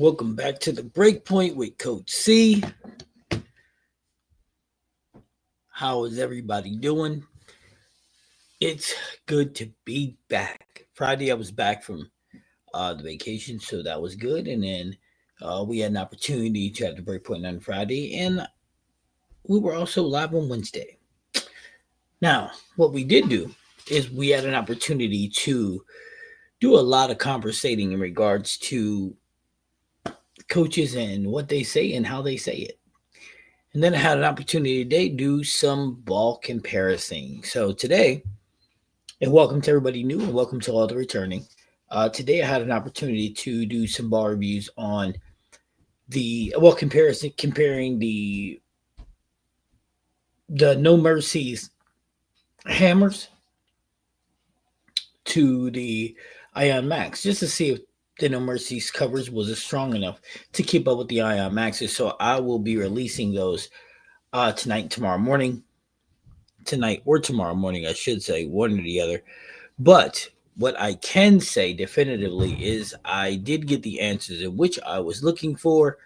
Welcome back to the Breakpoint with Coach C. How is everybody doing? It's good to be back. Friday, I was back from the vacation, so that was good. And then we had an opportunity to have the Breakpoint on Friday, and we were also live on Wednesday. Now, what we did do is we had an opportunity to do a lot of conversating in regards to coaches and what they say and how they say it. And then I had an opportunity today to do some ball comparison. So today, and welcome to everybody new and welcome to all the returning. Today I had an opportunity to do some ball reviews on comparing the No Mercies hammers to the Ion Max, just to see if the No Mercies covers was strong enough to keep up with the Ion Maxes. So I will be releasing those tonight and tomorrow morning. Tonight or tomorrow morning, I should say, one or the other. But what I can say definitively is I did get the answers in which I was looking for.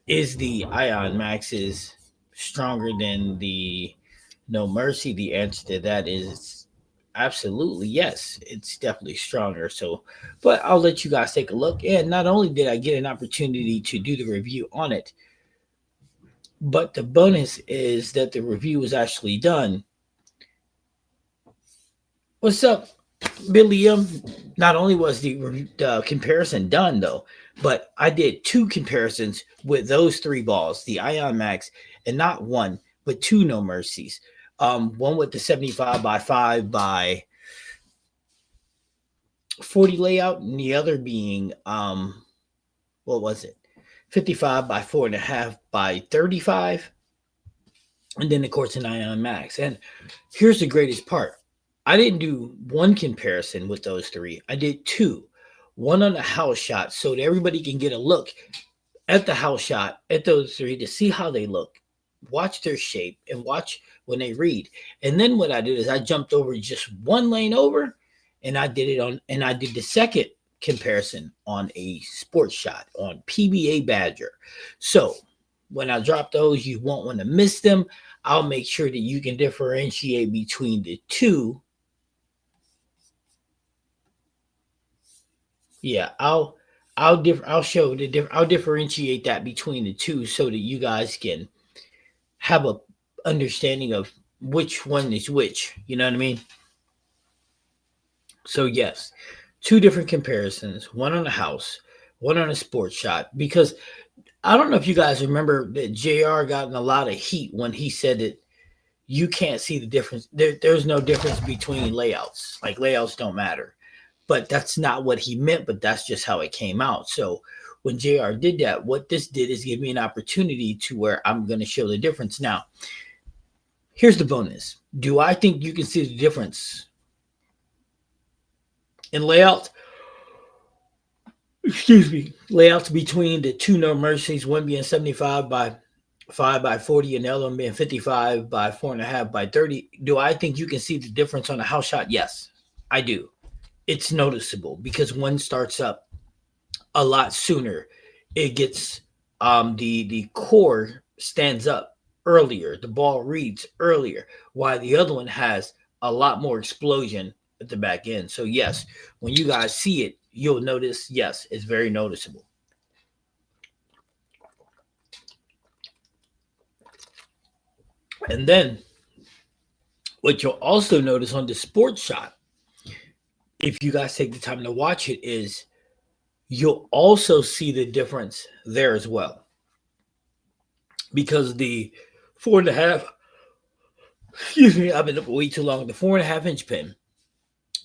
Is the Ion Maxes stronger than the No Mercy? The answer to that is absolutely yes. It's definitely stronger. So, but I'll let you guys take a look. And not only did I get an opportunity to do the review on it, but the bonus is that the review was actually done. What's up, Billy? Not only was the comparison done though, but I did two comparisons with those three balls, the Ion Max, and not one, but two No Mercies. One with the 75 by 5 by 40 layout, and the other being what was it? 55 by 4.5 by 35. And then of course an Ion Max. And here's the greatest part. I didn't do one comparison with those three. I did two. One on the house shot so that everybody can get a look at the house shot at those three to see how they look. Watch their shape and watch when they read. And then what I did is I jumped over just one lane over and I did the second comparison on a sports shot on PBA Badger. So when I drop those, you won't want to miss them. I'll make sure that you can differentiate between the two. Yeah, I'll differentiate that between the two so that you guys can have a understanding of which one is which. You know what I mean? So yes, two different comparisons, one on a house, one on a sports shot. Because I don't know if you guys remember that JR got in a lot of heat when he said that you can't see the difference. There's no difference between layouts. Like layouts don't matter. But that's not what he meant, but that's just how it came out. So when JR did that, what this did is give me an opportunity to where I'm going to show the difference. Now, here's the bonus. Do I think you can see the difference in layout? Layouts between the two No Mercies, one being 75 by 5 by 40 and the other one being 55 by 4.5 by 30. Do I think you can see the difference on a house shot? Yes, I do. It's noticeable because one starts up a lot sooner. It gets the core stands up earlier. The ball reads earlier, while the other one has a lot more explosion at the back end. So yes, when you guys see it, you'll notice. Yes, it's very noticeable. And then what you'll also notice on the sports shot, if you guys take the time to watch it, is you'll also see the difference there as well. Because the 4.5, excuse me, I've been up way too long. The 4.5 inch pin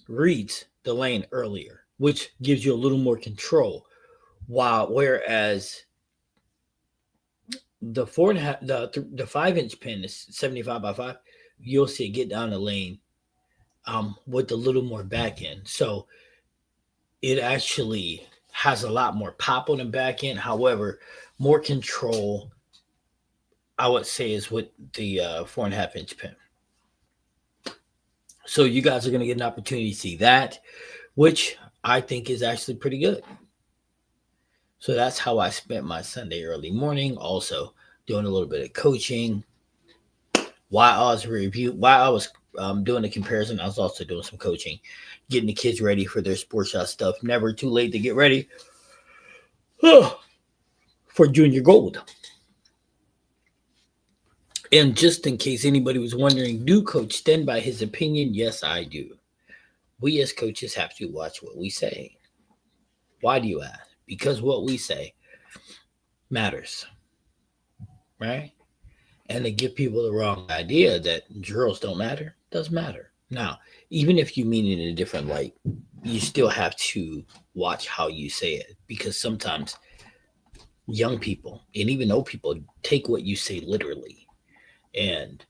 reads the lane earlier, which gives you a little more control. Whereas the 4.5, the 5 inch pin is 75 by 5, you'll see it get down the lane with a little more back end. So it actually has a lot more pop on the back end. However, more control, I would say, is with the 4.5 inch pin. So you guys are going to get an opportunity to see that, which I think is actually pretty good. So that's how I spent my Sunday early morning. Also doing a little bit of coaching. While I was doing the comparison, I was also doing some coaching, getting the kids ready for their sports shot stuff. Never too late to get ready for junior gold. And just in case anybody was wondering, do Coach stand by his opinion? Yes, I do. We as coaches have to watch what we say. Why do you ask? Because what we say matters, right? And to give people the wrong idea that drills don't matter, does matter. Now, even if you mean it in a different light, you still have to watch how you say it because sometimes young people and even old people take what you say literally, and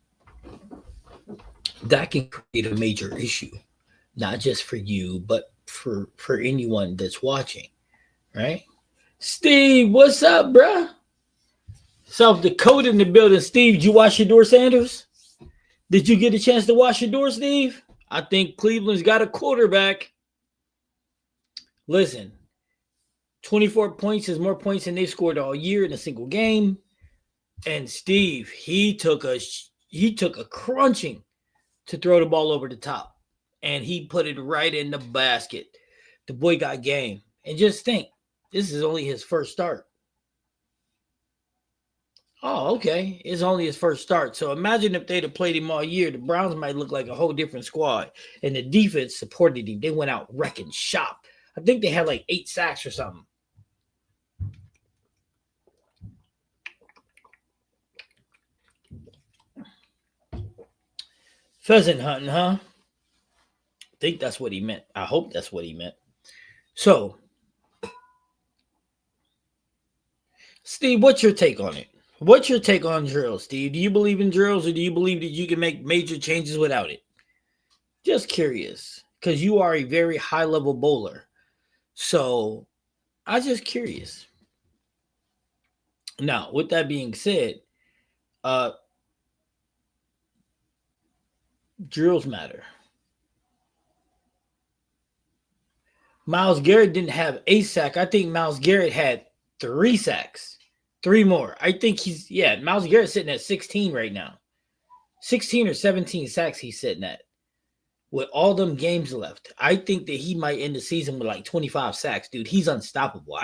that can create a major issue, not just for you, but for anyone that's watching, right? Steve, what's up, bruh? South Dakota in the building. Steve, did you wash your door, Sanders? Did you get a chance to wash your door, Steve? I think Cleveland's got a quarterback. Listen, 24 points is more points than they've scored all year in a single game. And Steve, he took a crunching to throw the ball over the top. And he put it right in the basket. The boy got game. And just think, this is only his first start. Oh, okay. It's only his first start. So imagine if they'd have played him all year, the Browns might look like a whole different squad. And the defense supported him. They went out wrecking shop. I think they had like 8 sacks or something. Pheasant hunting, huh? I think that's what he meant. I hope that's what he meant. So, Steve, what's your take on it? What's your take on drills, Steve? Do you believe in drills or do you believe that you can make major changes without it? Just curious, because you are a very high level bowler. So, I'm just curious. Now, with that being said, uh, drills matter. Myles Garrett didn't have a sack. I think Myles Garrett had 3 sacks. 3 more. I think Myles Garrett's sitting at 16 right now. 16 or 17 sacks he's sitting at with all them games left. I think that he might end the season with like 25 sacks, dude. He's unstoppable.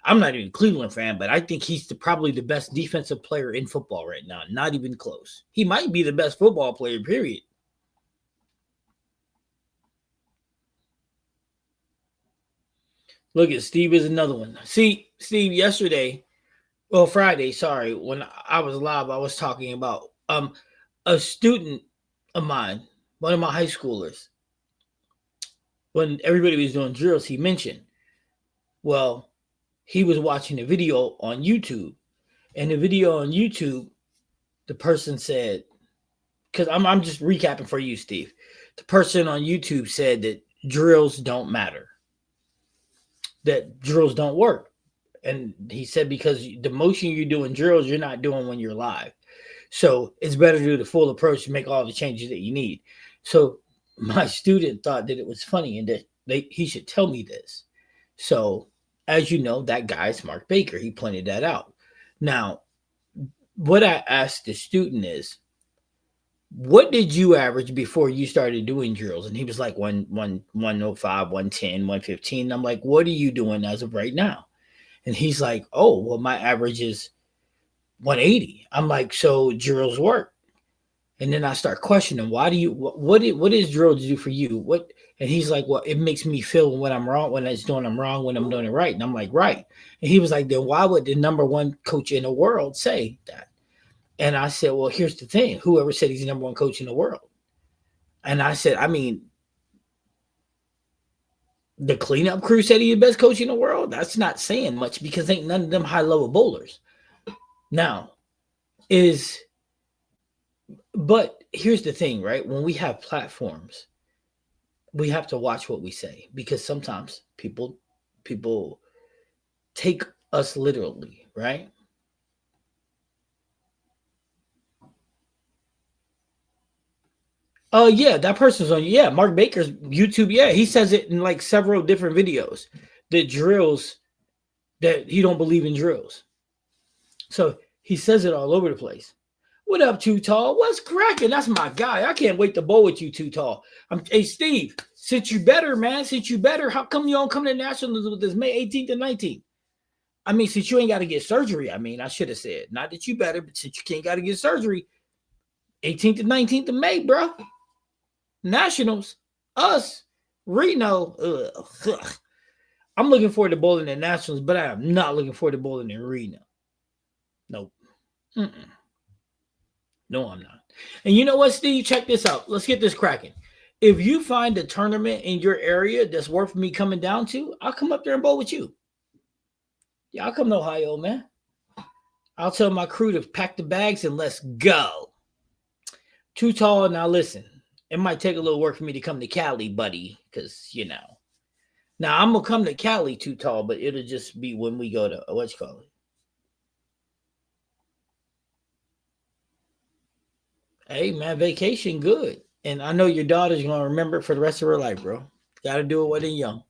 I'm not even a Cleveland fan, but I think he's probably the best defensive player in football right now. Not even close. He might be the best football player, period. Look at Steve is another one. See, Steve, Friday, sorry, when I was live, I was talking about a student of mine, one of my high schoolers, when everybody was doing drills, he mentioned, well, he was watching a video on YouTube. And the video on YouTube, the person said, because I'm just recapping for you, Steve. The person on YouTube said that drills don't matter, that drills don't work. And he said because the motion you do in drills, you're not doing when you're live. So it's better to do the full approach to make all the changes that you need. So my student thought that it was funny and that he should tell me this. So as you know, that guy's Mark Baker. He pointed that out. Now, what I asked the student is, what did you average before you started doing drills? And he was like 105, 110, 115. And I'm like, what are you doing as of right now? And he's like, oh, well, my average is 180. I'm like, so drills work. And then I start questioning, why do you, what is drills do for you? What? And he's like, well, it makes me feel when I'm wrong, when it's doing I'm wrong, when I'm doing it right. And I'm like, right. And he was like, then why would the number one coach in the world say that? And I said, well, here's the thing. Whoever said he's the number one coach in the world? And I said, I mean, the cleanup crew said he's the best coach in the world. That's not saying much because ain't none of them high level bowlers. Now, but here's the thing, right? When we have platforms, we have to watch what we say because sometimes people take us literally, right? Yeah, that person's on. Yeah, Mark Baker's YouTube. Yeah, he says it in like several different videos. The drills that he don't believe in drills. So he says it all over the place. What up, Too Tall? What's cracking? That's my guy. I can't wait to bowl with you, Too Tall. Hey, Steve, since you better, man, since you better, how come you don't come to Nationals with this May 18th and 19th? I mean, since you ain't got to get surgery, I mean, I should have said, not that you better, but since you can't got to get surgery, 18th and 19th of May, bro. Nationals, us, Reno. Ugh. I'm looking forward to bowling in Nationals, but I am not looking forward to bowling in Reno. Nope. Mm-mm. No, I'm not. And you know what, Steve? Check this out. Let's get this cracking. If you find a tournament in your area that's worth me coming down to, I'll come up there and bowl with you. Yeah, I'll come to Ohio, man. I'll tell my crew to pack the bags and let's go. Too Tall. Now listen, it might take a little work for me to come to Cali, buddy, because you know. Now I'm gonna come to Cali, Too Tall, but it'll just be when we go to what you call it. Hey man, vacation good, and I know your daughter's gonna remember it for the rest of her life, bro. Got to do it when they're young.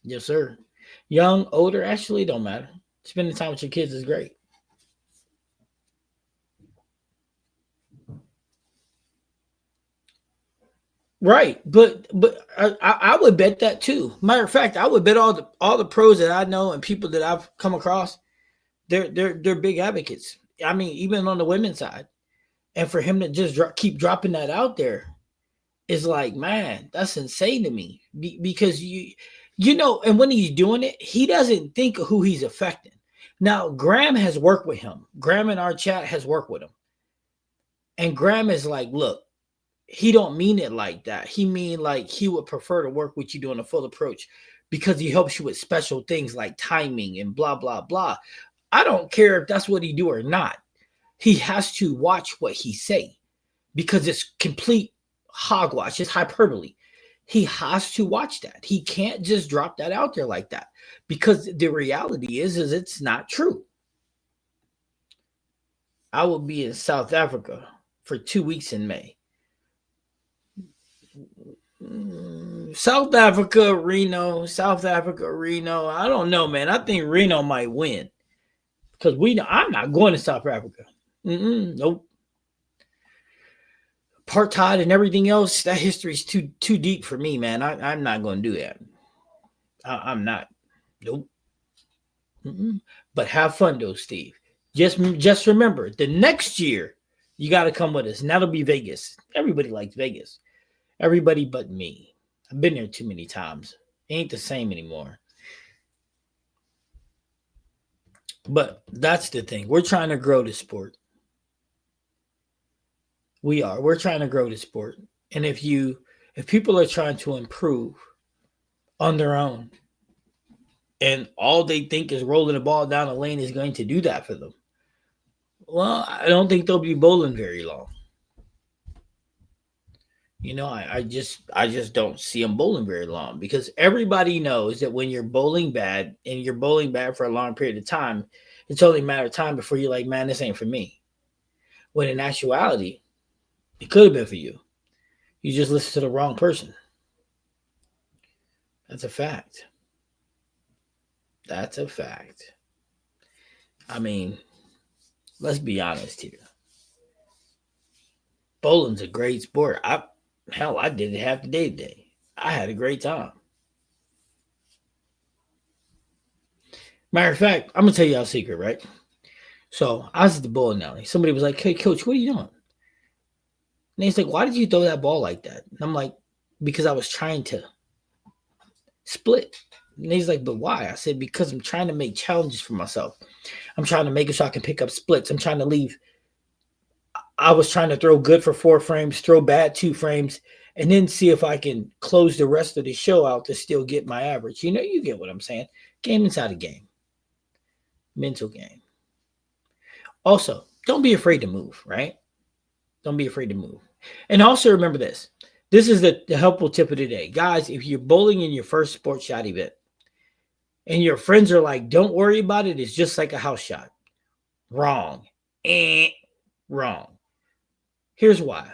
Yes, sir. Young, older, actually don't matter. Spending time with your kids is great. Right, but I would bet that too. Matter of fact, I would bet all the pros that I know and people that I've come across, they're big advocates. I mean, even on the women's side, and for him to just keep dropping that out there is like, man, that's insane to me. Because you know, and when he's doing it, he doesn't think of who he's affecting. Now, Graham has worked with him. Graham in our chat has worked with him, and Graham is like, look, he don't mean it like that. He mean like he would prefer to work with you doing a full approach because he helps you with special things like timing and blah blah blah. I don't care if that's what he do or not. He has to watch what he say because it's complete hogwash. It's hyperbole. He has to watch that. He can't just drop that out there like that because the reality is it's not true. I will be in South Africa for 2 weeks in May. South Africa, Reno, South Africa, Reno. I don't know, man. I think Reno might win because I'm not going to South Africa. Nope. Apartheid and everything else. That history is too deep for me, man. I'm not going to do that. I'm not. Nope. But have fun though, Steve. Just remember, the next year you got to come with us, and that'll be Vegas. Everybody likes Vegas. Everybody but me. I've been there too many times. It ain't the same anymore. But that's the thing. We're trying to grow the sport. We are. We're trying to grow the sport. And if people are trying to improve on their own and all they think is rolling the ball down the lane is going to do that for them, well, I don't think they'll be bowling very long. You know, I just don't see them bowling very long because everybody knows that when you're bowling bad and you're bowling bad for a long period of time, it's only a matter of time before you're like, man, this ain't for me. When in actuality, it could have been for you. You just listened to the wrong person. That's a fact. That's a fact. I mean, let's be honest here. Bowling's a great sport. I did it half the day today. I had a great time. Matter of fact, I'm gonna tell you a secret, right? So I was at the bowling alley. Somebody was like, "Hey, coach, what are you doing?" And he's like, "Why did you throw that ball like that?" And I'm like, "Because I was trying to split." And he's like, "But why?" I said, "Because I'm trying to make challenges for myself. I'm trying to make it so I can pick up splits. I'm trying to leave. I was trying to throw good for 4 frames, throw bad 2 frames, and then see if I can close the rest of the show out to still get my average." You know, you get what I'm saying. Game inside a game. Mental game. Also, don't be afraid to move, right? Don't be afraid to move. And also remember this. This is the helpful tip of the day. Guys, if you're bowling in your first sports shot event and your friends are like, don't worry about it, it's just like a house shot. Wrong. Wrong. Here's why.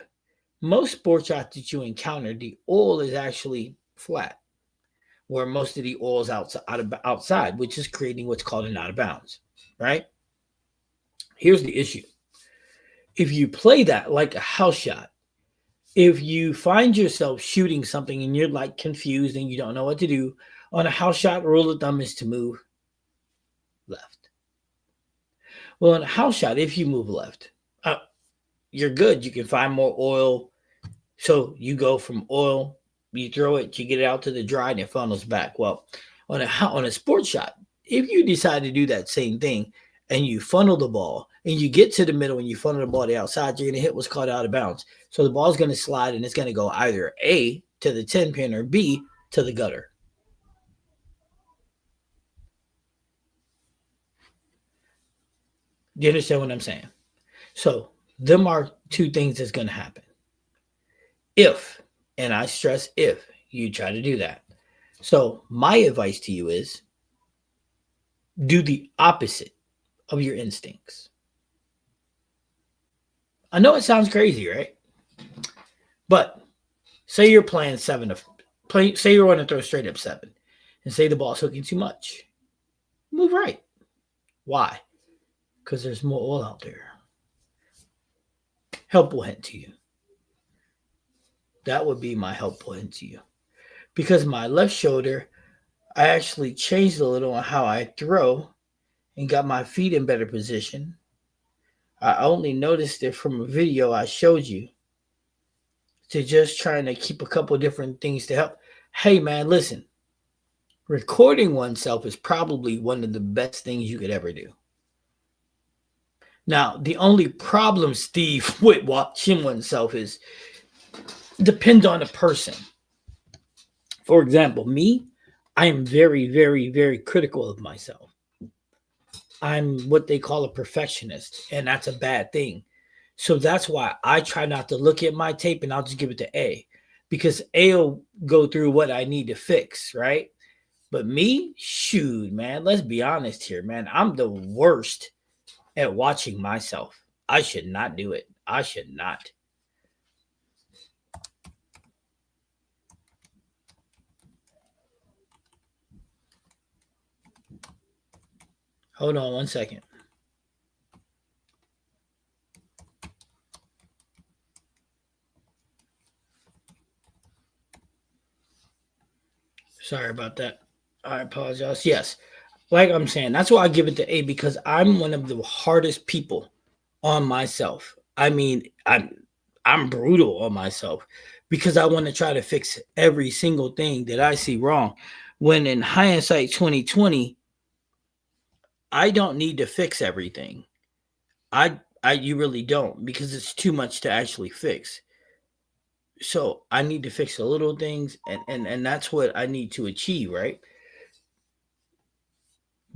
Most sports shots that you encounter, the oil is actually flat. where most of the oil is outside, which is creating what's called an out of bounds, right? Here's the issue. If you play that like a house shot, if you find yourself shooting something and you're like confused and you don't know what to do, on a house shot, rule of thumb is to move left. Well, on a house shot, if you move left, uh, you're good. You can find more oil. So you go from oil, you throw it, you get it out to the dry, and it funnels back. Well, on a sports shot, if you decide to do that same thing and you funnel the ball and you get to the middle and you funnel the ball to the outside, you're going to hit what's called out of bounds. So the ball's going to slide and it's going to go either A to the 10 pin or B to the gutter. Do you understand what I'm saying? So them are two things that's going to happen. If, and I stress if, you try to do that. So my advice to you is do the opposite of your instincts. I know it sounds crazy, right? But say you're playing say you want to throw straight up 7, and say the ball's hooking too much. Move right. Why? Because there's more oil out there. Helpful hint to you. That would be my helpful hint to you. Because my left shoulder, I actually changed a little on how I throw and got my feet in better position. I only noticed it from a video I showed you, to just trying to keep a couple different things to help. Hey man, listen, recording oneself is probably one of the best things you could ever do. Now, the only problem, Steve, with watching oneself is depends on the person. For example, me, I am very, very, very critical of myself. I'm what they call a perfectionist, and that's a bad thing. So that's why I try not to look at my tape and I'll just give it to A, because A will go through what I need to fix, right? But me, shoot, man, let's be honest here, man. I'm the worst at watching myself. I should not do it. I should not. Hold on one second. Sorry about that. I apologize. Yes. Like I'm saying, that's why I give it to A, because I'm one of the hardest people on myself. I mean, I'm brutal on myself because I want to try to fix every single thing that I see wrong. When in hindsight 2020, I don't need to fix everything. You really don't, because it's too much to actually fix. So I need to fix the little things, and that's what I need to achieve, right?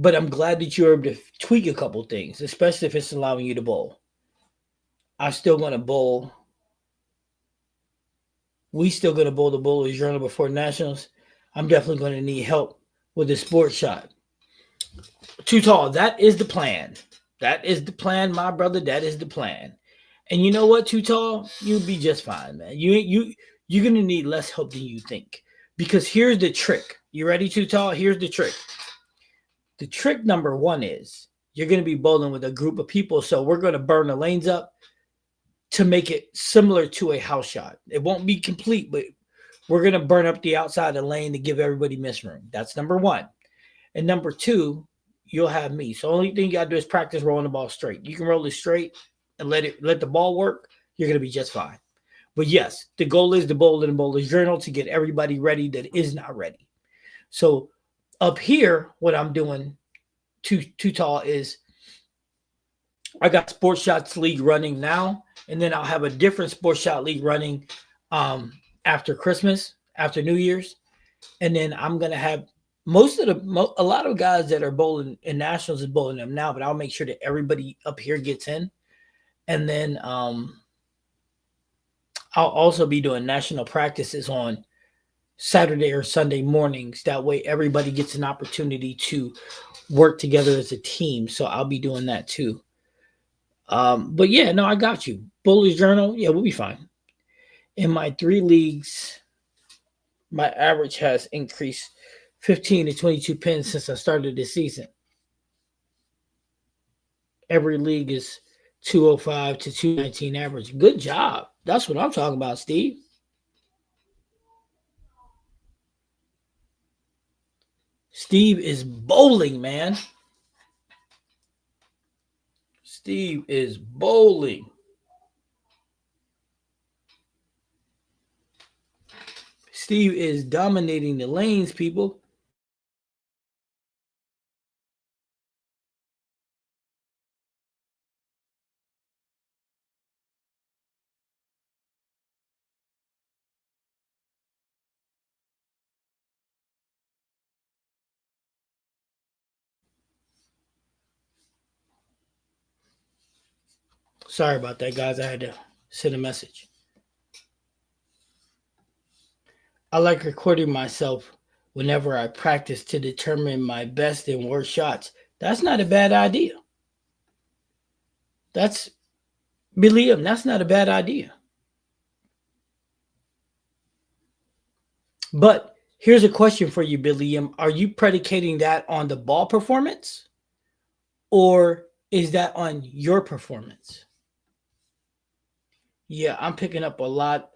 But I'm glad that you're able to tweak a couple things, especially if it's allowing you to bowl. I'm still going to bowl. We still going to bowl the Bowler's Journal before Nationals. I'm definitely going to need help with the sports shot. Too tall. That is the plan. That is the plan, my brother. That is the plan. And you know what, Too Tall? You'll be just fine, man. You're gonna need less help than you think. Because here's the trick. You ready, Too Tall? Here's the trick. The trick number one is you're gonna be bowling with a group of people, so we're gonna burn the lanes up to make it similar to a house shot. It won't be complete, but we're gonna burn up the outside of the lane to give everybody miss room. That's number one. And number two, you'll have me. So only thing you gotta do is practice rolling the ball straight. You can roll it straight and let the ball work. You're gonna be just fine. But yes, the goal is to bowl in the Bowler's Journal to get everybody ready that is not ready. So up here, what I'm doing too tall is I got Sports Shots League running now, and then I'll have a different Sports Shot League running after Christmas, after New Year's, and then I'm gonna have a lot of guys that are bowling in nationals is bowling them now, but I'll make sure that everybody up here gets in, and then I'll also be doing national practices on Saturday or Sunday mornings. That way, everybody gets an opportunity to work together as a team. So I'll be doing that too. But yeah, no, I got you. Bowler's Journal, yeah, we'll be fine. In my 3 leagues, my average has increased 15 to 22 pins since I started this season. Every league is 205 to 219 average. Good job. That's what I'm talking about, Steve. Steve is bowling, man. Steve is bowling. Steve is dominating the lanes, people. Sorry about that, guys. I had to send a message. I like recording myself whenever I practice to determine my best and worst shots. That's not a bad idea. That's Believe him, that's not a bad idea. But here's a question for you, Billy. Are you predicating that on the ball performance or is that on your performance? Yeah, I'm picking up a lot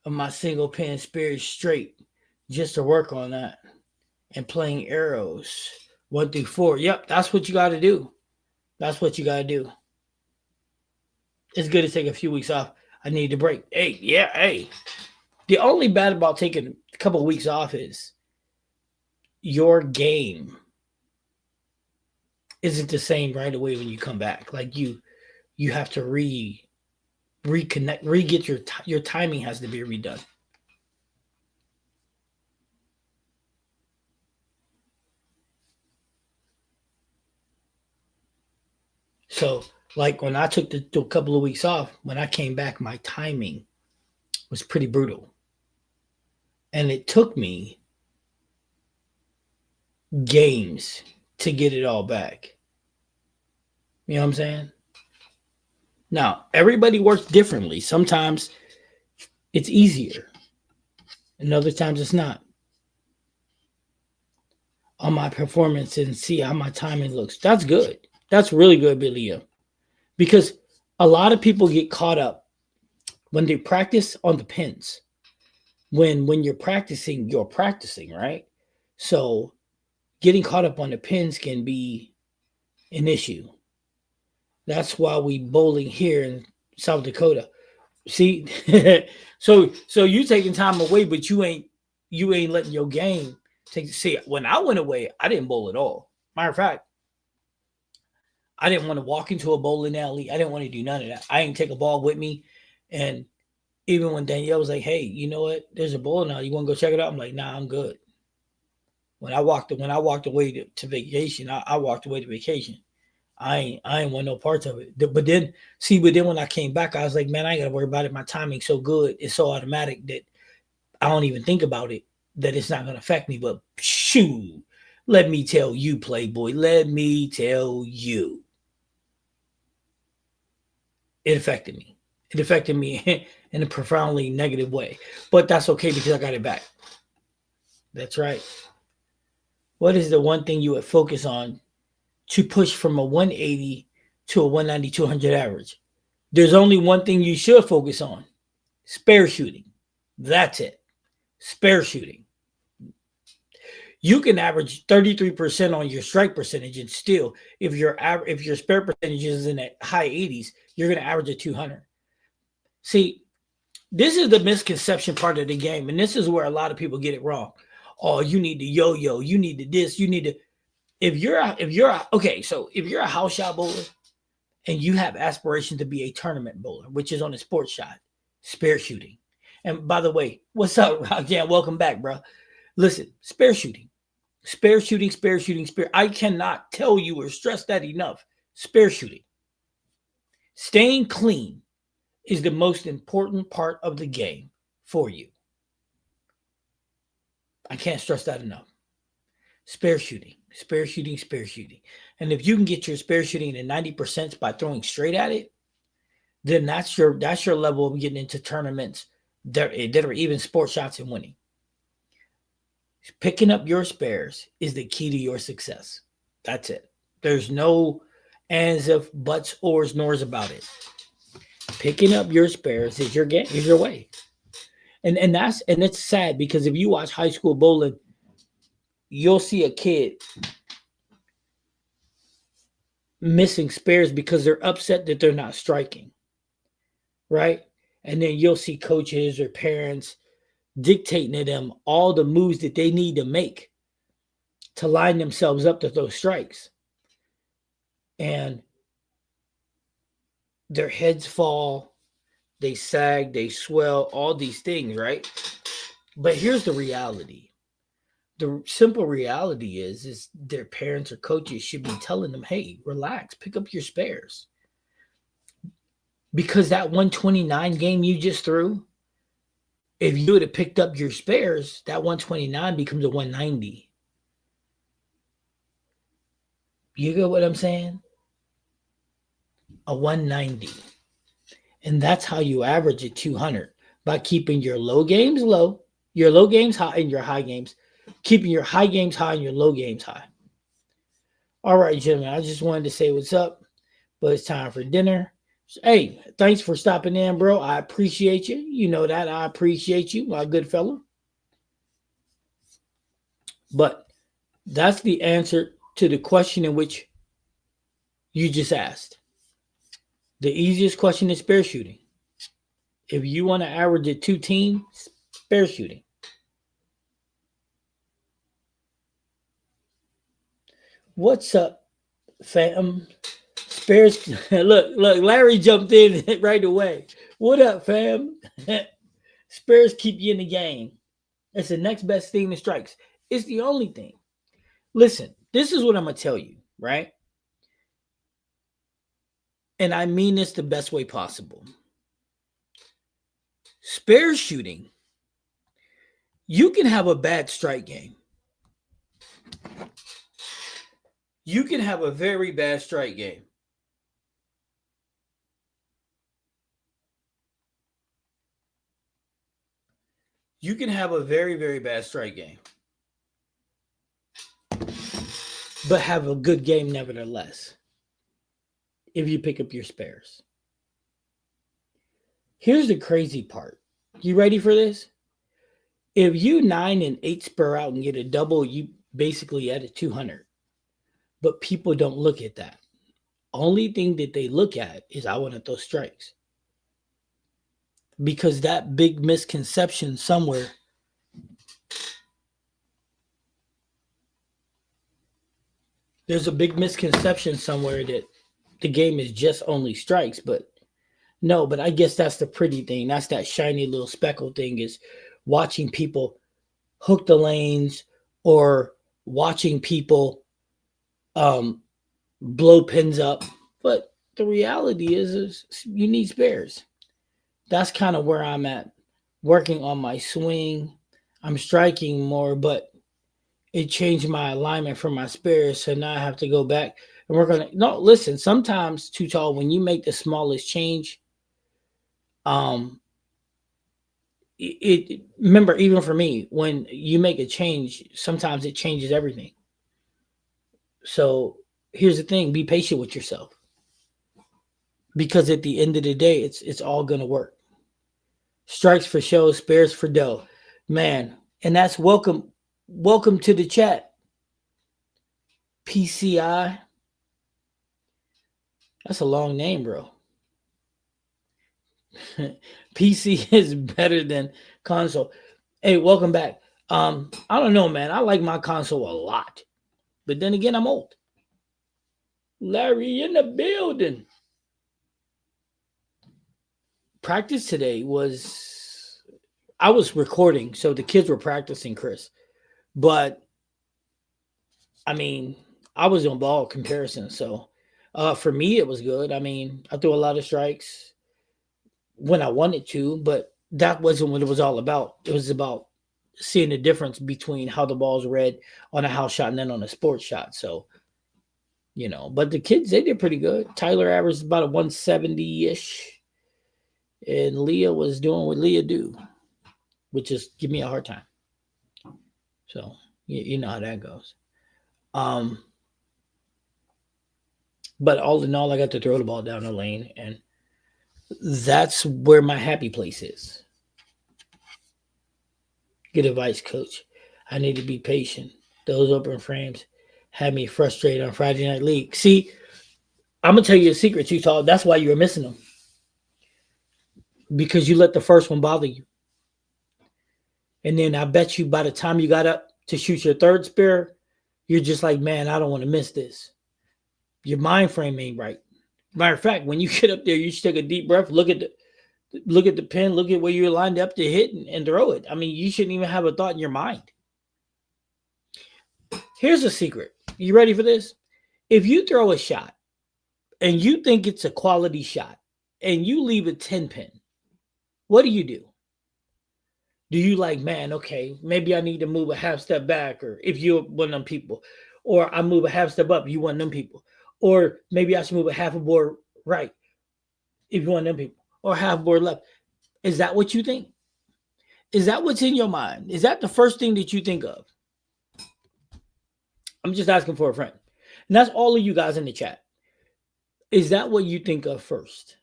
of my single pin spirit straight just to work on that and playing arrows 1 through 4. Yep, that's what you got to do. That's what you got to do. It's good to take a few weeks off. I need to break. Hey, yeah, hey. The only bad about taking a couple of weeks off is your game isn't the same right away when you come back. Like you have to reconnect, re-get your timing has to be redone. So like when I took a couple of weeks off, when I came back, my timing was pretty brutal. And it took me games to get it all back. You know what I'm saying? Now, everybody works differently. Sometimes it's easier, and other times it's not. On my performance and see how my timing looks. That's good. That's really good, Billy. Because a lot of people get caught up when they practice on the pins. When you're practicing, right? So getting caught up on the pins can be an issue. That's why we bowling here in South Dakota. See, so you taking time away, but you ain't letting your game take. See, when I went away, I didn't bowl at all. Matter of fact, I didn't want to walk into a bowling alley. I didn't want to do none of that. I didn't take a ball with me. And even when Danielle was like, "Hey, you know what? There's a bowling alley. You want to go check it out?" I'm like, "Nah, I'm good." When I walked away to vacation, I walked away to vacation. I ain't want no parts of it. But then when I came back, I was like, man, I ain't gotta worry about it. My timing's so good, it's so automatic that I don't even think about it. That it's not gonna affect me. But shoot, let me tell you, Playboy. Let me tell you, it affected me. It affected me in a profoundly negative way. But that's okay because I got it back. That's right. What is the one thing you would focus on to push from a 180 to a 190, 200 average? There's only one thing you should focus on: spare shooting. That's it. Spare shooting. You can average 33% on your strike percentage, and still, if your spare percentage is in the high 80s, you're going to average a 200. See, this is the misconception part of the game, and this is where a lot of people get it wrong. Oh, you need to yo-yo. You need to this. You need to. If you're a house shot bowler and you have aspirations to be a tournament bowler, which is on a sports shot, spare shooting. And by the way, what's up, Rockjan? Welcome back, bro. Listen, spare shooting. Spare shooting, spare shooting, spare. I cannot tell you or stress that enough. Spare shooting. Staying clean is the most important part of the game for you. I can't stress that enough. Spare shooting, spare shooting, spare shooting. And if you can get your spare shooting to 90% by throwing straight at it, then that's your level of getting into tournaments that are even sports shots and winning. Picking up your spares is the key to your success. That's it. There's no ands, if, buts, ors, nors about it. Picking up your spares is your game, is your way. And it's sad because if you watch high school bowling, you'll see a kid missing spares because they're upset that they're not striking, right? And then you'll see coaches or parents dictating to them all the moves that they need to make to line themselves up to those strikes. And their heads fall, they sag, they swell, all these things, right? But here's the reality. The simple reality is their parents or coaches should be telling them, hey, relax, pick up your spares. Because that 129 game you just threw, if you would have picked up your spares, that 129 becomes a 190. You get what I'm saying? A 190. And that's how you average at 200, by keeping your low games low, your low games high, and your high games, keeping your high games high and your low games high. All right, gentlemen, I just wanted to say what's up, but it's time for dinner. Hey, thanks for stopping in, bro. I appreciate you. You know that. I appreciate you, my good fellow. But that's the answer to the question in which you just asked. The easiest question is spare shooting. If you want to average a 2 team, spare shooting. What's up, fam? Spares. Look, Larry jumped in right away. What up, fam? Spares keep you in the game. It's the next best thing to strikes. It's the only thing. Listen, this is what I'm going to tell you, right? And I mean this the best way possible. Spare shooting, you can have a bad strike game. You can have a very bad strike game. You can have a very, very bad strike game, but have a good game nevertheless if you pick up your spares. Here's the crazy part. You ready for this? If you 9 and 8 spur out and get a double, you basically at a 200. But people don't look at that. Only thing that they look at is I want to throw strikes. Because that big misconception somewhere, there's a big misconception somewhere that the game is just only strikes, but no, but I guess that's the pretty thing. That's that shiny little speckle thing, is watching people hook the lanes or watching people blow pins up. But the reality is you need spares. That's kind of where I'm at, working on my swing. I'm striking more, but it changed my alignment for my spares. So now I have to go back and work on it. No, listen, sometimes, Too Tall, when you make the smallest change, it remember, even for me, when you make a change, sometimes it changes everything. So here's the thing: be patient with yourself, because at the end of the day, it's all gonna work. Strikes for show, spares for dough, man. And that's welcome to the chat. PCI, that's a long name, bro. PC is better than console. Hey, welcome back. I don't know, man. I like my console a lot, but then again, I'm old. Larry in the building. Practice today was, I was recording, so the kids were practicing, Chris. But I mean, I was on ball comparison, so for me it was good. I mean, I threw a lot of strikes when I wanted to, but that wasn't what it was all about. It was about seeing the difference between how the ball's read on a house shot and then on a sports shot. So, but the kids, they did pretty good. Tyler averaged about a 170-ish. And Leah was doing what Leah do, which is give me a hard time. So you know how that goes. Um, but all in all, I got to throw the ball down the lane, and that's where my happy place is. Good advice, coach. I need to be patient. Those open frames had me frustrated on Friday Night League. See, I'm gonna tell you a secret, Utah. That's why you were missing them, because you let the first one bother you, and then I bet you by the time you got up to shoot your third spare, you're just like, man, I don't want to miss this. Your mind frame ain't right. Matter of fact, when you get up there, you should take a deep breath, look at the pin, look at where you're lined up to hit and throw it. I mean, you shouldn't even have a thought in your mind. Here's a secret. You ready for this? If you throw a shot and you think it's a quality shot and you leave a 10 pin, what do? Do you like, man, okay, maybe I need to move a half step back, or if you're one of them people, or I move a half step up, you one of them people, or maybe I should move a half a board right if you one of them people, or half board left. Is that what you think? Is that what's in your mind? Is that the first thing that you think of? I'm just asking for a friend. And that's all of you guys in the chat. Is that what you think of first?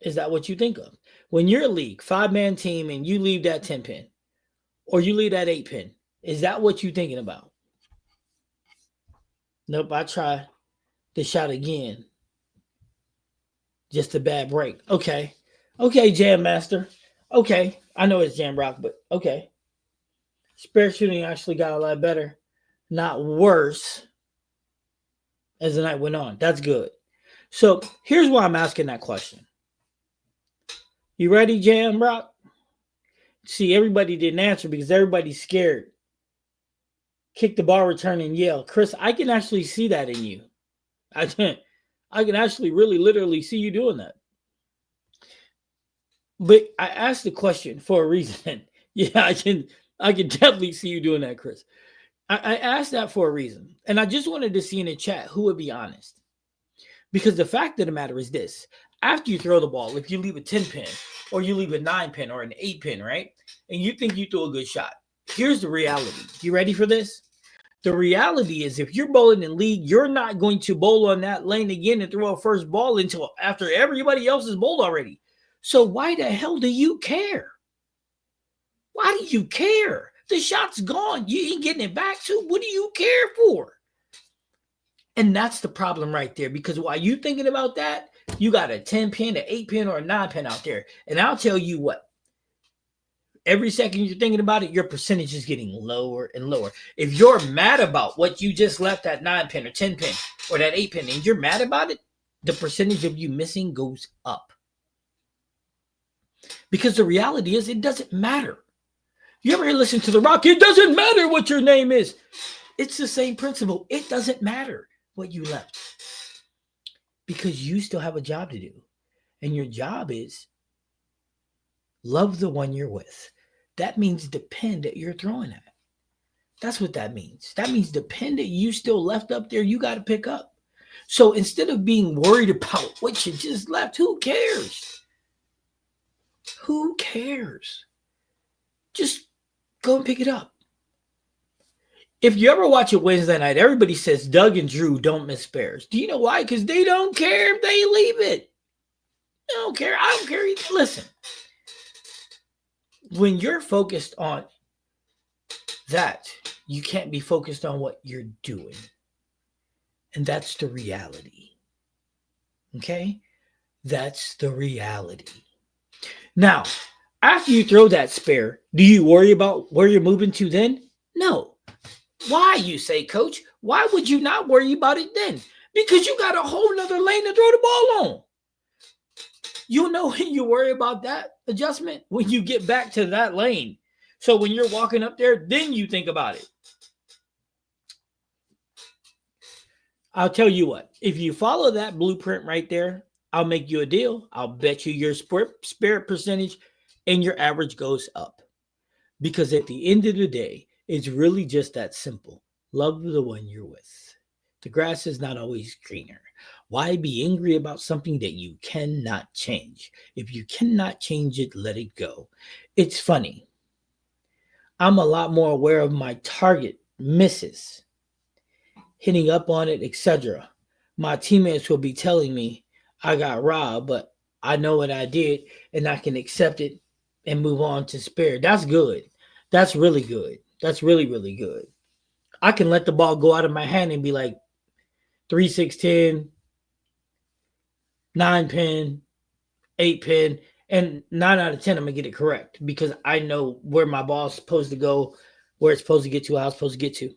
Is that what you think of? When you're a league, 5-man team, and you leave that 10 pin or you leave that 8 pin, is that what you're thinking about? Nope, I try the shot again. Just a bad break. Okay. Okay, Jam Master. Okay. I know it's Jam Rock, but okay. Spare shooting actually got a lot better, not worse, as the night went on. That's good. So here's why I'm asking that question. You ready, Jam Rock? See, everybody didn't answer because everybody's scared. Kick the ball, return, and yell. Chris, I can actually see that in you. I can actually really literally see you doing that. But I asked the question for a reason. Yeah, I can definitely see you doing that, Chris. I asked that for a reason. And I just wanted to see in the chat who would be honest. Because the fact of the matter is this. After you throw the ball, if you leave a 10 pin or you leave a 9 pin or an 8 pin, right? And you think you threw a good shot. Here's the reality. You ready for this? The reality is if you're bowling in league, you're not going to bowl on that lane again and throw a first ball until after everybody else is bowled already. So why the hell do you care? Why do you care? The shot's gone. You ain't getting it back. So what do you care for? And that's the problem right there. Because while you thinking about that, you got a 10 pin, an 8 pin, or a 9 pin out there. And I'll tell you what. Every second you're thinking about it, your percentage is getting lower and lower. If you're mad about what you just left that 9 pin or 10 pin or that 8 pin and you're mad about it, the percentage of you missing goes up. Because the reality is it doesn't matter. You ever listen to The Rock? It doesn't matter what your name is. It's the same principle. It doesn't matter what you left. Because you still have a job to do. And your job is love the one you're with. That means the pin that you're throwing at. That's what that means. That means the pin that you still left up there, you got to pick up. So instead of being worried about what you just left, who cares? Who cares? Just go and pick it up. If you ever watch a Wednesday night, everybody says Doug and Drew don't miss spares. Do you know why? Because they don't care if they leave it. They don't care. I don't care either. Listen. When you're focused on that, you can't be focused on what you're doing. And that's the reality. Okay? That's the reality. Now, after you throw that spare, do you worry about where you're moving to then? No. Why, you say, Coach? Why would you not worry about it then? Because you got a whole nother lane to throw the ball on. You know when you worry about that adjustment? When you get back to that lane. So when you're walking up there, then you think about it. I'll tell you what. If you follow that blueprint right there, I'll make you a deal. I'll bet you your spirit percentage and your average goes up. Because at the end of the day, it's really just that simple. Love the one you're with. The grass is not always greener. Why be angry about something that you cannot change? If you cannot change it, let it go. It's funny. I'm a lot more aware of my target misses, hitting up on it, etc. My teammates will be telling me I got robbed, but I know what I did and I can accept it and move on to spare. That's good. That's really good. That's really, really good. I can let the ball go out of my hand and be like 3, 6, 10, 9 pin, 8 pin, and 9 out of 10, I'm going to get it correct because I know where my ball's supposed to go, where it's supposed to get to, how it's supposed to get to.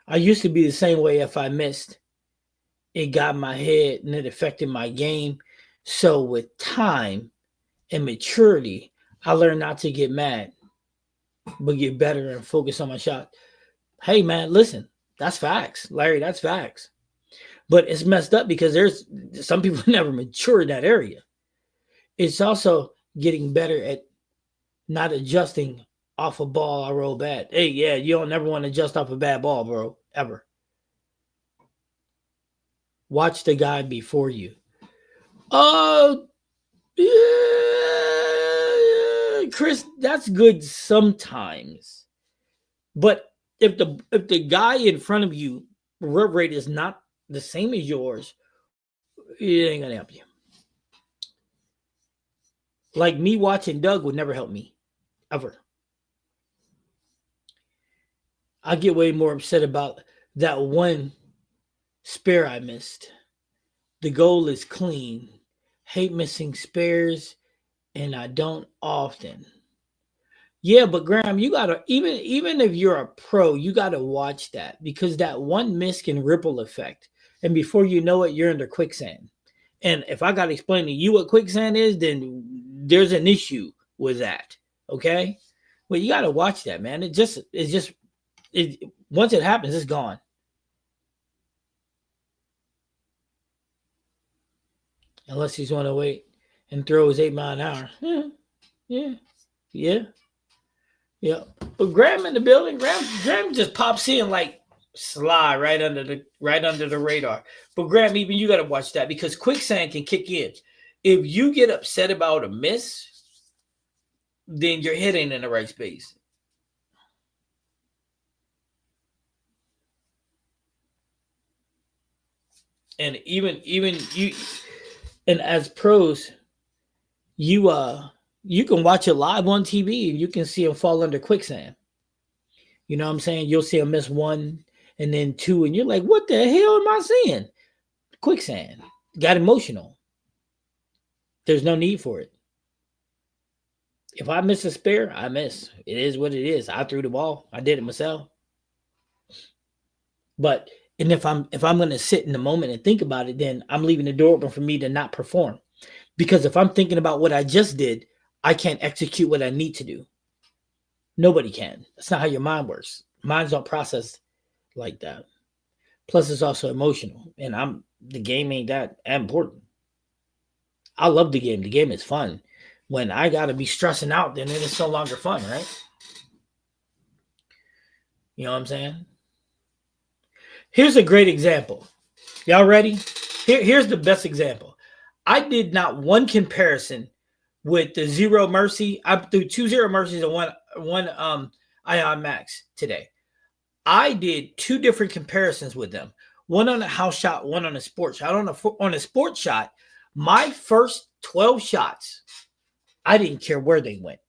I used to be the same way. If I missed, it got in my head and it affected my game. So with time and maturity, I learned not to get mad, but get better and focus on my shot. Hey man, listen, that's facts, Larry. That's facts. But it's messed up because there's some people never mature in that area. It's also getting better at not adjusting off a ball I roll bad. Hey, yeah, you don't never want to adjust off a bad ball, bro. Ever. Watch the guy before you. Oh, yeah, Chris, that's good sometimes. But if the guy in front of you rub rate is not the same as yours, it ain't gonna help you. Like me watching Doug would never help me, ever. I get way more upset about that one spare I missed. The goal is clean. Hate missing spares, and I don't often. Yeah, but Graham, you gotta even if you're a pro, you gotta watch that because that one miss can ripple effect, and before you know it, you're under quicksand. And if I gotta explain to you what quicksand is, then there's an issue with that. Okay, well you gotta watch that, man. It once it happens, it's gone. Unless he's want to wait and throw his 8 mile an hour. Yeah, yeah, yeah. Yeah, but Graham in the building. Graham just pops in like slide right under the radar. But Graham, even you got to watch that because quicksand can kick in. If you get upset about a miss, then your head ain't in the right space. And even you, and as pros, you can watch it live on TV and you can see them fall under quicksand. You know what I'm saying? You'll see them miss one and then two, and you're like, what the hell am I seeing? Quicksand. Got emotional. There's no need for it. If I miss a spare, I miss. It is what it is. I threw the ball. I did it myself. But and if I'm gonna sit in the moment and think about it, then I'm leaving the door open for me to not perform. Because if I'm thinking about what I just did, I can't execute what I need to do. Nobody can. That's not how your mind works. Minds don't process like that. Plus, it's also emotional, and the game ain't that important. I love the game. The game is fun. When I gotta be stressing out, then it is no longer fun, right? You know what I'm saying? Here's a great example. Y'all ready? Here's the best example. I did not one comparison with the Zero Mercy. I threw 2 Zero Mercies and one Ion Max today. I did 2 different comparisons with them. One on a house shot, one on a sports shot. On a sports shot, my first 12 shots, I didn't care where they went.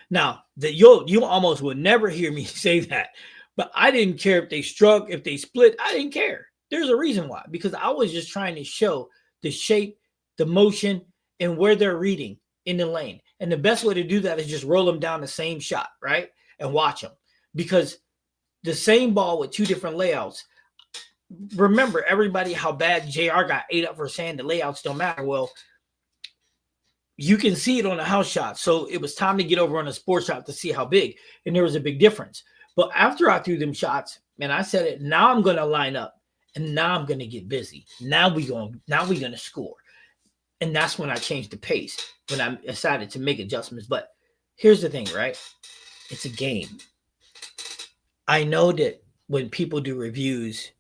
Now, you almost would never hear me say that, but I didn't care if they struck, if they split. I didn't care. There's a reason why, because I was just trying to show the shape, the motion, and where they're reading in the lane. And the best way to do that is just roll them down the same shot, right? And watch them. Because the same ball with 2 different layouts. Remember, everybody, how bad JR got ate up for saying the layouts don't matter. Well, you can see it on a house shot. So it was time to get over on a sports shot to see how big. And there was a big difference. But after I threw them shots, man, I said it, now I'm going to line up. And now I'm going to get busy. Now we're going to score. And that's when I changed the pace, when I decided to make adjustments. But here's the thing, right? It's a game. I know that when people do reviews,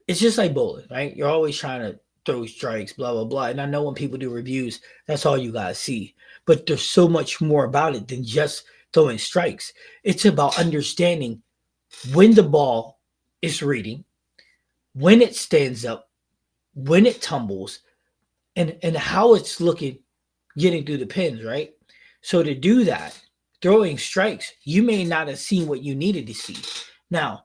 it's just like bowling, right? You're always trying to throw strikes, blah, blah, blah. And I know when people do reviews, that's all you guys see. But there's so much more about it than just throwing strikes. It's about understanding when the ball is reading, when it stands up, when it tumbles, and how it's looking getting through the pins, right? So to do that, throwing strikes, you may not have seen what you needed to see. Now,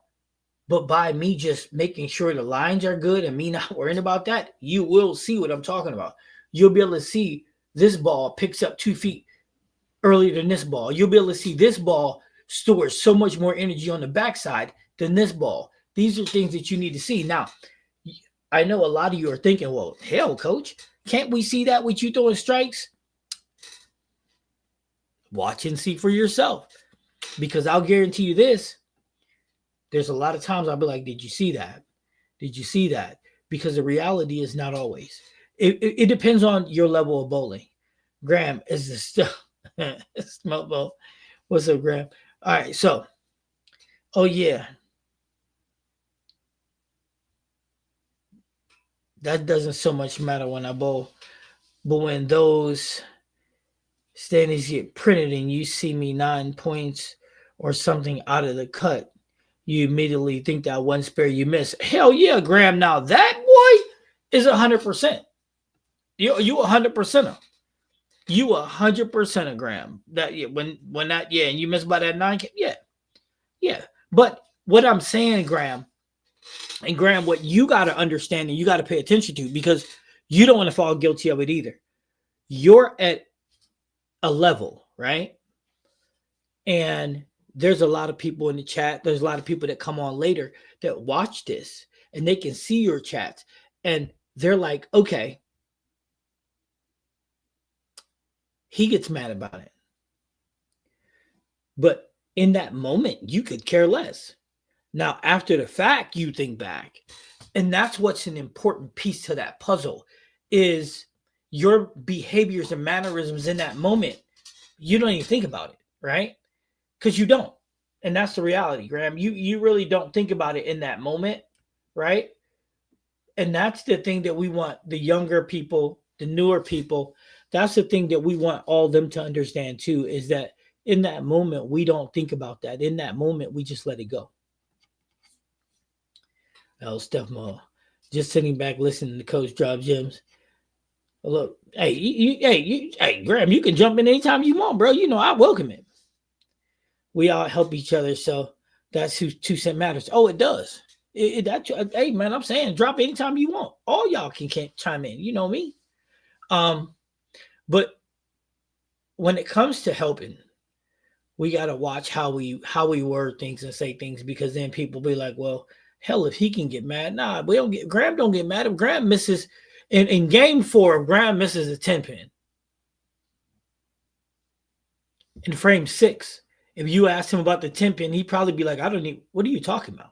but by me just making sure the lines are good and me not worrying about that, you will see what I'm talking about. You'll be able to see this ball picks up 2 feet earlier than this ball. You'll be able to see this ball stores so much more energy on the backside than this ball. These are things that you need to see. Now, I know a lot of you are thinking, well, hell, coach, can't we see that with you throwing strikes? Watch and see for yourself. Because I'll guarantee you this, there's a lot of times I'll be like, did you see that? Did you see that? Because the reality is not always. It depends on your level of bowling. Graham is the stuff. Smell bowl. What's up, Graham? All right, so, oh yeah, that doesn't so much matter when I bowl, but when those standings get printed and you see me 9 points or something out of the cut, you immediately think that one spare you miss. Hell yeah, Graham. Now that boy is 100%. You 100%. You 100% a Graham. That yeah, when that yeah, and you miss by that nine. Yeah, yeah. But what I'm saying, Graham, and Graham, what you got to understand and you got to pay attention to because you don't want to fall guilty of it either. You're at a level, right? And there's a lot of people in the chat. There's a lot of people that come on later that watch this and they can see your chats and they're like, okay, he gets mad about it. But in that moment, you could care less. Now, after the fact, you think back. And that's what's an important piece to that puzzle is your behaviors and mannerisms in that moment. You don't even think about it, right? Because you don't. And that's the reality, Graham. You really don't think about it in that moment, right? And that's the thing that we want the younger people, the newer people. That's the thing that we want all them to understand too, is that in that moment, we don't think about that. In that moment, we just let it go. Oh, Steph Mo, just sitting back listening to Coach drop gems. Look, hey, Graham, you can jump in anytime you want, bro. You know I welcome it. We all help each other, so that's who 2 cent matters. Oh, it does. Hey man, I'm saying drop anytime you want. All y'all can chime in. You know me. But when it comes to helping, we gotta watch how we word things and say things because then people be like, well, hell, if he can get mad, nah, we don't get Graham don't get mad if Graham misses in game 4. If Graham misses a 10 pin in frame 6. If you ask him about the 10 pin, he'd probably be like, I don't need. What are you talking about?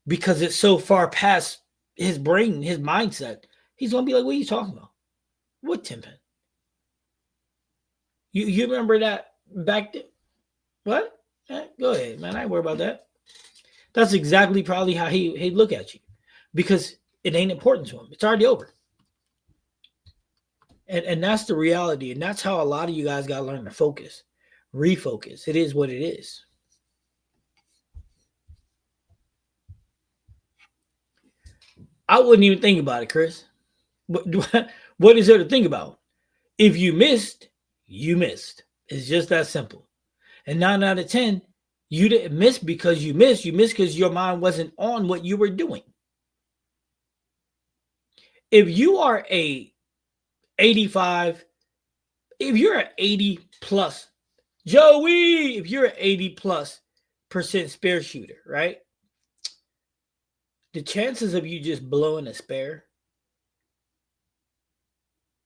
Because it's so far past his brain, his mindset. He's gonna be like, what are you talking about? What 10 pin? You remember that back then? What? Go ahead, man. I ain't worried about that. That's exactly probably how he'd look at you. Because it ain't important to him. It's already over. And that's the reality. And that's how a lot of you guys gotta learn to focus. Refocus. It is what it is. I wouldn't even think about it, Chris. What is there to think about? If you missed, you missed. It's just that simple. And 9 out of 10, you didn't miss because you missed. You missed because your mind wasn't on what you were doing. If you are a 85, if you're an 80 plus, Joey, if you're an 80+% spare shooter, right? The chances of you just blowing a spare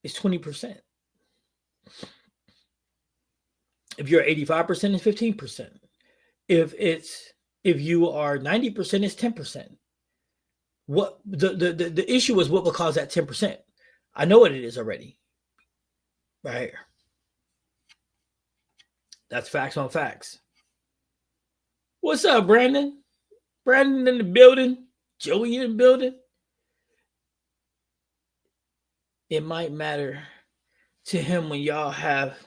is 20%. If you're 85%, it's 15%. If you are 90%, it's 10%. What the issue is what will cause that 10%. I know what it is already. Right here. That's facts on facts. What's up, Brandon? Brandon in the building. Joey in the building. It might matter to him when y'all have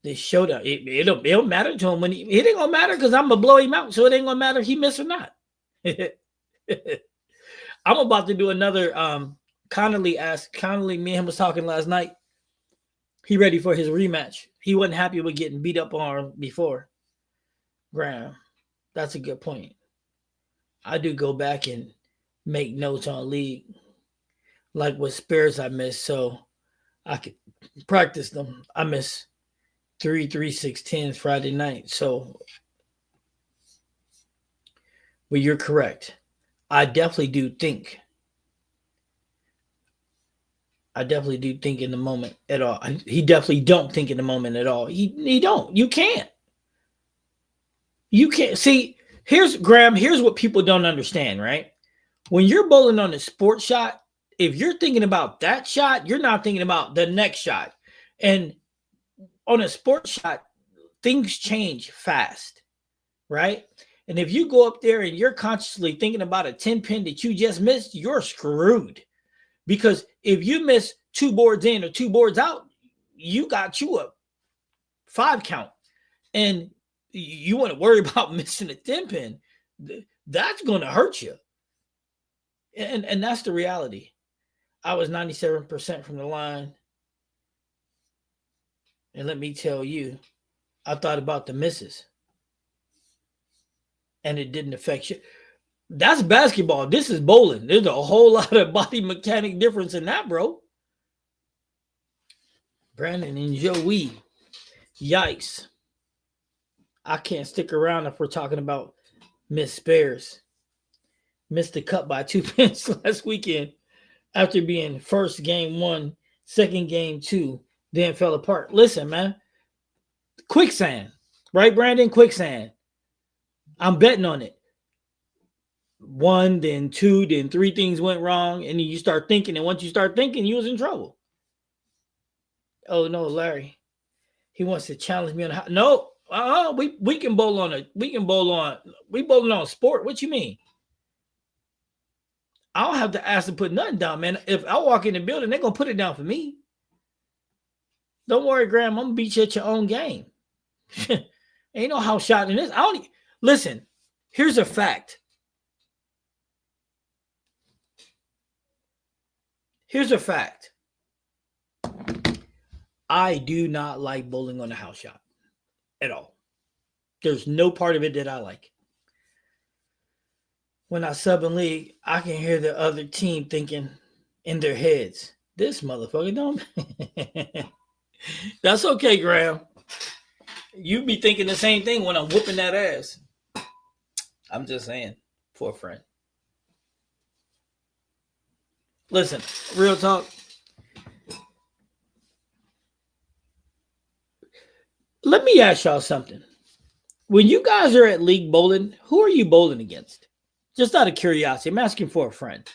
This showdown, it'll matter to him when it ain't gonna matter because I'm gonna blow him out, so it ain't gonna matter if he miss or not. I'm about to do another. Connolly, me and him was talking last night. He ready for his rematch. He wasn't happy with getting beat up on before. Graham, that's a good point. I do go back and make notes on league, like with spares I missed, so I could practice them. I missed 3-3-6-10 Friday night, so but you're correct. I definitely do think. I definitely do think in the moment at all. He definitely don't think in the moment at all. He don't. You can't. You can't see. Here's Graham. Here's what people don't understand, right? When you're bowling on a sports shot, if you're thinking about that shot, you're not thinking about the next shot. And on a sports shot, things change fast, right? And if you go up there and you're consciously thinking about a 10 pin that you just missed, you're screwed. Because if you miss 2 boards in or 2 boards out, you got you a 5 count. And you want to worry about missing a 10 pin, that's going to hurt you. And that's the reality. I was 97% from the line. And let me tell you, I thought about the misses. And it didn't affect you. That's basketball. This is bowling. There's a whole lot of body mechanic difference in that, bro. Brandon and Joey. Yikes. I can't stick around if we're talking about missed spares. Missed the cut by 2 pins last weekend after being first game 1, second game 2, then fell apart. Listen, man. Quicksand. Right, Brandon? Quicksand. I'm betting on it. 1, then 2, then 3 things went wrong, and then you start thinking, and once you start thinking, you was in trouble. Oh no, Larry, he wants to challenge me on no. We can bowl on we bowling on sport. What you mean? I don't have to ask to put nothing down, man. If I walk in the building, they're gonna put it down for me. Don't worry, Graham. I'm gonna beat you at your own game. Ain't no house shot in this. Listen. Here's a fact. Here's a fact. I do not like bowling on a house shot at all. There's no part of it that I like. When I sub in league, I can hear the other team thinking in their heads, this motherfucker don't. That's okay, Graham. You be thinking the same thing when I'm whooping that ass. I'm just saying, for a friend. Listen, real talk. Let me ask y'all something. When you guys are at league bowling, who are you bowling against? Just out of curiosity, I'm asking for a friend.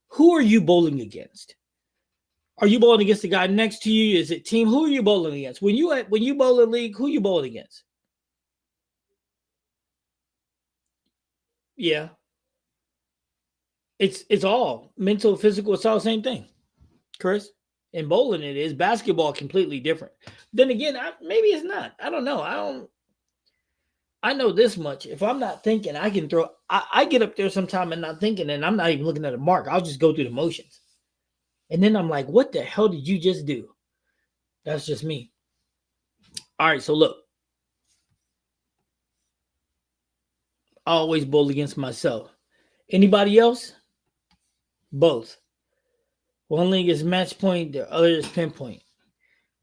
Who are you bowling against? Are you bowling against the guy next to you? Is it team? Who are you bowling against? When you bowl in league, who are you bowling against? Yeah. It's all mental, physical, it's all the same thing. Chris? In bowling it is. Basketball completely different. Then again, maybe it's not. I don't know. I know this much. If I'm not thinking, I can throw. I get up there sometime and not thinking, and I'm not even looking at a mark. I'll just go through the motions. And then I'm like, what the hell did you just do? That's just me. All right, so look. I always bowl against myself. Anybody else? Both. One league is match point, the other is pinpoint.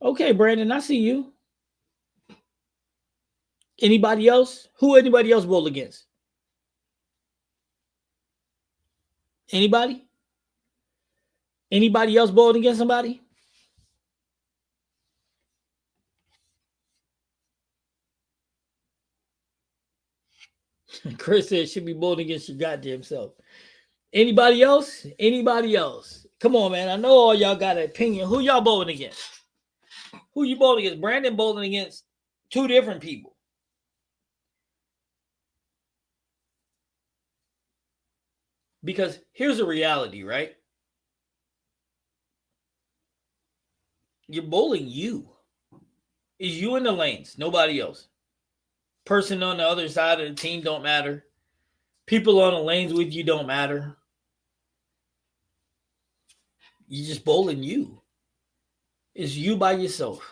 Okay, Brandon, I see you. Anybody else? Who anybody else bowl against? Anybody? Anybody else bowling against somebody? Chris said should be bowling against your goddamn self. Anybody else? Anybody else? Come on, man. I know all y'all got an opinion. Who y'all bowling against? Who you bowling against? Brandon bowling against 2 different people. Because here's the reality, right? You're bowling you. Is you in the lanes, nobody else. Person on the other side of the team don't matter. People on the lanes with you don't matter. You just bowling you. It's you by yourself.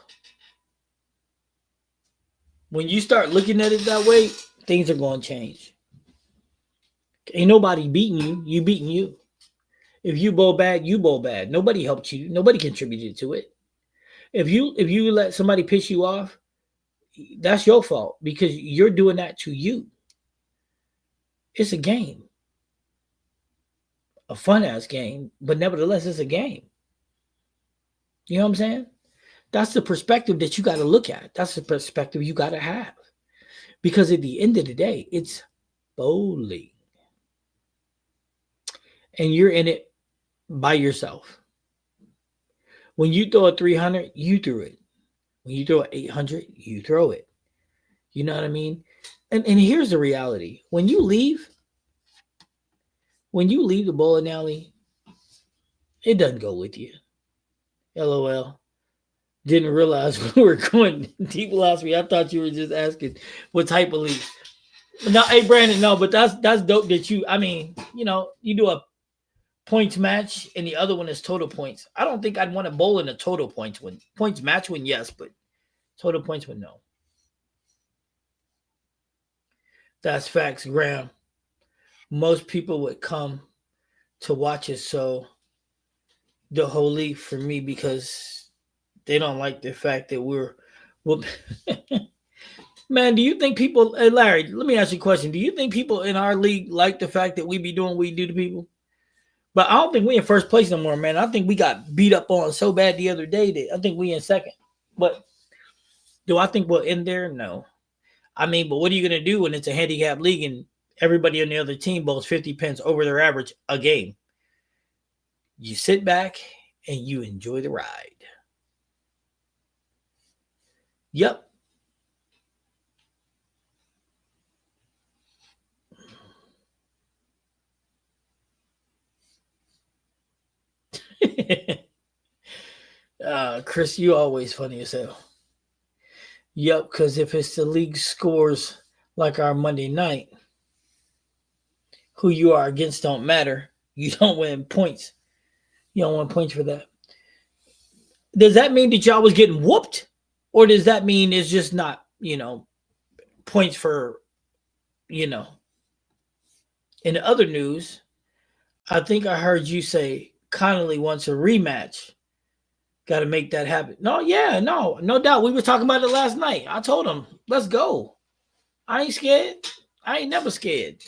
When you start looking at it that way, things are going to change. Ain't nobody beating you. You beating you. If you bowl bad, you bowl bad. Nobody helped you. Nobody contributed to it. If you let somebody piss you off, that's your fault because you're doing that to you. It's a game, a fun ass game, but nevertheless, it's a game. You know what I'm saying? That's the perspective that you got to look at. That's the perspective you got to have. Because at the end of the day, it's bowling. And you're in it by yourself. When you throw a 300, you threw it. When you throw an 800, you throw it. You know what I mean? And here's the reality. When you leave the bowling alley, it doesn't go with you. LOL. Didn't realize we were going deep philosophy. I thought you were just asking what type of league. No, hey Brandon, no, but that's dope that you you do a points match and the other one is total points. I don't think I'd want to bowl in a total points win. Points match win, yes, but total points win, no. That's facts, Graham. Most people would come to watch it, so the whole league for me because they don't like the fact that we're man, do you think people, hey Larry, let me ask you a question. Do you think people in our league like the fact that we be doing what we do to people? But I don't think we in first place no more, man. I think we got beat up on so bad the other day that I think we in second. But do I think we'll end there? No. I mean, but what are you going to do when it's a handicap league and everybody on the other team bowls 50 pins over their average a game? You sit back and you enjoy the ride. Yep. Chris, you always funny as hell. Yep, because if it's the league scores like our Monday night, who you are against don't matter. You don't win points. You don't win points for that. Does that mean that y'all was getting whooped? Or does that mean it's just not, points for, In the other news, I think I heard you say Connolly wants a rematch. Got to make that happen. No doubt. We were talking about it last night. I told him, let's go. I ain't scared. I ain't never scared.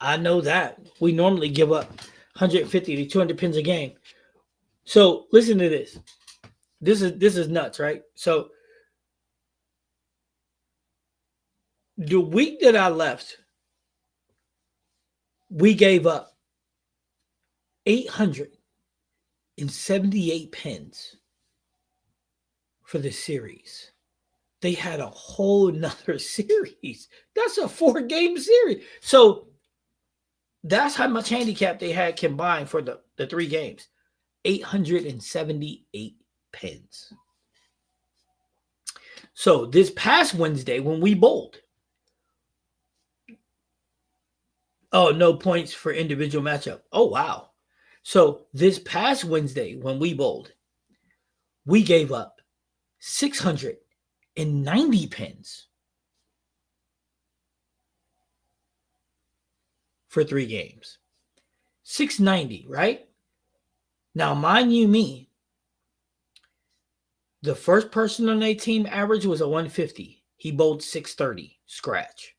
I know that. We normally give up 150 to 200 pins a game. So listen to this. This is nuts, right? So the week that I left, we gave up 878 pins for the series. They had a whole nother series. That's a 4-game series. So that's how much handicap they had combined for the 3 games. 878 pins. So this past Wednesday when we bowled, no points for individual matchup. Oh, wow. So this past Wednesday when we bowled, we gave up 690 pins for 3 games. 690, right? Now, mind you me, the first person on their team average was a 150. He bowled 630, scratch.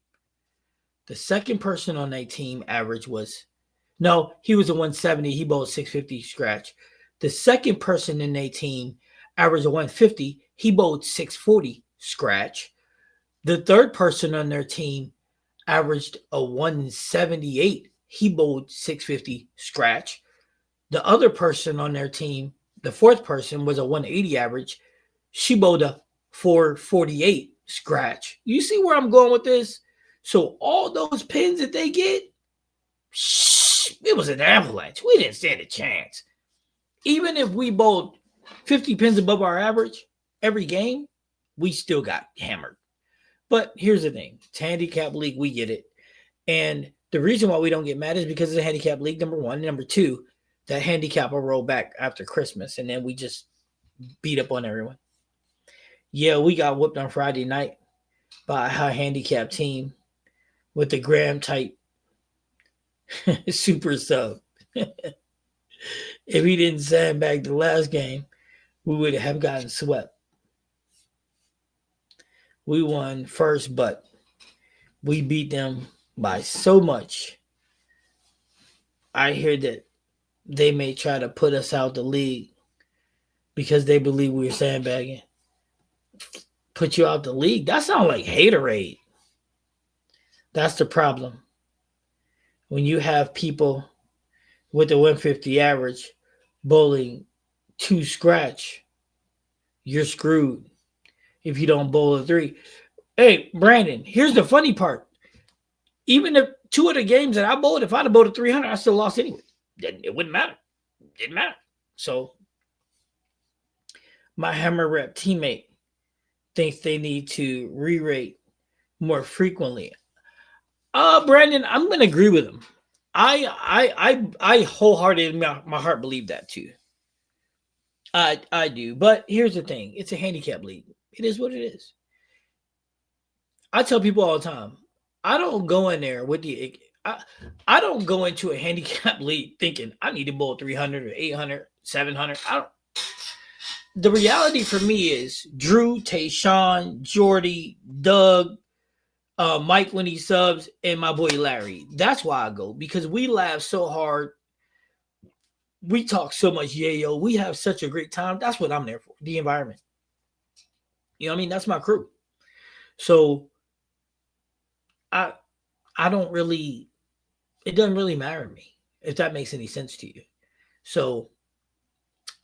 The second person on their team average he was a 170. He bowled 650, scratch. The second person in their team averaged a 150. He bowled 640, scratch. The third person on their team averaged a 178. He bowled 650, scratch. The other person on their team, the fourth person, was a 180 average. She bowled a 448, scratch. You see where I'm going with this? So all those pins that they get, it was an avalanche. We didn't stand a chance. Even if we bowled 50 pins above our average every game, we still got hammered. But here's the thing. It's a handicap league. We get it. And the reason why we don't get mad is because it's a handicap league, number one. Number two, that handicap will roll back after Christmas. And then we just beat up on everyone. Yeah, we got whooped on Friday night by a high handicap team with the Graham type super sub. If he didn't sandbag the last game, we would have gotten swept. We won first, but we beat them by so much. I hear that they may try to put us out the league because they believe we were sandbagging. Put you out the league? That sounds like haterade. That's the problem. When you have people with the 150 average bowling 2 scratch, you're screwed if you don't bowl a 3. Hey, Brandon, here's the funny part. Even if 2 of the games that I bowled, if I'd have bowled a 300, I still lost anyway. It wouldn't matter. It didn't matter. So my hammer rep teammate thinks they need to re-rate more frequently. Brandon, I'm going to agree with him. I wholeheartedly, my heart believed that too. I do. But here's the thing. It's a handicap league. It is what it is. I tell people all the time, I don't go in there with I don't go into a handicap league thinking I need to bowl 300 or 800, 700. The reality for me is Drew, Tayshawn, Jordy, Doug, Mike when he subs, and my boy Larry. That's why I go, because we laugh so hard. We talk so much yayo. We have such a great time. That's what I'm there for, the environment. You know what I mean? That's my crew. So I don't really, it doesn't really matter to me, if that makes any sense to you. So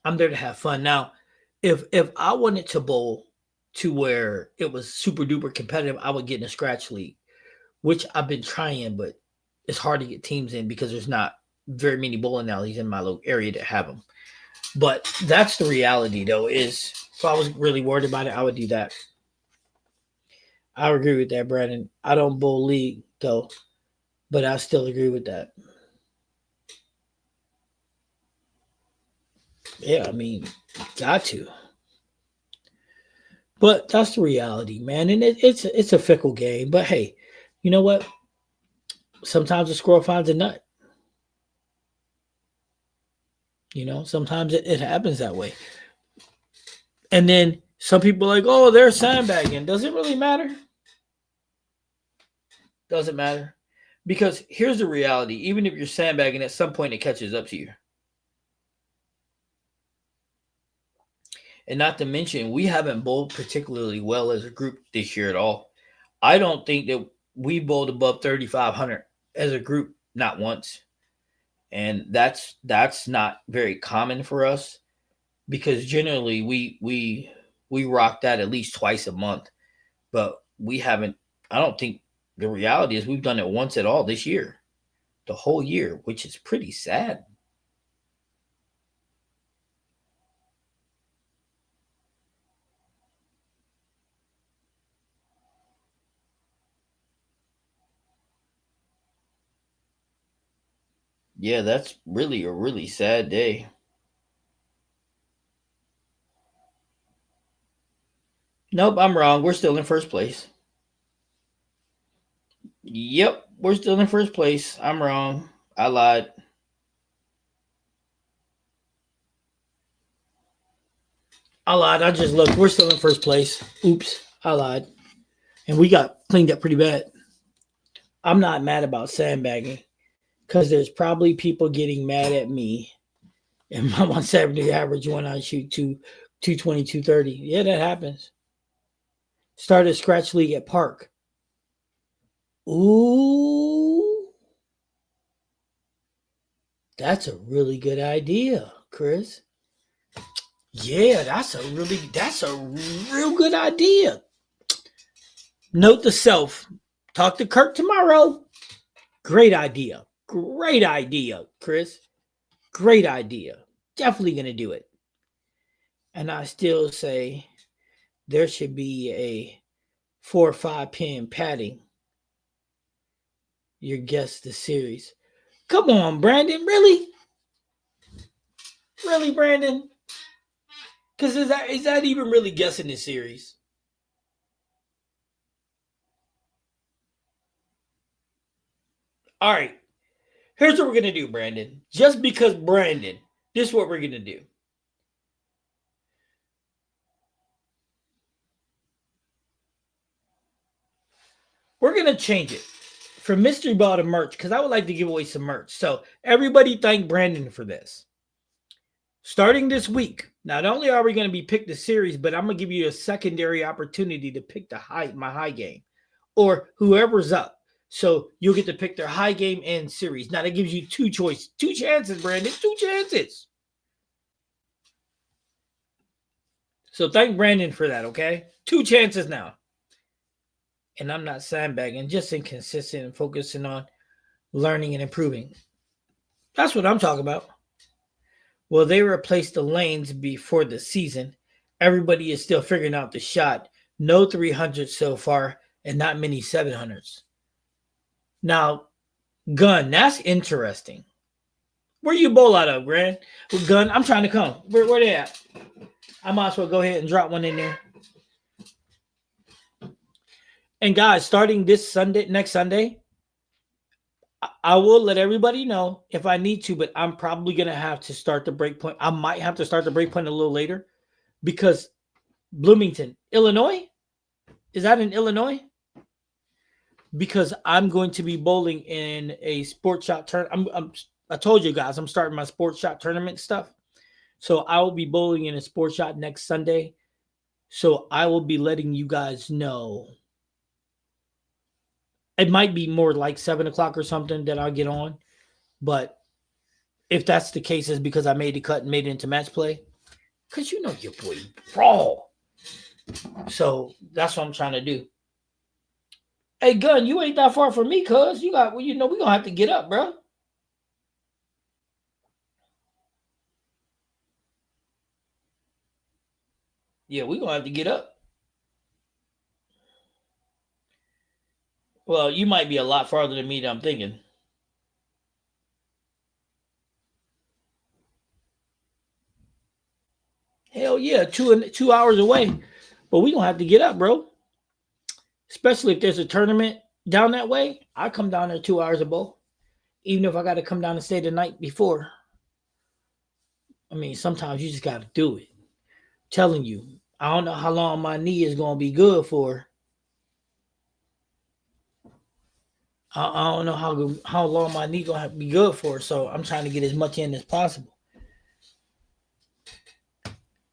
I'm there to have fun. Now, if I wanted to bowl to where it was super duper competitive, I would get in a scratch league, which I've been trying, but it's hard to get teams in because there's not very many bowling alleys in my local area that have them. But that's the reality, though, is if I was really worried about it, I would do that. I agree with that, Brandon. I don't bowl league, though, but I still agree with that. Yeah, I mean, got to. But that's the reality, man. And it's a fickle game. But hey, you know what? Sometimes a squirrel finds a nut. You know, sometimes it happens that way. And then some people are like, oh, they're sandbagging. Does it really matter? Doesn't matter. Because here's the reality. Even if you're sandbagging, at some point it catches up to you. And not to mention, we haven't bowled particularly well as a group this year at all. I don't think that we bowled above 3,500 as a group, not once. And that's not very common for us, because generally we rock that at least twice a month. But we haven't, I don't think, the reality is we've done it once at all this year, the whole year, which is pretty sad. Yeah, that's really a really sad day. Nope, I'm wrong. We're still in first place. Yep, we're still in first place. I'm wrong. I lied. I just looked. We're still in first place. Oops, I lied. And we got cleaned up pretty bad. I'm not mad about sandbagging because there's probably people getting mad at me and my 170 average when I shoot 220, 230. Yeah, that happens. Started a scratch league at Park. Ooh, that's a really good idea, Chris. Yeah, that's a real good idea. Note to self, talk to Kirk tomorrow. Great idea. Great idea, Chris. Great idea. Definitely going to do it. And I still say there should be a 4 or 5 pin padding your guess the series. Come on, Brandon. Really? Really, Brandon? Because is that even really guessing the series? All right. Here's what we're going to do, Brandon. Just because Brandon, this is what we're going to do. We're going to change it from mystery ball to merch because I would like to give away some merch. So everybody thank Brandon for this. Starting this week, not only are we going to be pick the series, but I'm going to give you a secondary opportunity to pick my high game or whoever's up. So you'll get to pick their high game and series. Now that gives you two chances, Brandon, 2 chances. So thank Brandon for that, okay? 2 chances now. And I'm not sandbagging, just inconsistent and focusing on learning and improving. That's what I'm talking about. Well, they replaced the lanes before the season. Everybody is still figuring out the shot. No 300s so far and not many 700s. Now, Gun, that's interesting. Where you bowl out of, Grant? Well, Gun, I'm trying to come. Where they at? I might as well go ahead and drop one in there. And guys, starting next Sunday, I will let everybody know if I need to, but I'm probably going to have to start the breakpoint. I might have to start the breakpoint a little later because Bloomington, Illinois, is that in Illinois? Because I'm going to be bowling in a sports shot tournament. I told you guys I'm starting my sports shot tournament stuff. So I will be bowling in a sports shot next Sunday. So I will be letting you guys know. It might be more like 7 o'clock or something that I'll get on. But if that's the case, it's because I made the cut and made it into match play. Because you know your boy raw. So that's what I'm trying to do. Hey, Gun, you ain't that far from me, cuz. We're going to have to get up, bro. Yeah, we're going to have to get up. Well, you might be a lot farther than me than I'm thinking. Hell yeah, 2 hours away. But we're going to have to get up, bro. Especially if there's a tournament down that way. I come down there 2 hours a bowl. Even if I got to come down and stay the night before. I mean, sometimes you just got to do it. I'm telling you, I don't know how long my knee is going to be good for. I don't know how long my knee going to be good for. So I'm trying to get as much in as possible.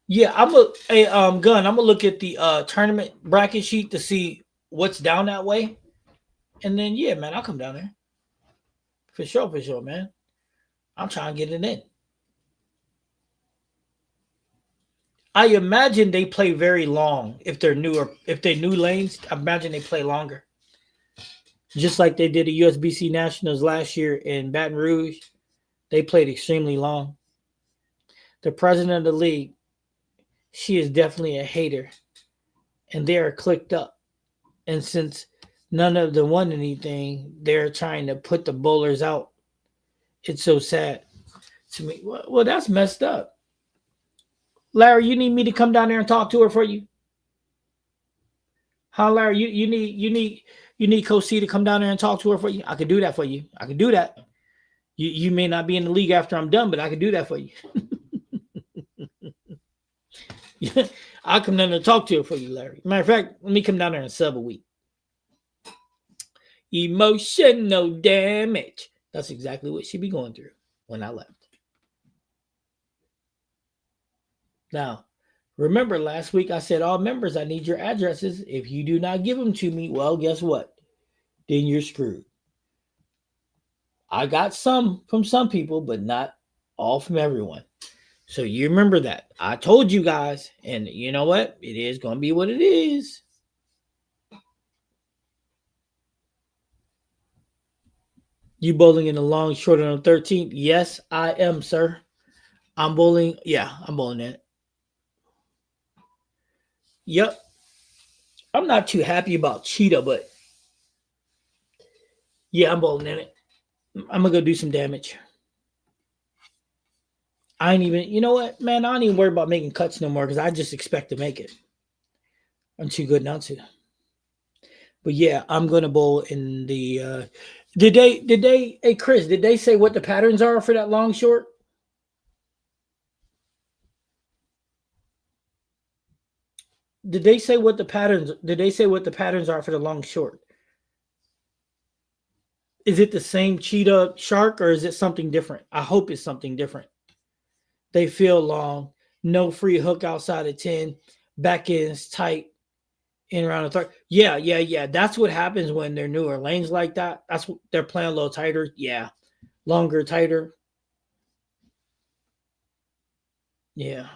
Yeah, Gun. I'm gonna look at the tournament bracket sheet to see what's down that way, and then yeah, man, I'll come down there for sure, man. I'm trying to get it in. I imagine they play very long if they're newer. If they new lanes, I imagine they play longer. Just like they did the USBC Nationals last year in Baton Rouge, they played extremely long. The president of the league, she is definitely a hater, and they are clicked up. And since none of them won anything, they're trying to put the bowlers out. It's so sad to me. Well, that's messed up. Larry, you need me to come down there and talk to her for you? Huh, Larry? You need Coach C to come down there and talk to her for you? I could do that for you. I could do that. You may not be in the league after I'm done, but I could do that for you. I'll come down there and talk to her for you, Larry. Matter of fact, let me come down there and sub a week. Emotional damage. That's exactly what she'd be going through when I left. Now, remember last week I said, all members, I need your addresses. If you do not give them to me, well, guess what? Then you're screwed. I got some from some people, but not all from everyone. So you remember that. I told you guys, and you know what? It is going to be what it is. You bowling in the long short on the 13th? Yes, I am, sir. I'm bowling. Yeah, I'm bowling in it. Yep. I'm not too happy about Cheetah, but yeah, I'm bowling in it. I'm gonna go do some damage. I ain't even. You know what, man? I don't even worry about making cuts no more because I just expect to make it. I'm too good not to. But yeah, I'm gonna bowl in the. Did they? Hey, Chris, did they say what the patterns are for that long short? Did they say what the patterns? Did they say what the patterns are for the long short? Is it the same cheetah shark or is it something different? I hope it's something different. They feel long, no free hook outside of 10, back ends tight in around the third. Yeah, yeah, yeah. That's what happens when they're newer lanes like that. That's what they're playing a little tighter. Yeah, longer, tighter. Yeah,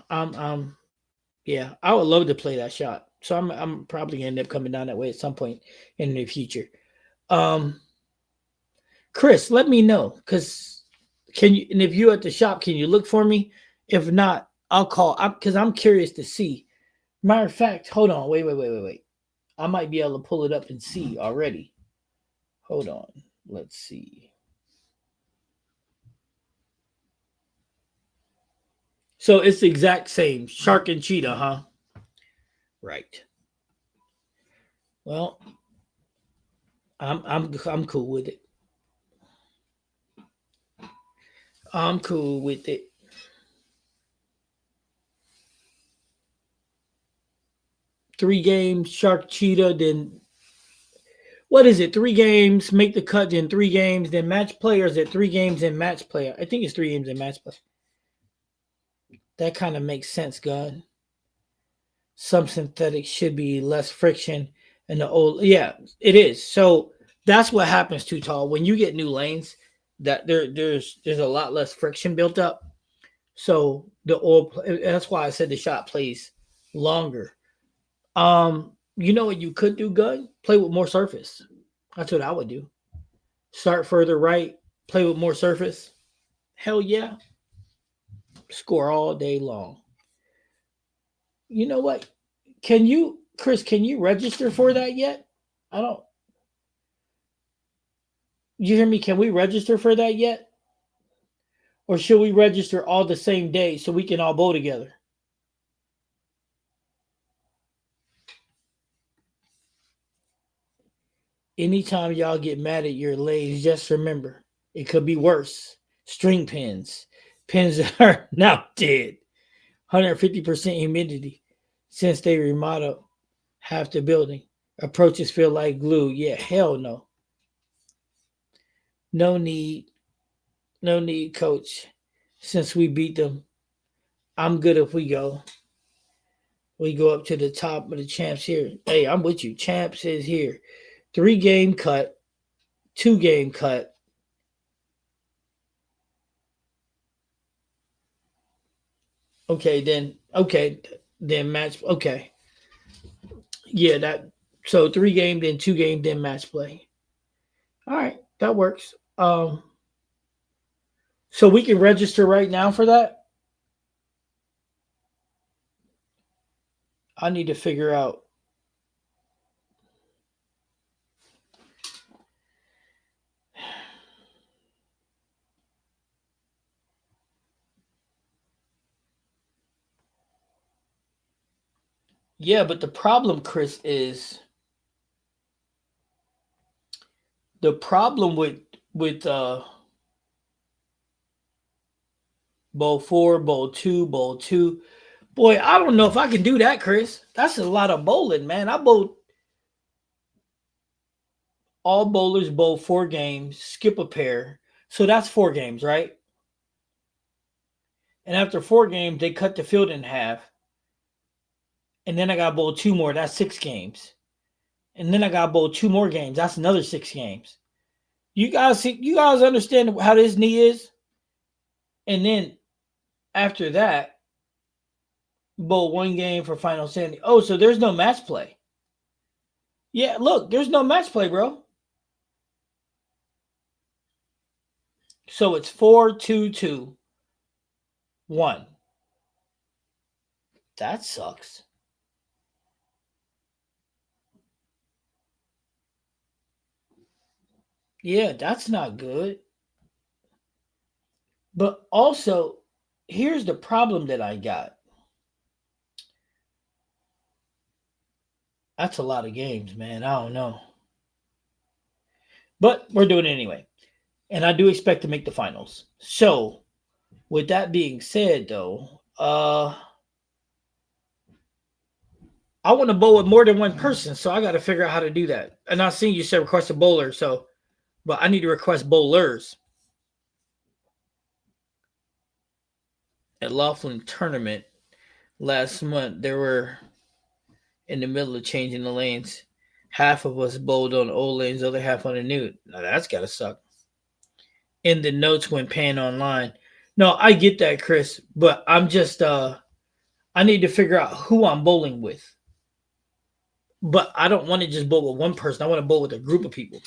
yeah. I would love to play that shot. So I'm probably gonna end up coming down that way at some point in the future. Um, Chris, let me know because can you and if you're at the shop, can you look for me? If not, I'll call. Because I'm curious to see. Matter of fact, hold on, wait. I might be able to pull it up and see already. Hold on, let's see. So it's the exact same shark and cheetah, huh? Right. Well, I'm cool with it. I'm cool with it. 3 games, shark cheetah, then what is it? 3 games, make the cut, then 3 games, then match players at 3 games and match player. I think it's 3 games and match play. That kind of makes sense, God. Some synthetics should be less friction and the old yeah, it is. So that's what happens too tall. When you get new lanes, that there's a lot less friction built up. So the oil that's why I said the shot plays longer. You know what you could do, good? Play with more surface. That's what I would do. Start further right, play with more surface. Hell yeah. Score all day long. You know what? Chris, can you register for that yet? I don't, you hear me? Can we register for that yet? Or should we register all the same day so we can all bowl together? Anytime y'all get mad at your lays, just remember it could be worse. String pins, pins that are now dead, 150% humidity since they remodel half the building. Approaches feel like glue. Yeah, hell no. No need, no need, coach. Since we beat them, I'm good if we go. We go up to the top of the champs here. Hey, I'm with you. Champs is here. 3 game cut, 2 game cut. Okay, then match. Okay, yeah, that. So 3 game, then 2 game, then match play. All right, that works. So we can register right now for that. I need to figure out. Yeah, but the problem, Chris, is the problem with bowl four, bowl two. Boy, I don't know if I can do that, Chris. That's a lot of bowling, man. I bowl all bowlers bowl 4 games, skip a pair. So that's 4 games, right? And after 4 games, they cut the field in half. And then I got to bowl 2 more. That's 6 games. And then I got to bowl 2 more games. That's another 6 games. You guys understand how this knee is? And then after that, bowl 1 game for final standing. Oh, so there's no match play. Yeah, look, there's no match play, bro. So it's 4-2-2-1. That sucks. Yeah, that's not good. But also, here's the problem that I got. That's a lot of games, man. I don't know. But we're doing it anyway. And I do expect to make the finals. So, with that being said, though, I want to bowl with more than one person, so I got to figure out how to do that. And I seen you said request a bowler, so but I need to request bowlers at Laughlin tournament last month. There were in the middle of changing the lanes. Half of us bowled on the old lanes, the other half on the new. Now that's gotta suck. In the notes when paying online. No, I get that, Chris, but I'm just I need to figure out who I'm bowling with. But I don't want to just bowl with one person. I want to bowl with a group of people.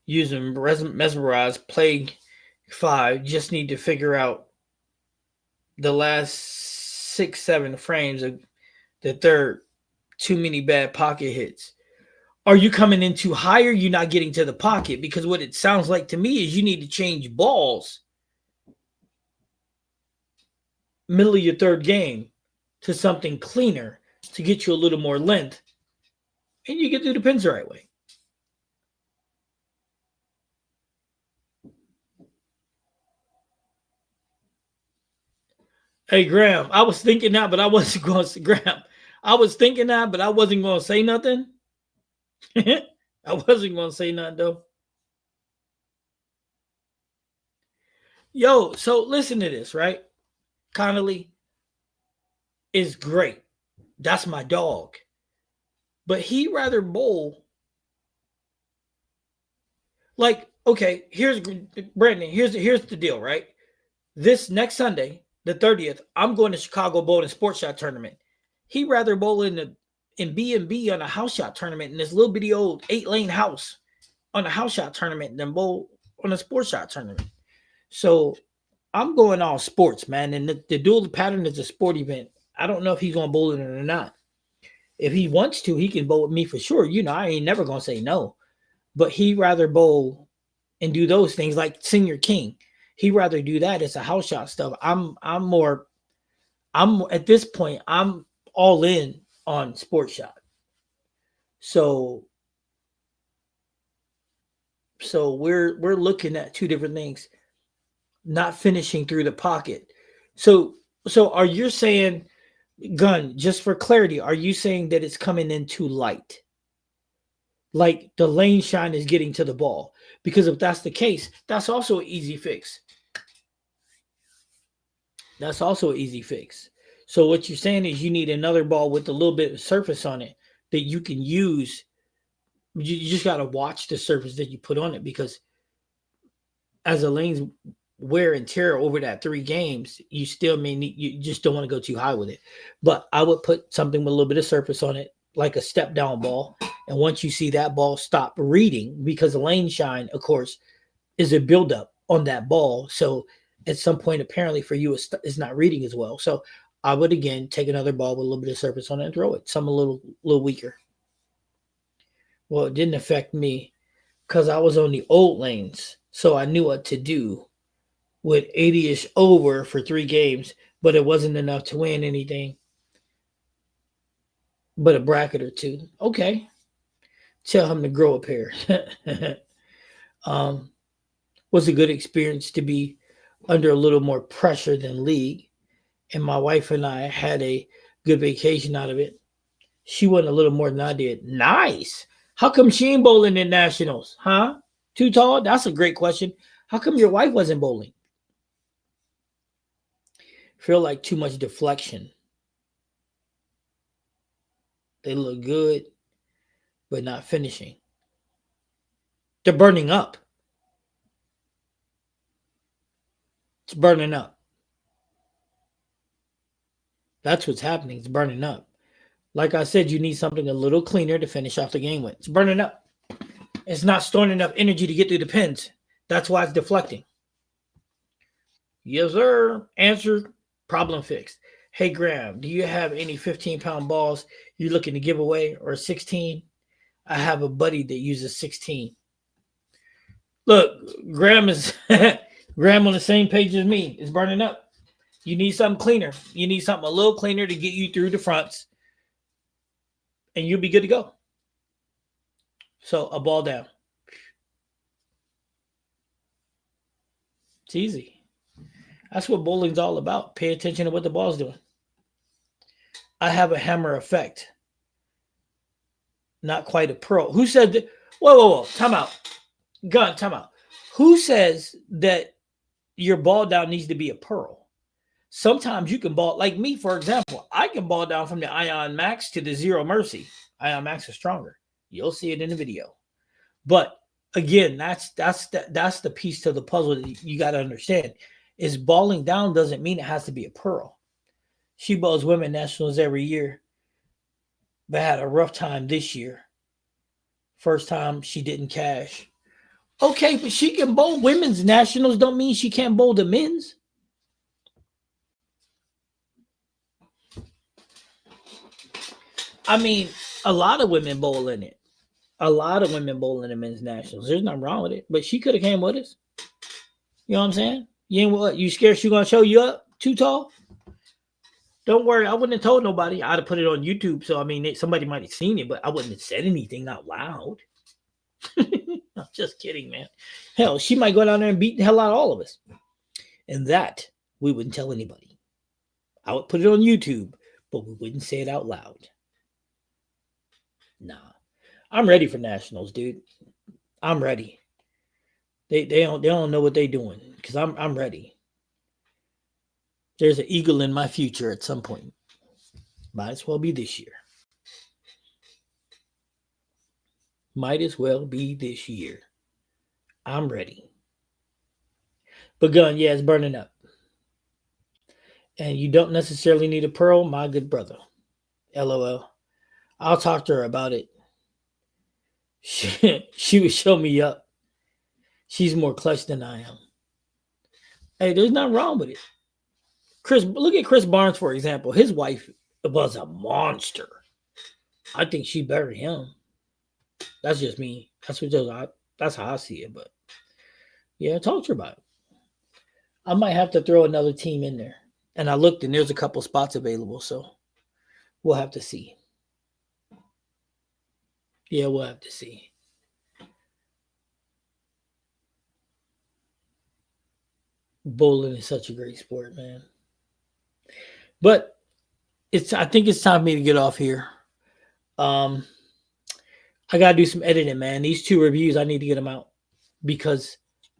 Using mesmerize, play 5. Just need to figure out the last 6-7 frames of the third. Too many bad pocket hits. Are you coming in too high or you not getting to the pocket? Because what it sounds like to me is you need to change balls middle of your third game to something cleaner to get you a little more length and you get through the pins the right way. Hey Graham, I was thinking that, but I wasn't going to Graham. I was thinking that, but I wasn't going to say nothing. I wasn't going to say nothing though. Yo, so listen to this, right? Connolly is great. That's my dog. But he rather bowl like, okay, here's Brandon, here's the deal, right? This next Sunday, the 30th, I'm going to Chicago Bowling Sports Shot Tournament. He rather bowl in B&B on a house shot tournament in this little bitty old 8-lane house on a house shot tournament than bowl on a sports shot tournament. So I'm going all sports, man. And the dual pattern is a sport event. I don't know if he's going to bowl in it or not. If he wants to, he can bowl with me for sure. You know, I ain't never going to say no. But he rather bowl and do those things like Senior King. He rather do that. It's a house shot stuff. I'm at this point, I'm all in on sports shot. So we're looking at two different things, not finishing through the pocket. So are you saying, Gun, just for clarity, are you saying that it's coming in too light? Like the lane shine is getting to the ball? Because if that's the case, that's also an easy fix. That's also an easy fix. So what you're saying is you need another ball with a little bit of surface on it that you can use. You just got to watch the surface that you put on it because as the lanes wear and tear over that 3 games, you still may need, you just don't want to go too high with it. But I would put something with a little bit of surface on it, like a step down ball. And once you see that ball stop reading, because the lane shine, of course, is a buildup on that ball. So at some point, apparently for you, it's not reading as well. So I would again take another ball with a little bit of surface on it and throw it. Some a little weaker. Well, it didn't affect me because I was on the old lanes, so I knew what to do with 80-ish over for 3 games, but it wasn't enough to win anything but a bracket or two. Okay, tell him to grow a pair. um, was a good experience to be under a little more pressure than league, and my wife and I had a good vacation out of it. She won a little more than I did. Nice. How come she ain't bowling in nationals? Huh? Too tall? That's a great question. How come your wife wasn't bowling? Feel like too much deflection. They look good, but not finishing. They're burning up. It's burning up. That's what's happening. It's burning up. Like I said, you need something a little cleaner to finish off the game with. It's burning up. It's not storing enough energy to get through the pins. That's why it's deflecting. Yes, sir. Answer, problem fixed. Hey, Graham, do you have any 15-pound balls you're looking to give away or 16? I have a buddy that uses 16. Look, Graham is Graham on the same page as me. It's burning up. You need something cleaner. You need something a little cleaner to get you through the fronts, and you'll be good to go. So a ball down. It's easy. That's what bowling's all about. Pay attention to what the ball's doing. I have a hammer effect. Not quite a pro. Who said that? Whoa. Time out. Time out. Who says that your ball down needs to be a pearl? Sometimes you can ball, like me, for example. I can ball down from the Ion Max to the Zero Mercy. Ion Max is stronger. You'll see it in the video. But again, that's the piece to the puzzle that you got to understand. Is balling down doesn't mean it has to be a pearl. She bowls women nationals every year, but had a rough time this year. First time she didn't cash. Okay, but she can bowl women's nationals. Don't mean she can't bowl the men's. I mean, a lot of women bowl in it. A lot of women bowl in the men's nationals. There's nothing wrong with it. But she could have came with us. You know what I'm saying? You ain't what? You scared she gonna show you up too tall? Don't worry, I wouldn't have told nobody. I'd have put it on YouTube. So I mean, somebody might have seen it, but I wouldn't have said anything out loud. I'm just kidding, man. Hell, she might go down there and beat the hell out of all of us. And that we wouldn't tell anybody. I would put it on YouTube, but we wouldn't say it out loud. Nah. I'm ready for nationals, dude. I'm ready. They don't know what they're doing because I'm ready. There's an eagle in my future at some point. Might as well be this year. Might as well be this year. I'm ready. But gun, yeah, it's burning up. And you don't necessarily need a pearl, my good brother. LOL. I'll talk to her about it. She would show me up. She's more clutch than I am. Hey, there's nothing wrong with it. Look at Chris Barnes, for example. His wife was a monster. I think she buried him. That's just me. That's how I see it. But yeah, talk to her about it. I might have to throw another team in there. And I looked and there's a couple spots available, so we'll have to see. Yeah, we'll have to see. Bowling is such a great sport, man. But I think it's time for me to get off here. I gotta do some editing, man. These 2 reviews, I need to get them out because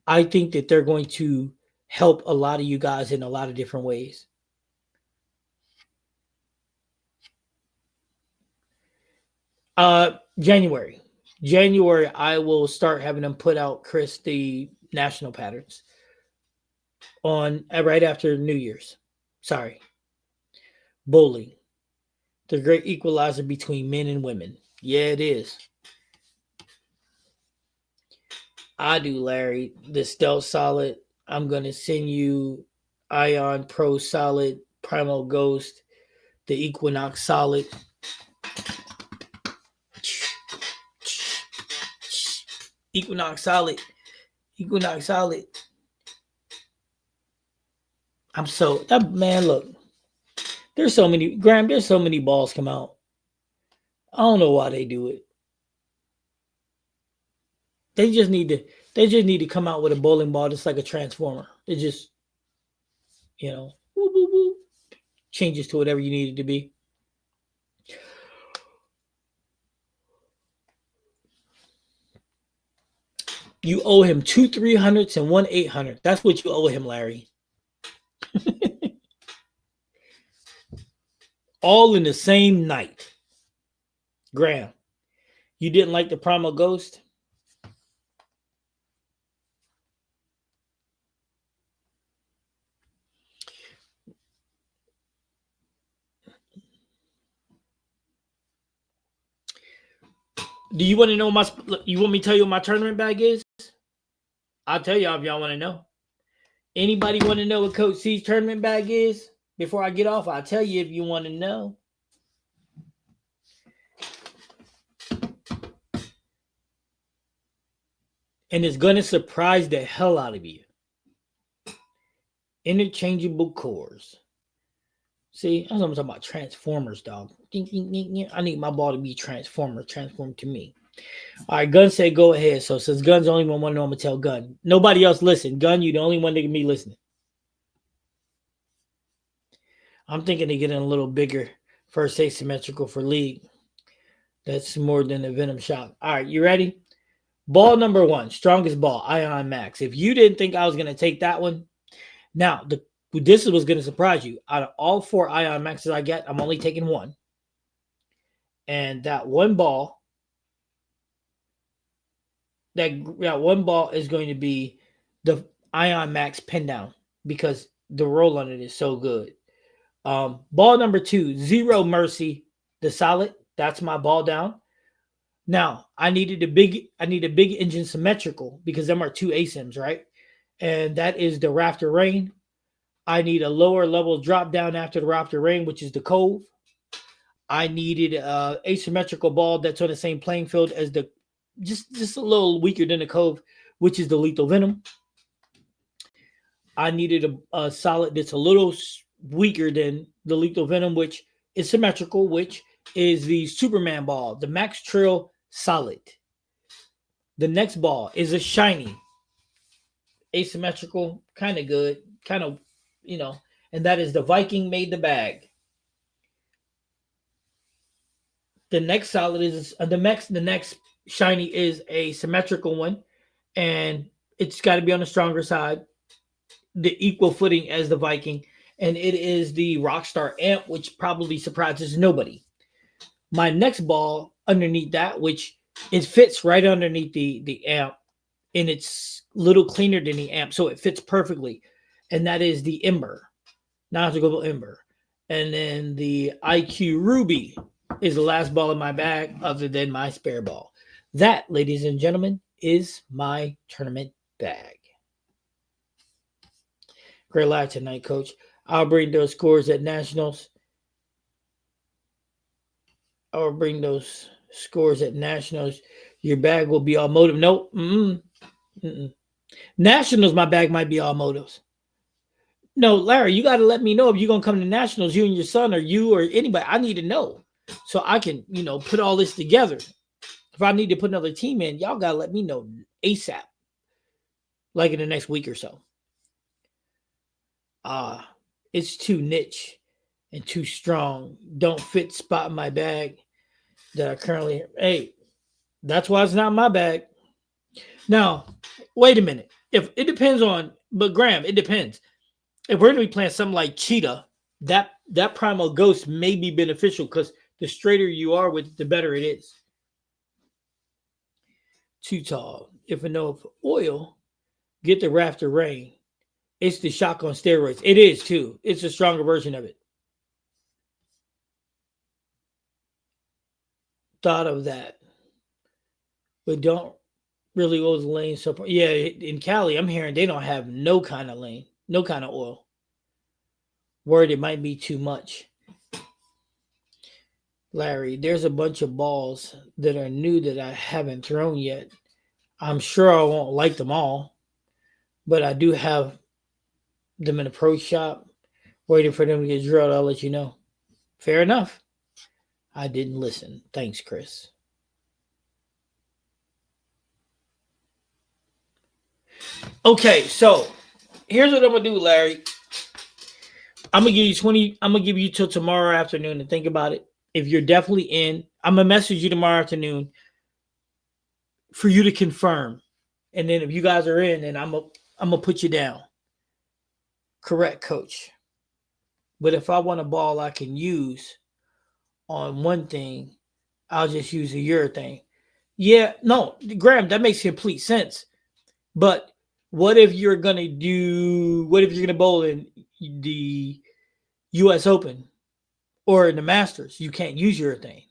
I think that they're going to help a lot of you guys in a lot of different ways. January, I will start having them put out, Chris, the national patterns on right after New Year's. Sorry. Bowling, the great equalizer between men and women. Yeah, it is. I do, Larry. The Stealth Solid. I'm going to send you Ion Pro Solid, Primal Ghost, the Equinox Solid. Equinox Solid. Man, look. There's so many balls come out. I don't know why they do it. They just need to come out with a bowling ball that's like a transformer. It just, whoop, whoop, whoop, changes to whatever you need it to be. You owe him 2 300s and 1 800. That's what you owe him, Larry. All in the same night. Graham, you didn't like the Primal Ghost? Do you want to know my? You want me to tell you what my tournament bag is? I'll tell y'all if y'all want to know. Anybody want to know what Coach C's tournament bag is? Before I get off, I'll tell you if you want to know. And it's going to surprise the hell out of you. Interchangeable cores. See, that's what I'm talking about. Transformers, dog. I need my ball to be transformed to me. All right, Gun said go ahead. So since Gun's the only one want to know, I'm going to tell Gun. Nobody else listen. Gun, you the only one that can be listening. I'm thinking of getting a little bigger first asymmetrical for league. That's more than a Venom shot. All right, you ready? Ball number 1, strongest ball, Ion Max. If you didn't think I was going to take that one, now this was going to surprise you. Out of all 4 Ion Maxes I get, I'm only taking one. And that one ball, that one ball is going to be the Ion Max pin down because the roll on it is so good. Ball number 2, Zero Mercy, the solid. That's my ball down. Now I need a big engine symmetrical because them are 2 ASIMs, right? And that is the Rafter Rain. I need a lower level drop down after the Rafter Rain, which is the Cove. I needed a asymmetrical ball that's on the same playing field as the just a little weaker than the Cove, which is the Lethal Venom. I needed a solid that's a little weaker than the Lethal Venom, which is symmetrical, which is the Superman ball, the Max Trill Solid. The next ball is a shiny, asymmetrical, kind of good, kind of, and that is the Viking Made the Bag. The next solid is the next shiny is a symmetrical one, and it's got to be on the stronger side, the equal footing as the Viking, and it is the Rockstar Amp, which probably surprises nobody. My next ball underneath that, which it fits right underneath the amp, and it's a little cleaner than the amp, so it fits perfectly, and that is the Ember. Now I have to go with Ember. And then the IQ Ruby is the last ball in my bag other than my spare ball. That, ladies and gentlemen, is my tournament bag. Great live tonight, Coach. I'll bring those scores at Nationals. Your bag will be automotive. Nope. Nationals, my bag might be automotives. No, Larry, you got to let me know if you're going to come to Nationals, you and your son, or you or anybody. I need to know so I can, put all this together. If I need to put another team in, y'all got to let me know ASAP, like in the next week or so. It's too niche and too strong. Don't fit spot in my bag that I currently. Hey, that's why it's not my bag. Now, wait a minute. If it depends on, but Graham, it depends. If we're going to be playing something like Cheetah, that Primal Ghost may be beneficial because the straighter you are with it, the better it is. Too tall. If enough oil, get the Rafter Rain. It's the shock on steroids. It is too. It's a stronger version of it. Thought of that. But don't really oil the lane. So yeah, in Cali, I'm hearing they don't have no kind of lane, no kind of oil. Worried it might be too much. Larry, there's a bunch of balls that are new that I haven't thrown yet. I'm sure I won't like them all, but I do have them in a pro shop, waiting for them to get drilled. I'll let you know. Fair enough. I didn't listen. Thanks, Chris. Okay, so here's what I'm gonna do, Larry. I'm gonna give you till tomorrow afternoon to think about it. If you're definitely in, I'm gonna message you tomorrow afternoon for you to confirm. And then if you guys are in, then I'm gonna put you down. Correct, Coach. But if I want a ball I can use on one thing, I'll just use a urethane. Yeah, no, Graham, that makes complete sense. But what if you're gonna bowl in the US Open or in the Masters? You can't use urethane.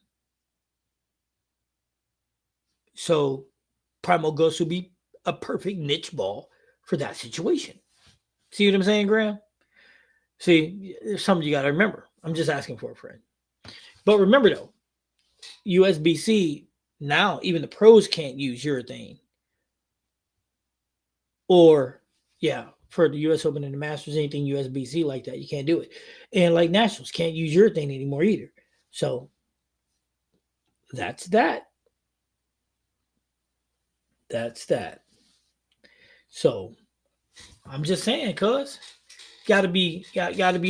So Primal Ghost would be a perfect niche ball for that situation. See what I'm saying, Graham? See, there's something you got to remember. I'm just asking for a friend. But remember though, USB-C now even the pros can't use urethane. Or yeah, for the U.S. Open and the Masters, anything USB-C like that, you can't do it. And like Nationals can't use urethane anymore either. So that's that. That's that. So I'm just saying, cuz gotta be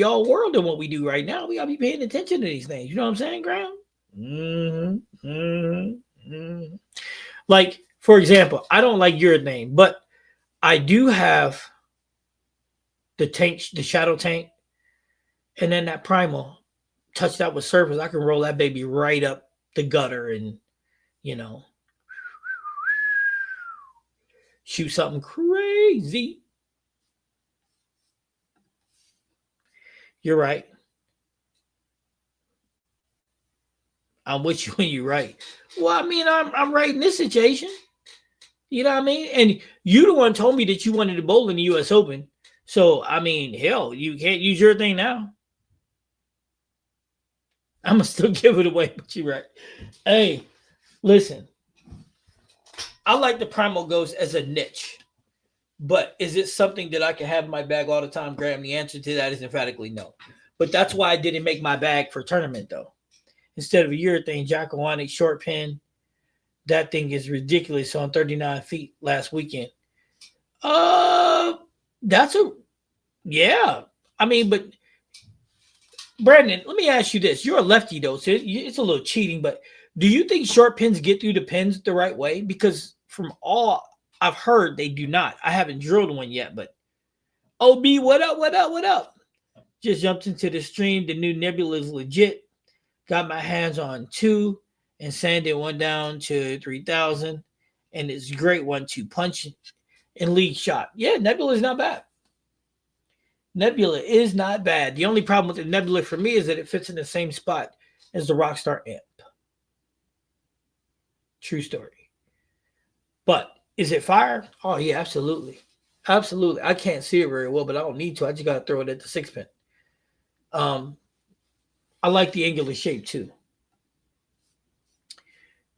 all world in what we do right now. We gotta be paying attention to these things. You know what I'm saying, Graham? Mm-hmm, mm-hmm, mm-hmm. Like, for example, I don't like urethane, but I do have the tank, the shadow tank, and then that primal. Touch that with surface, I can roll that baby right up the gutter and, you know, shoot something crazy. You're right. I'm with you when you're right. Well, I mean, I'm right in this situation. You know what I mean? And you the one told me that you wanted to bowl in the US Open. So I mean, hell, you can't use your thing now. I'm gonna still give it away, but you're right. Hey, listen, I like the Primal Ghost as a niche. But is it something that I can have in my bag all the time, Graham? The answer to that is emphatically no. But that's why I didn't make my bag for tournament, though. Instead of a urethane Jackalonic short pin, that thing is ridiculous on 39 feet last weekend. Uh, that's a, yeah. I mean, but Brandon, let me ask you this. You're a lefty, though, so it's a little cheating, but do you think short pins get through the pins the right way? Because from all I've heard, they do not. I haven't drilled one yet, but OB, what up, what up, what up? Just jumped into the stream. The new Nebula is legit. Got my hands on two and sanded one down to 3,000. And it's great 1-2 punch and league shot. Yeah, Nebula is not bad. Nebula is not bad. The only problem with the Nebula for me is that it fits in the same spot as the Rockstar amp. True story. But is it fire? Oh, yeah, absolutely. Absolutely. I can't see it very well, but I don't need to. I just got to throw it at the 6 pin. I like the angular shape too.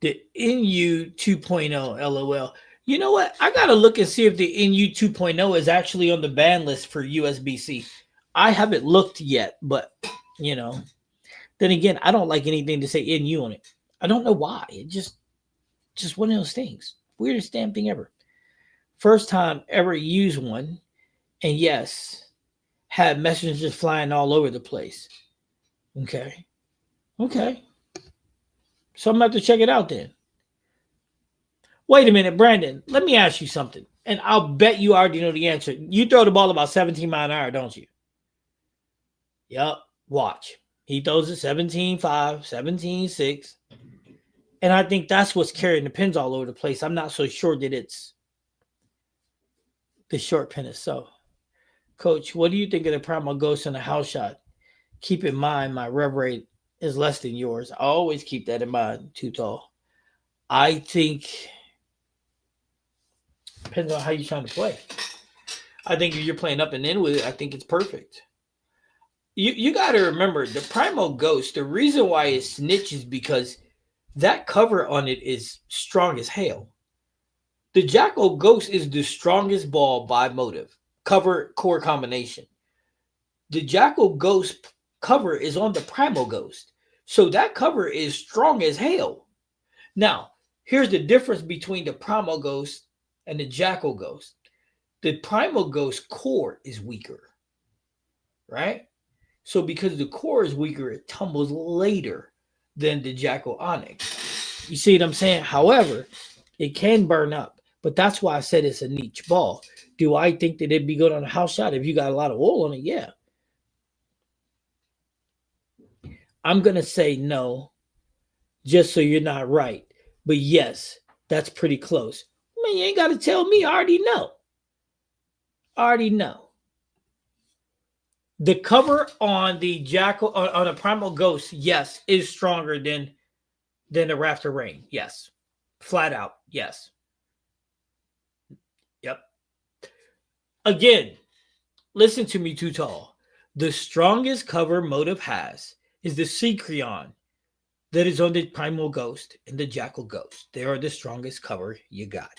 The NU 2.0, LOL. You know what? I got to look and see if the NU 2.0 is actually on the ban list for USB-C. I haven't looked yet, but, you know, then again, I don't like anything to say NU on it. I don't know why. It just one of those things. Weirdest damn thing ever. First time ever used one. And yes, had messengers flying all over the place. Okay. Okay. So I'm going to have to check it out then. Wait a minute, Brandon. Let me ask you something. And I'll bet you already know the answer. You throw the ball about 17 miles an hour, don't you? Yup. Watch. He throws it 17.5, 17.6. And I think that's what's carrying the pins all over the place. I'm not so sure that it's the short pin itself. Coach, what do you think of the Primal Ghost in a house shot? Keep in mind, my rev rate is less than yours. I always keep that in mind. Too tall. I think depends on how you're trying to play. I think if you're playing up and in with it, I think it's perfect. You got to remember the Primal Ghost. The reason why it snitches because that cover on it is strong as hell. The Jackal Ghost is the strongest ball by motive cover core combination. The Jackal Ghost cover is on the Primal Ghost, so that cover is strong as hell. Now, here's the difference between the Primal Ghost and the Jackal Ghost. The Primal Ghost core is weaker, right? So because the core is weaker, it tumbles later than the Jackal Onyx. You see what I'm saying? However, it can burn up, but that's why I said it's a niche ball. Do I think that it'd be good on a house shot if you got a lot of oil on it? Yeah. I'm going to say no, just so you're not right. But yes, that's pretty close. Man, you ain't got to tell me. I already know. The cover on the Jackal on a Primal Ghost, yes, is stronger than the Rafter Rain. Yes. Flat out, yes. Yep. Again, listen to me, Too Tall. The strongest cover Motive has is the Secreon that is on the Primal Ghost and the Jackal Ghost. They are the strongest cover you got.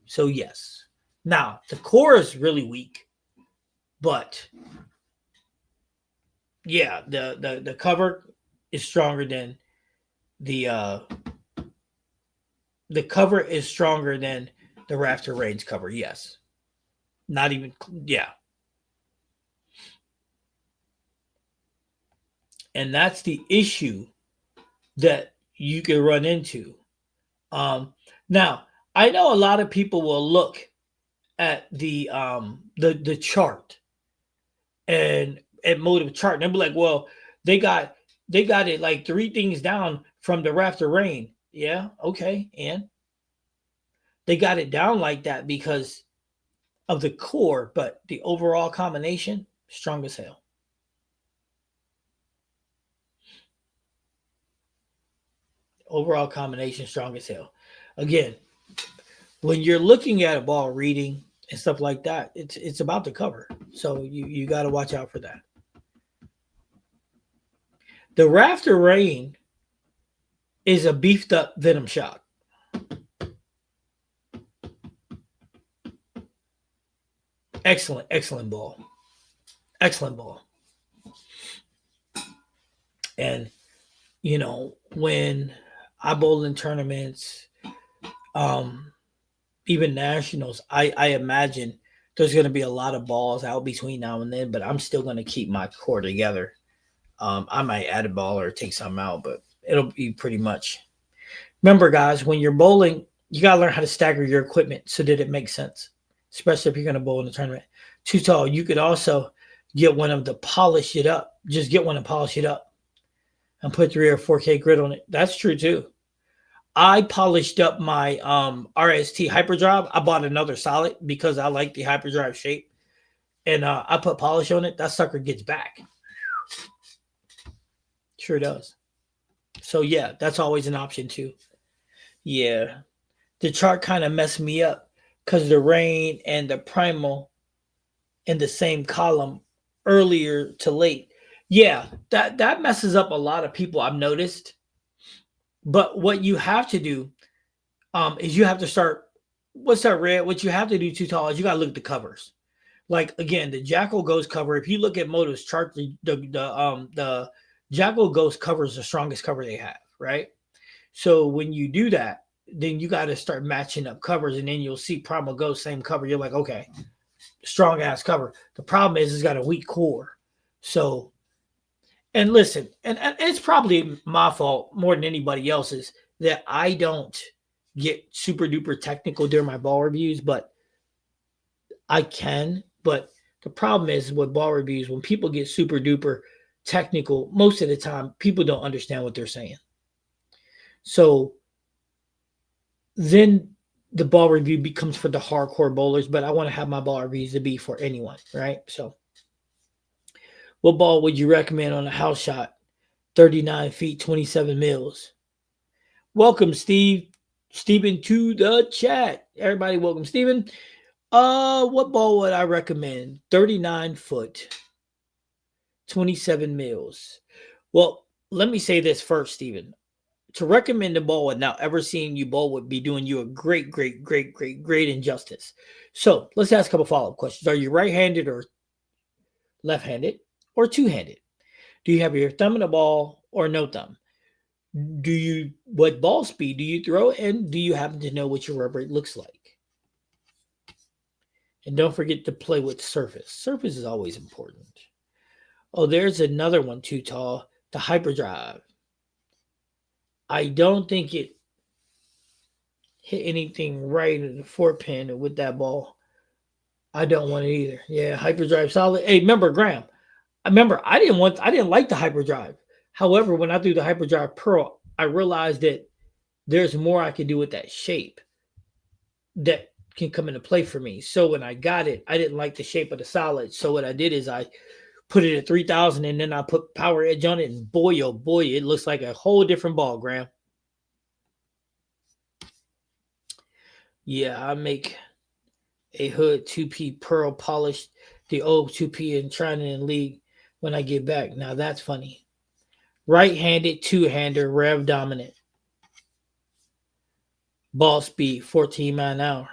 So yes. Now the core is really weak, but yeah, the cover is stronger than the the cover is stronger than the Rafter Range cover. Yes, not even yeah, and that's the issue that you can run into. Um, Now I know a lot of people will look at the chart and at Motive chart and they'll be like, well, they got they got it like three things down from the Rafter Rain. Yeah, okay, and they got it down like that because of the core, but the overall combination strong as hell. Overall combination strong as hell. Again, when you're looking at a ball reading and stuff like that, it's about the cover. So you got to watch out for that. The Rafter Rain is a beefed up Venom shot. Excellent, excellent ball. Excellent ball. And when I bowl in tournaments, um, even nationals, I imagine there's going to be a lot of balls out between now and then, but I'm still going to keep my core together. I might add a ball or take some out, but it'll be pretty much. Remember, guys, when you're bowling, you got to learn how to stagger your equipment so that it makes sense, especially if you're going to bowl in a tournament. Too tall, you could also get one of the polish it up. Just get one and polish it up and put 3 or 4K grit on it. That's true too. I polished up my RST Hyperdrive. I bought another solid because I like the Hyperdrive shape. And I put polish on it. That sucker gets back. Sure does. So, yeah, that's always an option too. Yeah. The chart kind of messed me up because the rain and the primal in the same column earlier to late. Yeah, that messes up a lot of people, I've noticed. But what you have to do is you have to start. What's that, Red? What you have to do, Too Tall, is you got to look at the covers. Like again, the Jackal Ghost cover. If you look at Moto's chart, the Jackal Ghost cover is the strongest cover they have, right? So when you do that, then you got to start matching up covers, and then you'll see Primal Ghost same cover. You're like, okay, strong ass cover. The problem is it's got a weak core. So, and listen, and it's probably my fault more than anybody else's that I don't get super duper technical during my ball reviews, but I can. But the problem is with ball reviews, when people get super duper technical, most of the time people don't understand what they're saying. So then the ball review becomes for the hardcore bowlers, but I want to have my ball reviews to be for anyone, right? So what ball would you recommend on a house shot? 39 feet, 27 mils. Welcome, Stephen to the chat. Everybody, welcome, Stephen. What ball would I recommend? 39 foot, 27 mils. Well, let me say this first, Stephen. To recommend a ball without ever seeing you bowl would be doing you a great injustice. So let's ask a couple follow-up questions. Are you right-handed or left-handed or two-handed? Do you have your thumb in the ball or no thumb? What ball speed do you throw? And do you happen to know what your rubber rate looks like? And don't forget to play with surface. Surface is always important. Oh, there's another one, Too Tall. The hyperdrive. I don't think it hit anything right in the 4-pin with that ball. I don't want it either. Yeah, hyperdrive solid. Hey, remember, Graham. I didn't like the hyperdrive. However, when I threw the hyperdrive pearl, I realized that there's more I could do with that shape that can come into play for me. So when I got it, I didn't like the shape of the solid. So what I did is I put it at 3,000 and then I put power edge on it. And boy, oh boy, it looks like a whole different ball, Graham. Yeah, I make a hood 2P pearl polished the old 2P in China and League when I get back. Now that's funny. Right-handed two-hander, rev dominant, ball speed 14 mile an hour.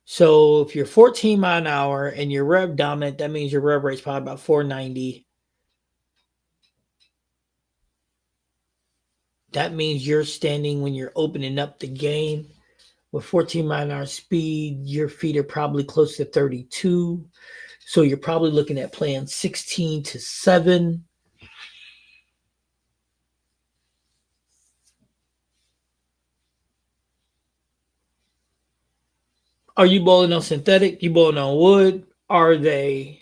So if you're 14 mile an hour and you're rev dominant, that means your rev rate's probably about 490. That means you're standing when you're opening up the game with 14 mile an hour speed. Your feet are probably close to 32. So you're probably looking at playing 16 to 7. Are you bowling on synthetic? You bowling on wood? Are they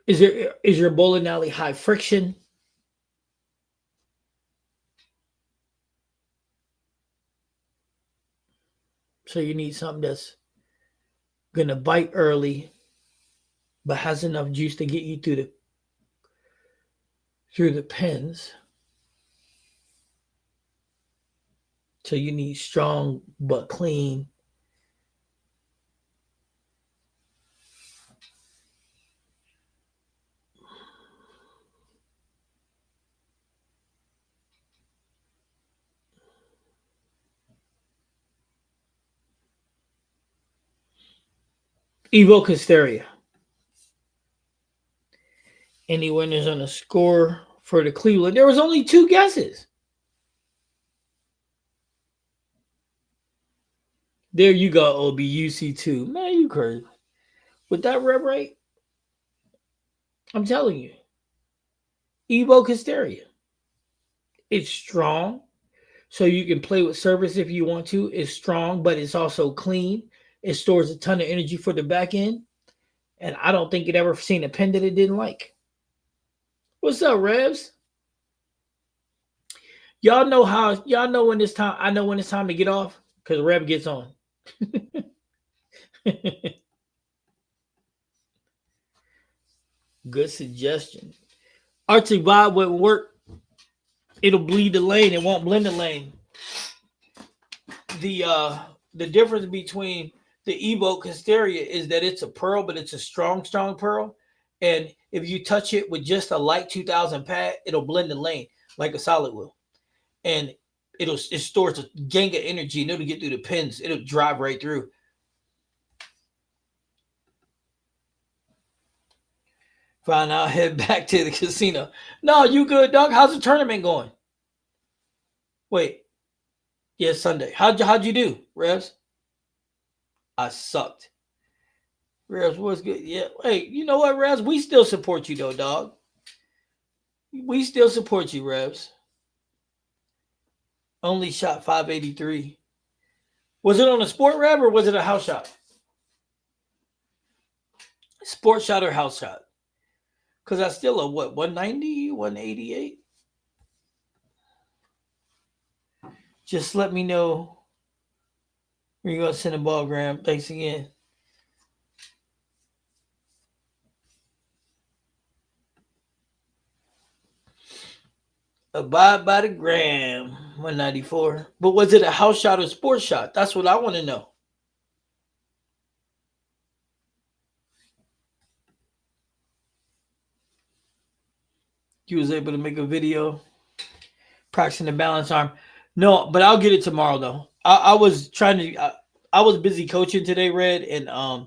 is your bowling alley high friction? So you need something that's gonna bite early, but has enough juice to get you through the pins. So you need strong but clean. Evoke Hysteria. Any winners on the score for the Cleveland? There was only 2 guesses. There you go, OBUC2. Man, you crazy. With that rev rate, I'm telling you, Evoke Hysteria. It's strong, so you can play with service if you want to. It's strong, but it's also clean. It stores a ton of energy for the back end, and I don't think it ever seen a pen that it didn't like. What's up, Revs? Y'all know when it's time. I know when it's time to get off because Rev gets on. Good suggestion. Arctic Vibe wouldn't work. It'll bleed the lane. It won't blend the lane. The uh the difference between the Evoke Hysteria is that it's a pearl, but it's a strong pearl. And if you touch it with just a light 2000 pad, it'll blend the lane like a solid will. And it stores a gang of energy and it'll get through the pins. It'll drive right through. Fine, I'll head back to the casino. No, you good, dog? How's the tournament going? Wait, yeah, Sunday. How'd you do, Revs? I sucked. Revs, what's good? Yeah, hey, you know what, Revs? We still support you though, dog. We still support you, Revs. Only shot 583. Was it on a sport rev or was it a house shot? Sport shot or house shot? Because that's still a what, 190, 188? Just let me know where you're going to send a ball, Graham. Thanks again. Abide by the gram, 194. But was it a house shot or sports shot? That's what I want to know. You was able to make a video practicing the balance arm. No, but I'll get it tomorrow though. I was trying to. I was busy coaching today, Red, and I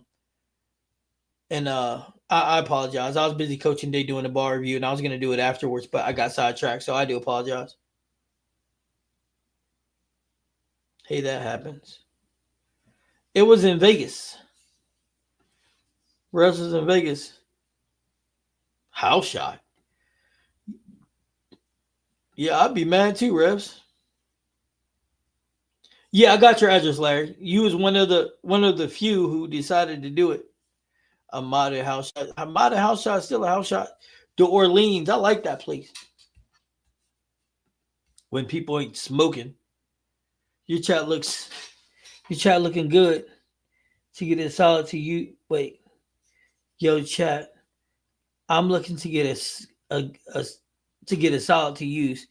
apologize. I was busy coaching today doing the bar review, and I was gonna do it afterwards, but I got sidetracked, so I do apologize. Hey, that happens. It was in Vegas. Revs was in Vegas. House shot. Yeah, I'd be mad too, Revs. Yeah, I got your address, Larry. You was one of the few who decided to do it. A modern house shot. A modern house shot is still a house shot. The Orleans, I like that place. When people ain't smoking. Your chat looking good. To get a solid to you. Wait. Yo, chat. I'm looking to get a solid to use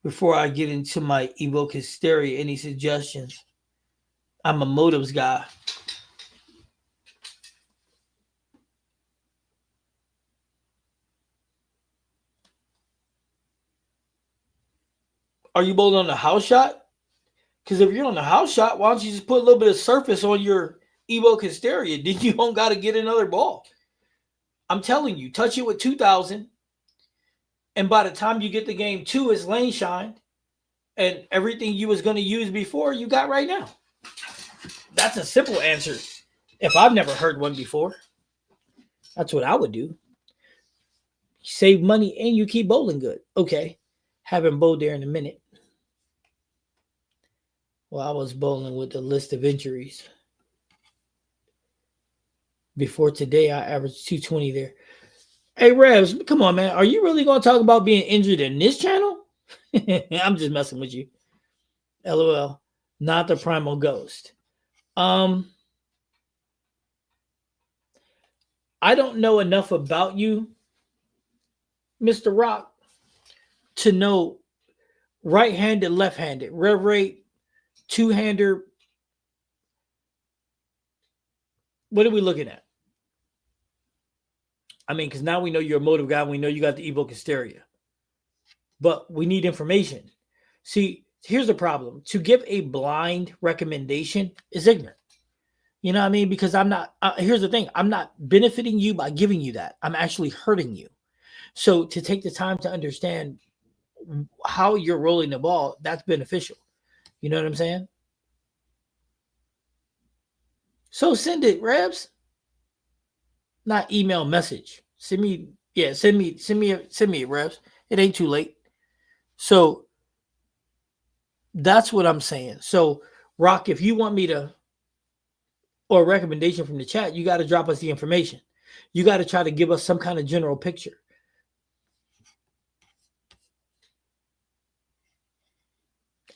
before I get into my Evoke Hysteria. Any suggestions? I'm a motives guy. Are you bowling on the house shot? Because if you're on the house shot, why don't you just put a little bit of surface on your Evo Hysteria? Then you don't got to get another ball. I'm telling you, touch it with 2000, and by the time you get to game two, it's lane shined, and everything you was going to use before, you got right now. That's a simple answer. If I've never heard one before, that's what I would do. Save money and you keep bowling good. Okay. Haven't bowled there in a minute. Well, I was bowling with a list of injuries. Before today, I averaged 220 there. Hey, Revs, come on, man. Are you really going to talk about being injured in this channel? I'm just messing with you. LOL. Not the Primal Ghost. I don't know enough about you, Mr. Rock, to know right-handed, left-handed, rev rate, two-hander. What are we looking at? I mean, because now we know you're a motive guy. We know you got the Evo Hysteria. But we need information. See, here's the problem. To give a blind recommendation is ignorant. You know what I mean? Because I'm not, here's the thing. I'm not benefiting you by giving you that. I'm actually hurting you. So to take the time to understand how you're rolling the ball, that's beneficial. You know what I'm saying? So send it, Rebs. Not email message. Send me it, Rebs. It ain't too late. So that's what I'm saying. So, Rock, if you want me to, or a recommendation from the chat, you got to drop us the information. You got to try to give us some kind of general picture.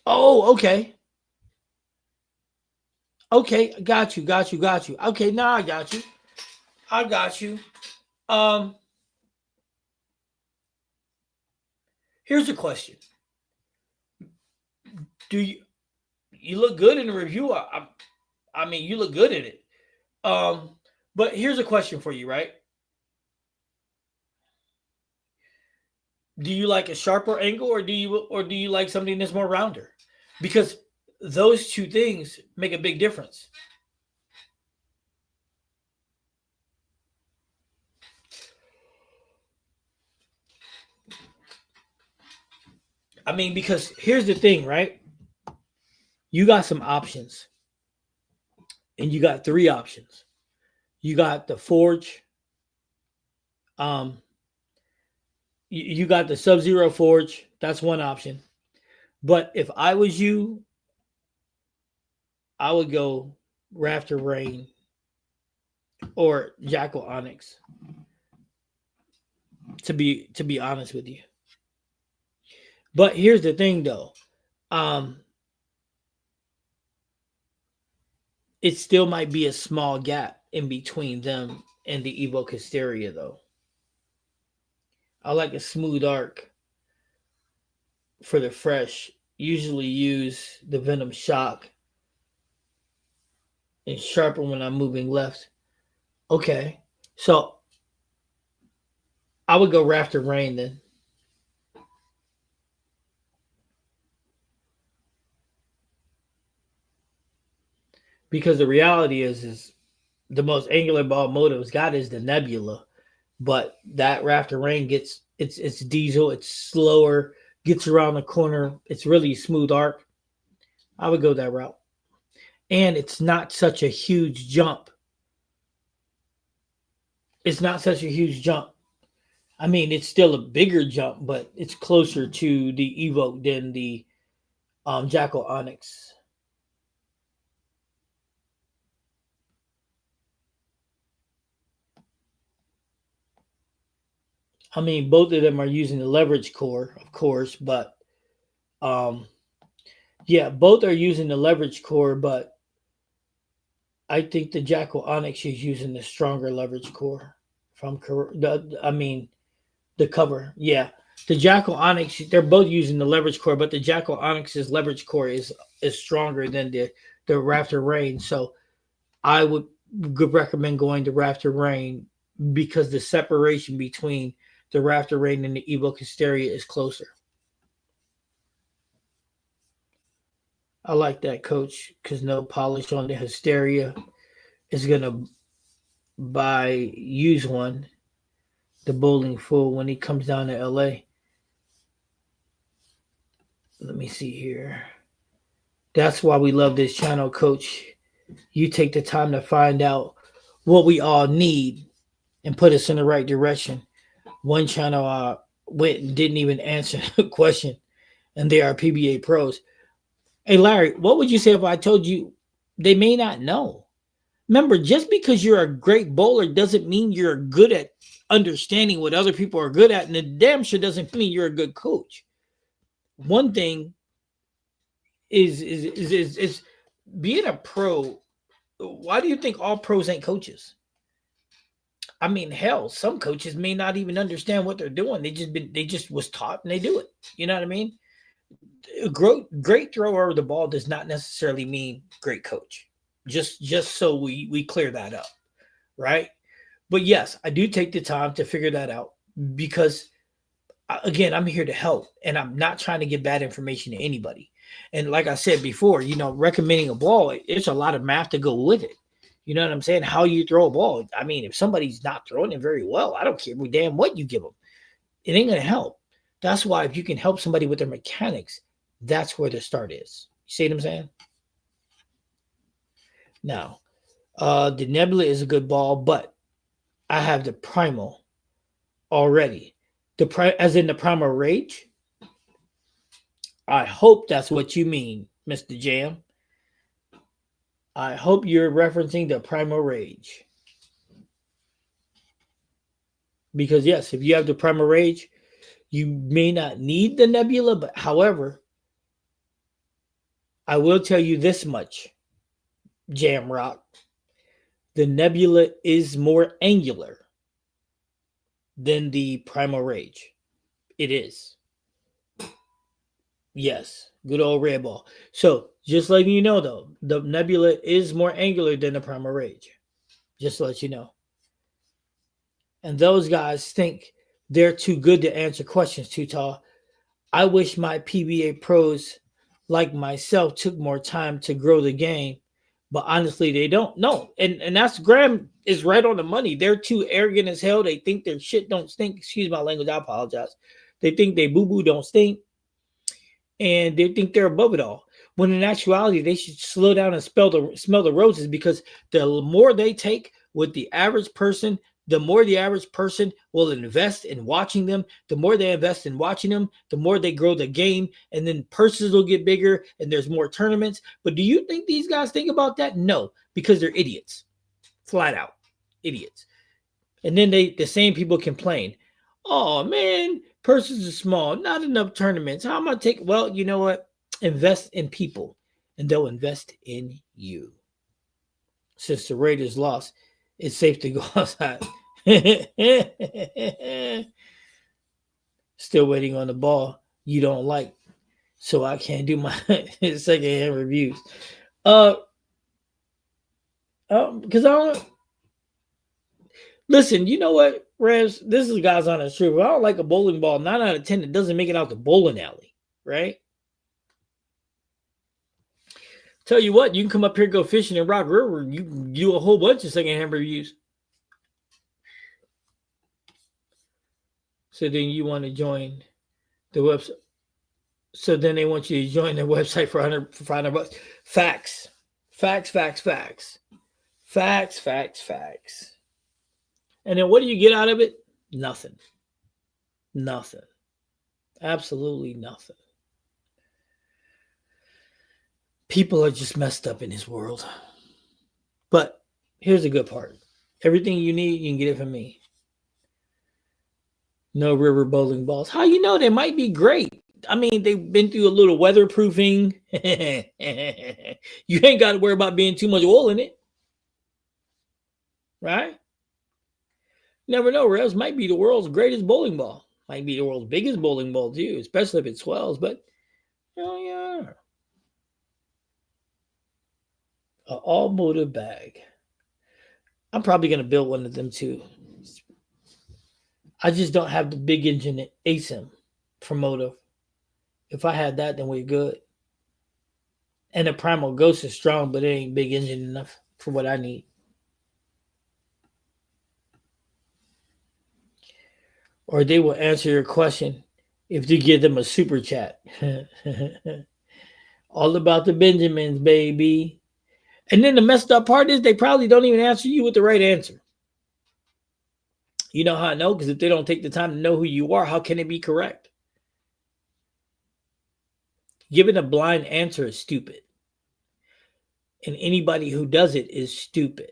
Oh, okay. Okay, got you. Okay, now I got you. Here's a question. Do you look good in the review? I mean, you look good in it. But here's a question for you, right? Do you like a sharper angle, or do you like something that's more rounder? Because those two things make a big difference. I mean, because here's the thing, right? You got some options, and you got three options. You got the Forge. You got the Sub-Zero Forge. That's one option. But if I was you, I would go Rafter Rain or Jackal Onyx. To be honest with you. But here's the thing, though. It still might be a small gap in between them and the Evo Hysteria, though. I like a smooth arc for the fresh. Usually use the Venom Shock and sharpen when I'm moving left. Okay. So I would go Rafter Rain then. Because the reality is the most angular ball motive's got is the Nebula. But that Rafter Rain gets it's diesel, it's slower, gets around the corner, it's really smooth arc. I would go that route. And it's not such a huge jump. It's not such a huge jump. I mean, it's still a bigger jump, but it's closer to the Evoke than the Jackal Onyx. I mean, both of them are using the leverage core, of course, but yeah, both are using the leverage core, but I think the Jackal Onyx is using the stronger leverage core from I mean, the cover. Yeah. The Jackal Onyx, they're both using the leverage core, but the Jackal Onyx's leverage core is stronger than the Raptor Rain. So I would recommend going to Raptor Rain because the separation between the Raptor Rain and the Evo Hysteria is closer. I like that, Coach, because no polish on the Hysteria is gonna use one, the Bowling Fool, when he comes down to LA. Let me see here. That's why we love this channel, Coach. You take the time to find out what we all need and put us in the right direction. One channel went and didn't even answer the question, and they are PBA pros. Hey, Larry, what would you say if I told you they may not know? Remember, just because you're a great bowler doesn't mean you're good at understanding what other people are good at, and it damn sure doesn't mean you're a good coach. One thing is being a pro. Why do you think all pros ain't coaches? I mean, hell, some coaches may not even understand what they're doing. They just was taught and they do it. You know what I mean? A great thrower of the ball does not necessarily mean great coach. Just so we clear that up, right? But yes, I do take the time to figure that out because again, I'm here to help and I'm not trying to give bad information to anybody. And like I said before, recommending a ball, it's a lot of math to go with it. You know what I'm saying? How you throw a ball. I mean, if somebody's not throwing it very well, I don't care damn what you give them. It ain't going to help. That's why if you can help somebody with their mechanics, that's where the start is. You see what I'm saying? Now, the Nebula is a good ball, but I have the Primal already. As in the Primal Rage. I hope that's what you mean, Mr. Jam. I hope you're referencing the Primal Rage. Because yes, if you have the Primal Rage, you may not need the Nebula, but however, I will tell you this much, Jam Rock. The Nebula is more angular than the Primal Rage. It is. Yes, good old red ball. So, just letting you know, though, the Nebula is more angular than the Primal Rage. Just to let you know. And those guys think they're too good to answer questions, too tall. I wish my PBA pros like myself took more time to grow the game, but honestly, they don't. No, and that's Graham is right on the money. They're too arrogant as hell. They think their shit don't stink. Excuse my language. I apologize. They think they boo-boo don't stink. And they think they're above it all. When in actuality, they should slow down and smell the roses because the more they take with the average person, the more the average person will invest in watching them. The more they invest in watching them, the more they grow the game. And then purses will get bigger and there's more tournaments. But do you think these guys think about that? No, because they're idiots. Flat out. Idiots. And then the same people complain. Oh, man, purses are small. Not enough tournaments. How am I take? Well, you know what? Invest in people, and they'll invest in you. Since the Raiders lost, it's safe to go outside. Still waiting on the ball you don't like, so I can't do my secondhand reviews. Because I don't. Listen, you know what, Rams? This is God's honest truth. I don't like a bowling ball 9 out of 10 that doesn't make it out the bowling alley, right? Tell you what, you can come up here, go fishing in Rock River. You do a whole bunch of secondhand reviews. So then you want to join the website. So then they want you to join their website for $500. Facts. And then what do you get out of it? Nothing. Absolutely nothing. People are just messed up in this world. But here's the good part. Everything you need, you can get it from me. No river bowling balls. How you know? They might be great. I mean, they've been through a little weatherproofing. You ain't got to worry about being too much oil in it. Right? Never know. Revs might be the world's greatest bowling ball. Might be the world's biggest bowling ball too, especially if it swells. But oh yeah, an all-motive bag. I'm probably gonna build one of them too. I just don't have the big engine ASIM for motive. If I had that, then we're good. And the Primal Ghost is strong, but it ain't big engine enough for what I need. Or they will answer your question if you give them a super chat. All about the Benjamins, baby. And then the messed up part is they probably don't even answer you with the right answer. You know how I know? Because if they don't take the time to know who you are, how can it be correct? Giving a blind answer is stupid. And anybody who does it is stupid.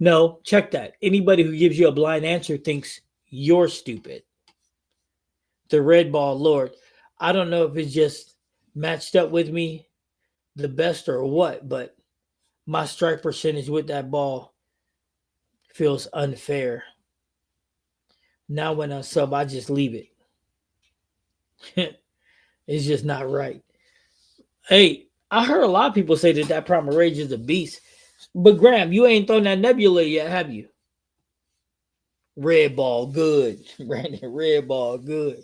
No, check that. Anybody who gives you a blind answer thinks you're stupid. The red ball lord. I don't know if it's just matched up with me the best or what, but my strike percentage with that ball feels unfair. Now when I sub, I just leave it. It's just not right. Hey, I heard a lot of people say that Primal Rage is a beast. But Graham, you ain't thrown that nebula yet, have you? Red ball, good. Brandon, red ball, good.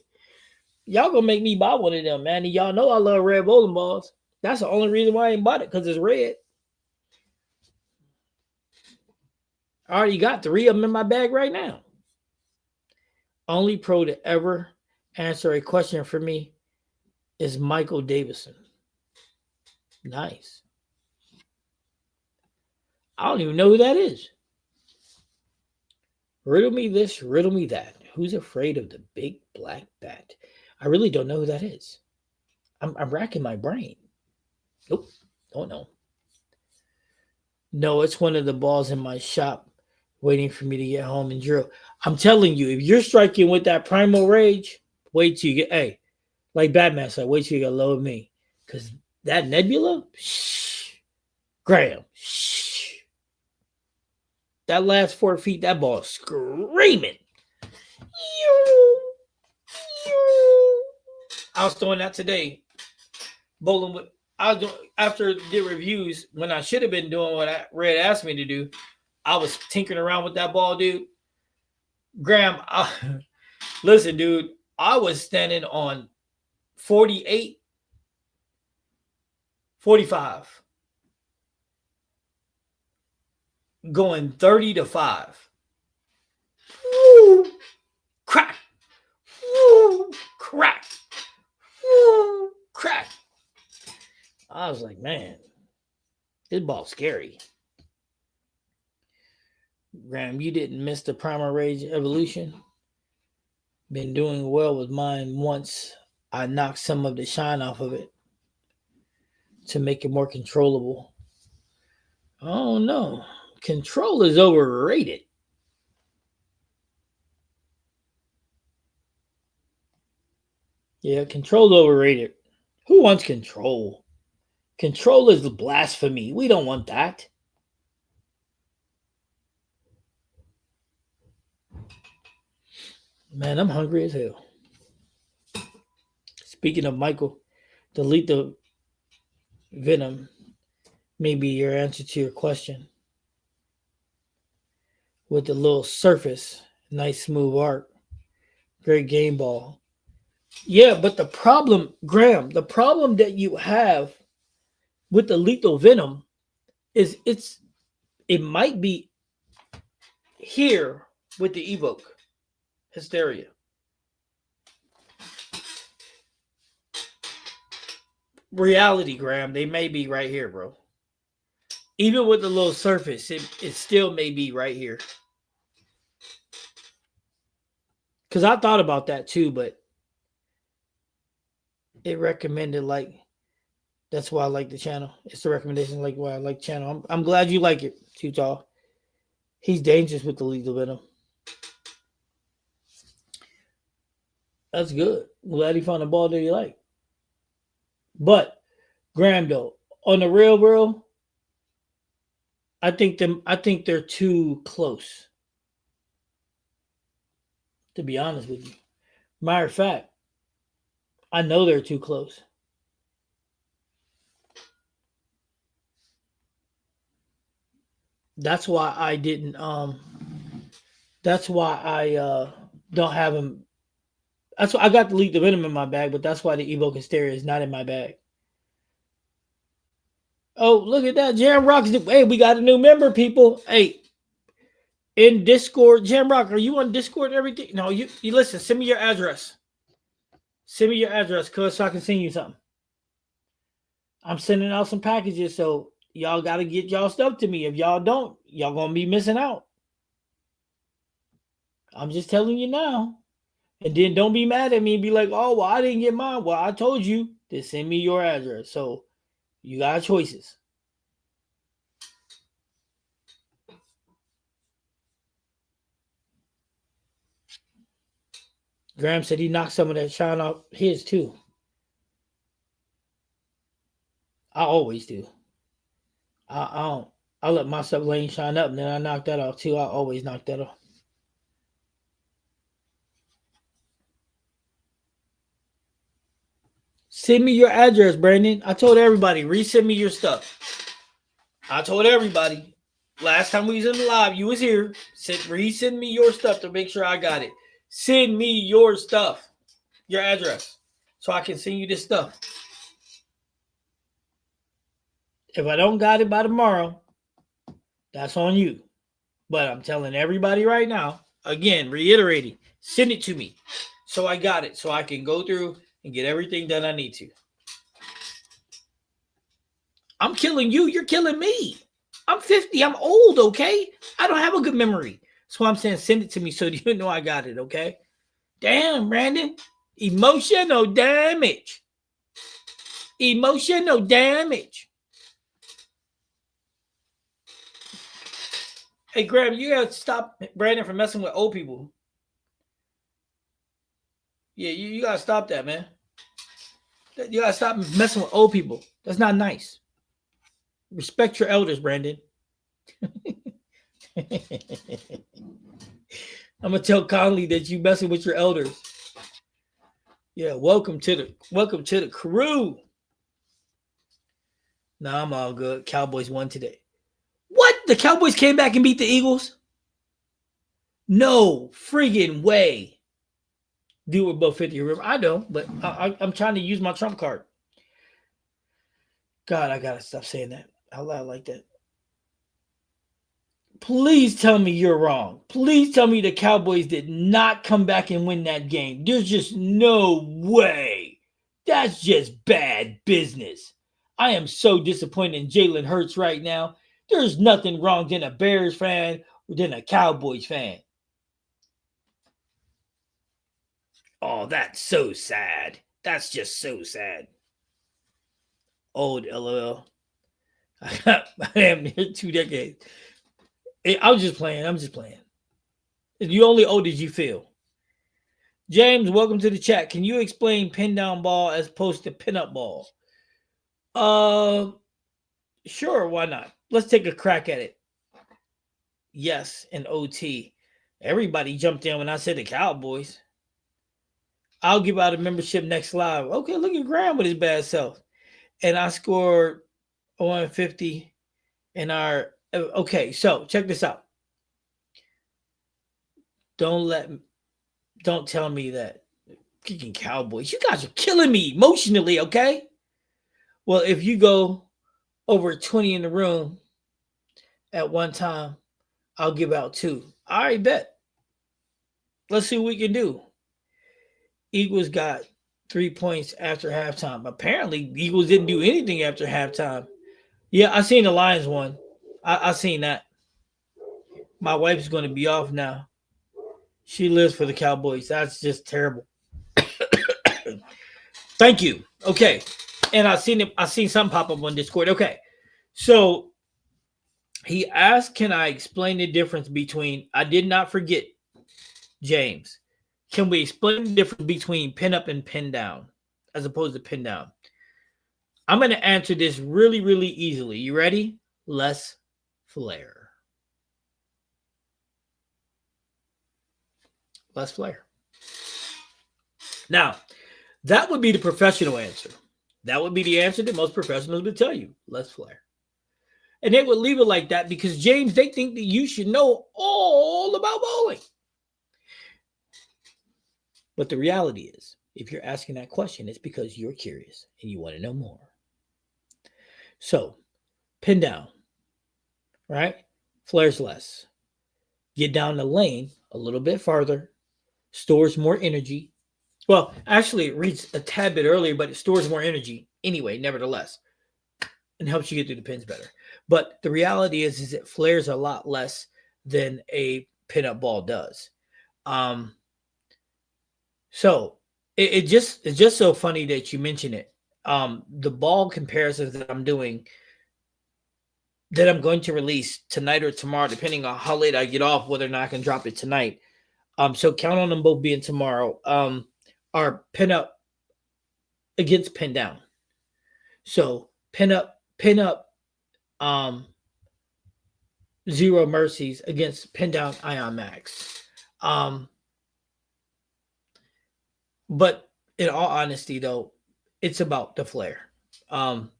Y'all gonna make me buy one of them, man. And y'all know I love red bowling balls. That's the only reason why I ain't bought it, because it's red. I already got 3 of them in my bag right now. Only pro to ever answer a question for me is Michael Davison. Nice. I don't even know who that is. Riddle me this, riddle me that. Who's afraid of the big black bat? I really don't know who that is. I'm racking my brain. Nope. Don't know. No, it's one of the balls in my shop waiting for me to get home and drill. I'm telling you, if you're striking with that Primal Rage, wait till you get, hey, like Batman said, wait till you get low of me. Because that Nebula, shh, Graham, shh. That last 4 feet, that ball is screaming. I was throwing that today. Bowling with, I was doing, after the reviews, when I should have been doing what Red asked me to do, I was tinkering around with that ball, dude. Graham, listen, dude, I was standing on 48, 45, going 30 to 5. Woo, crack, woo, crack, woo, crack. I was like, man, this ball's scary. Graham, you didn't miss the Primal Rage evolution. Been doing well with mine once I knocked some of the shine off of it to make it more controllable. Oh no, control is overrated. Yeah, control is overrated. Who wants control? Control is blasphemy. We don't want that. Man, I'm hungry as hell. Speaking of Michael, delete the venom. Maybe your answer to your question. With the little surface, nice smooth arc, great game ball. Yeah, but the problem, Graham, the problem that you have with the lethal venom is it might be here with the evoke hysteria. Reality, Graham, they may be right here, bro. Even with the little surface, it still may be right here. Because I thought about that too, but it recommended like that's why I like the channel. It's the recommendation like why I like the channel. I'm glad you like it, Too Tall. He's dangerous with the lethal venom. That's good. Glad he found a ball that he like. But Graham though, on the real world, I think they're too close. To be honest with you. Matter of fact, I know they're too close. That's why I didn't. That's why I don't have them. That's why I got the League the Venom in my bag, but that's why the Evoke Hysteria is not in my bag. Oh, look at that. Jam Rock. Hey, we got a new member, people. Hey, in Discord. Jam Rock, are you on Discord and everything? No, you listen. Send me your address. Send me your address, cuz, so I can send you something. I'm sending out some packages, so y'all got to get y'all stuff to me. If y'all don't, y'all going to be missing out. I'm just telling you now. And then don't be mad at me and be like, oh, well, I didn't get mine. Well, I told you to send me your address. So you got choices. Graham said he knocked some of that shine off his too. I always do. I don't. I let my stuff lane shine up and then I knock that off too. I always knock that off. Send me your address, Brandon. I told everybody, resend me your stuff. I told everybody. Last time we was in the live, you was here. Resend me your stuff to make sure I got it. Send me your stuff, your address, so I can send you this stuff. If I don't got it by tomorrow, that's on you. But I'm telling everybody right now, again, reiterating, send it to me so I got it, so I can go through and get everything that I need to. I'm killing you. You're killing me. I'm 50. I'm old, okay? I don't have a good memory. That's why I'm saying send it to me so you know I got it, okay? Damn, Brandon. Emotional damage. Emotional damage. Hey, Graham, you gotta stop Brandon from messing with old people. Yeah, you gotta stop that, man. You gotta stop messing with old people. That's not nice. Respect your elders, Brandon. I'm gonna tell Conley that you messing with your elders. Yeah, welcome to the crew. Nah, I'm all good. Cowboys won today. What? The Cowboys came back and beat the Eagles? No friggin' way. Do above 50. Remember, I know, but I'm trying to use my trump card. God, I gotta stop saying that out loud like that. Please tell me you're wrong. Please tell me the Cowboys did not come back and win that game. There's just no way. That's just bad business. I am so disappointed in Jalen Hurts right now. There's nothing wrong than a Bears fan than a Cowboys fan. Oh, that's so sad. That's just so sad. Old LOL. I am near 2 decades. I was just playing. I'm just playing. You only old as you feel. James, welcome to the chat. Can you explain pin down ball as opposed to pin up ball? Uh, sure. Why not? Let's take a crack at it. Yes, and OT. Everybody jumped in when I said the Cowboys. I'll give out a membership next live. Okay, look at Graham with his bad self. And I scored 150 in our. Okay, so check this out. Don't tell me that kicking Cowboys. You guys are killing me emotionally, okay? Well, if you go over 20 in the room at one time, I'll give out 2. All right, bet. Let's see what we can do. Eagles got 3 points after halftime. Apparently, Eagles didn't do anything after halftime. Yeah, I seen the Lions one. I seen that. My wife's going to be off now. She lives for the Cowboys. That's just terrible. Thank you. Okay. And I seen something pop up on Discord. Okay. So he asked, can I explain the difference between, I did not forget, James. Can we explain the difference between pin up and pin down as opposed to pin down? I'm going to answer this really, really easily. You ready? Less flair. Less flair. Now, that would be the professional answer. That would be the answer that most professionals would tell you. Less flare. And they would leave it like that because, James, they think that you should know all about bowling. But the reality is, if you're asking that question, it's because you're curious and you want to know more. So, pin down, right? Flares less. Get down the lane a little bit farther, stores more energy. Well, actually, it reads a tad bit earlier, but it stores more energy anyway, nevertheless, and helps you get through the pins better. But the reality is it flares a lot less than a pinup ball does. Um, so it's just so funny that you mention it. The ball comparisons that I'm doing, that I'm going to release tonight or tomorrow, depending on how late I get off, whether or not I can drop it tonight. So count on them both being tomorrow. Are pinup against pin down. So pin up, um, zero mercies against pin down ion max. Um, but in all honesty, though, it's about the flare. Um,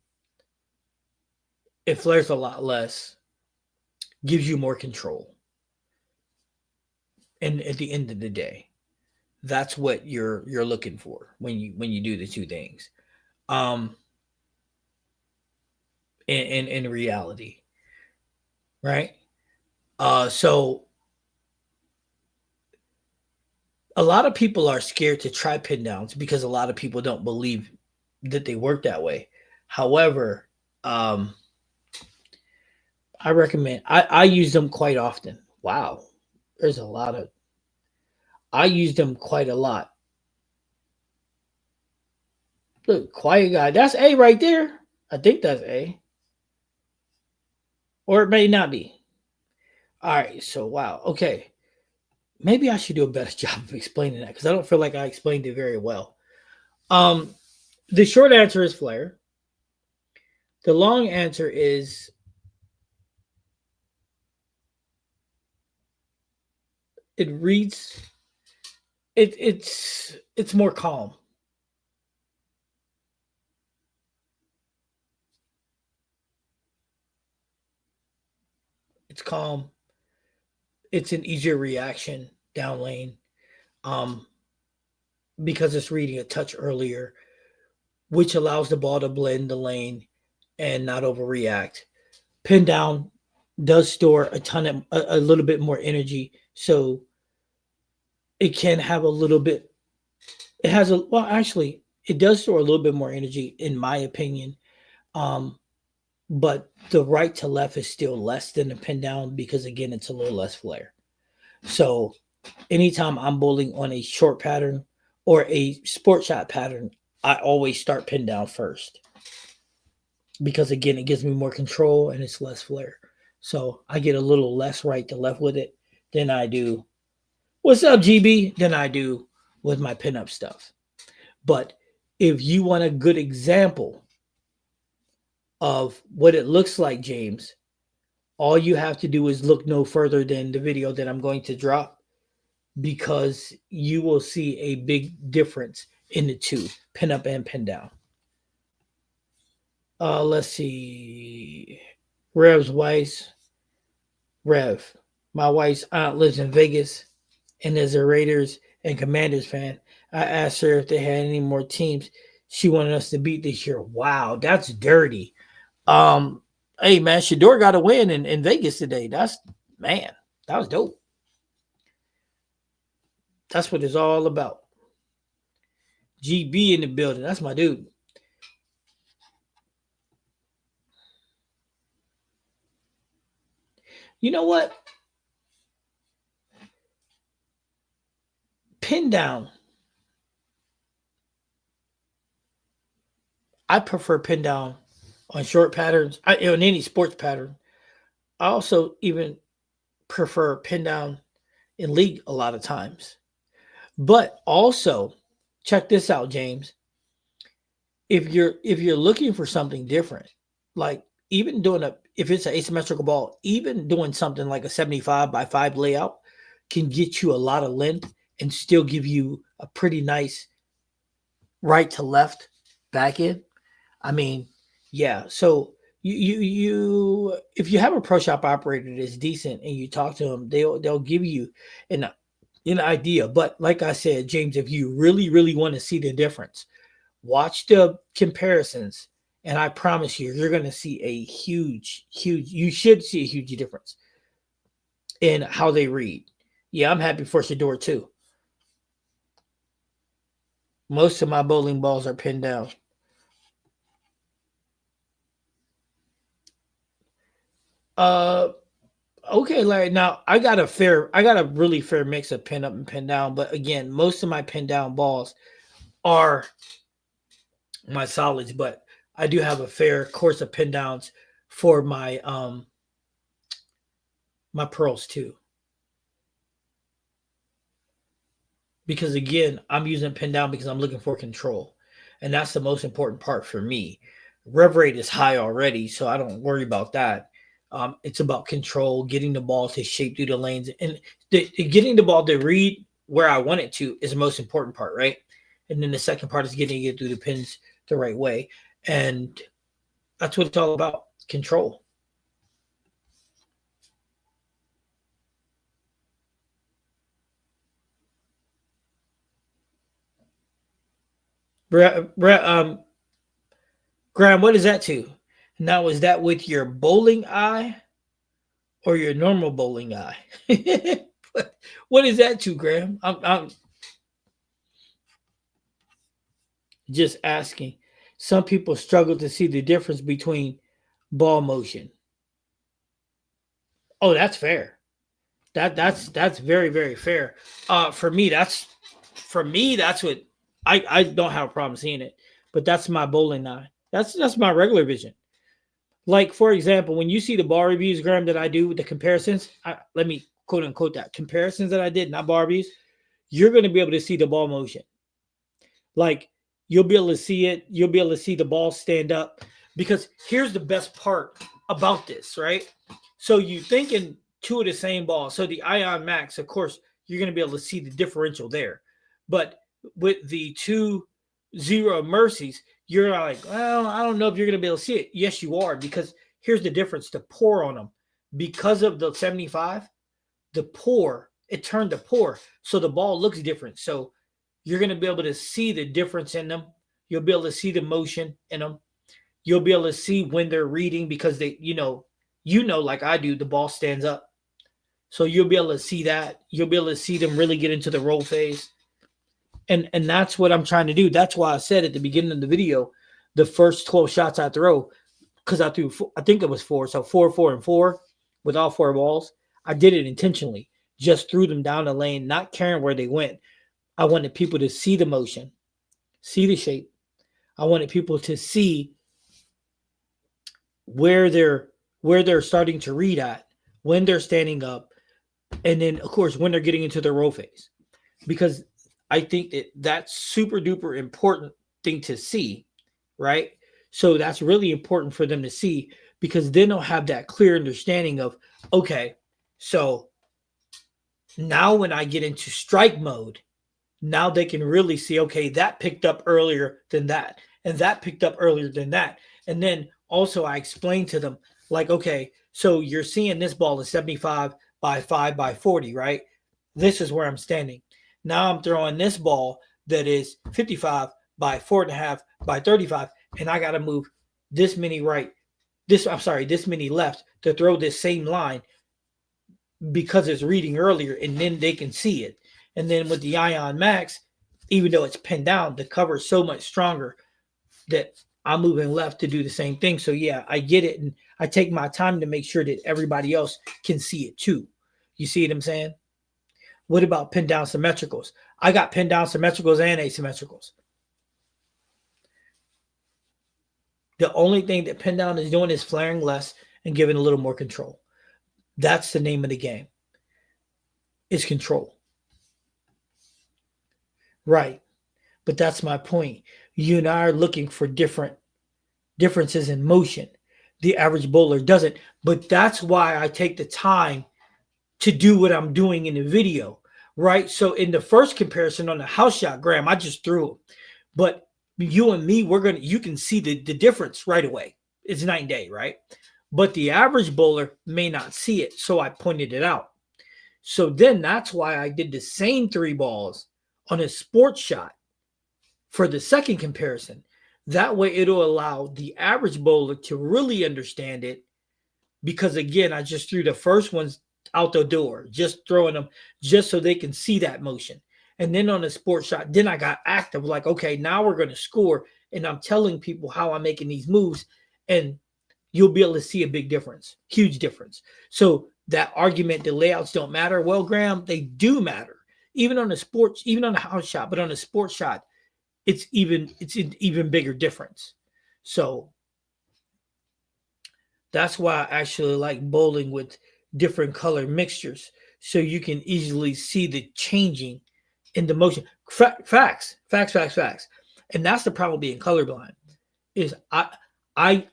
it flares a lot less, gives you more control. And at the end of the day, that's what you're looking for when you do the two things. Um, in reality, right? So a lot of people are scared to try pin downs because a lot of people don't believe that they work that way. However, um, I recommend I use them quite often. Wow, there's a lot of I use them quite a lot. Look, quiet guy. That's A right there. I think that's A, or it may not be. All right. So wow. Okay. Maybe I should do a better job of explaining that because I don't feel like I explained it very well. Um, the short answer is flare. The long answer is it reads it's more calm. It's calm. It's an easier reaction down lane. Um, because it's reading a touch earlier, which allows the ball to blend the lane and not overreact. Pin down does store a little bit more energy, so it can have a little bit. It has a well, actually, it does store a little bit more energy, in my opinion. Um, but the right to left is still less than the pin down because again, it's a little less flare. So anytime I'm bowling on a short pattern or a sport shot pattern, I always start pin down first because again, it gives me more control and it's less flare. So I get a little less right to left with it than I do. What's up, GB? Than I do with my pinup stuff. But if you want a good example of what it looks like, James, all you have to do is look no further than the video that I'm going to drop because you will see a big difference in the two, pin up and pin down. Let's see. Rev's Weiss. Rev. My wife's aunt lives in Vegas and is a Raiders and Commanders fan. I asked her if they had any more teams she wanted us to beat this year. Wow, that's dirty. Hey man, Shador got a win in Vegas today. That's man, that was dope. That's what it's all about. GB in the building. That's my dude. You know what? Pin down. I prefer pin down on short patterns. On any sports pattern. I also even prefer pin down in league a lot of times. But also, check this out, James. If you're looking for something different, like even doing a if it's an asymmetrical ball, even doing something like a 75 by 5 layout can get you a lot of length and still give you a pretty nice right to left, back in. I mean, yeah. So you if you have a pro shop operator that's decent and you talk to them, they'll give you an an idea. But like I said, James, if you really want to see the difference, watch the comparisons, and I promise you're going to see a huge. You should see a huge difference in how they read. Yeah, I'm happy for Shador too. Most of my bowling balls are pinned down. Uh, okay, Larry. Now I got a really fair mix of pin up and pin down. But again, most of my pin down balls are my solids. But I do have a fair course of pin downs for my pearls too. Because again, I'm using pin down because I'm looking for control, and that's the most important part for me. Rev rate is high already, so I don't worry about that. It's about control, getting the ball to shape through the lanes, and getting the ball to read where I want it to is the most important part, right? And then the second part is getting it through the pins the right way, and that's what it's all about: control. Graham, what is that to? Now, is that with your bowling eye or your normal bowling eye? What is that to, Graham? I'm just asking. Some people struggle to see the difference between ball motion. Oh, that's fair. That's very fair. For me that's what I don't have a problem seeing it, but that's my bowling eye. That's my regular vision. Like for example, when you see the ball reviews, Graham, that I do with the comparisons, let me quote unquote that comparisons that I did, not ball reviews. You're going to be able to see the ball motion. Like you'll be able to see it. You'll be able to see the ball stand up. Because here's the best part about this, right? So you thinking two of the same ball. So the Ion Max, of course, you're going to be able to see the differential there. But with the two Zero Mercies, you're like, well, I don't know if you're going to be able to see it. Yes, you are, because here's the difference: the pour on them, because of the 75, the pour, it turned to pour, so the ball looks different. So you're going to be able to see the difference in them. You'll be able to see the motion in them. You'll be able to see when they're reading, because they, like I do, the ball stands up. So you'll be able to see that. You'll be able to see them really get into the roll phase. And that's what I'm trying to do. That's why I said at the beginning of the video, the first 12 shots I throw, because I threw, I think it was 4. So 4, 4, and 4 with all 4 balls. I did it intentionally. Just threw them down the lane, not caring where they went. I wanted people to see the motion, see the shape. I wanted people to see where they're starting to read at, when they're standing up, and then of course when they're getting into their roll phase. Because I think that's super duper important thing to see, right? So that's really important for them to see, because then they'll have that clear understanding of, okay, so now when I get into strike mode, now they can really see, okay, that picked up earlier than that, and that picked up earlier than that. And then also I explained to them, like, okay, so you're seeing this ball is 75 by 5 by 40, right? This is where I'm standing. Now I'm throwing this ball that is 55 by 4.5 by 35, and I got to move this many this many left to throw this same line, because it's reading earlier, and then they can see it. And then with the Ion Max, even though it's pinned down, the cover is so much stronger that I'm moving left to do the same thing. So yeah, I get it, and I take my time to make sure that everybody else can see it too. You see what I'm saying? What about pin down symmetricals? I got pin down symmetricals and asymmetricals. The only thing that pin down is doing is flaring less and giving a little more control. That's the name of the game. It's control. Right. But that's my point. You and I are looking for differences in motion. The average bowler doesn't. But that's why I take the time to do what I'm doing in the video, right? So in the first comparison on the house shot, Graham, I just threw it. But You and me, you can see the difference right away. It's night and day, right? But the average bowler may not see it. So I pointed it out. So then that's why I did the same three balls on a sports shot for the second comparison. That way it'll allow the average bowler to really understand it, because again, I just threw the first ones out the door, just throwing them just so they can see that motion. And then on the sports shot, then I got active, like, okay, now we're going to score. And I'm telling people how I'm making these moves, and you'll be able to see a big difference, huge difference. So that argument, the layouts don't matter. Well, Graham, they do matter. Even on the sports, even on the house shot, but on the sports shot, it's an even bigger difference. So that's why I actually like bowling with different color mixtures, so you can easily see the changing in the motion. Facts. And that's the problem being colorblind. Is I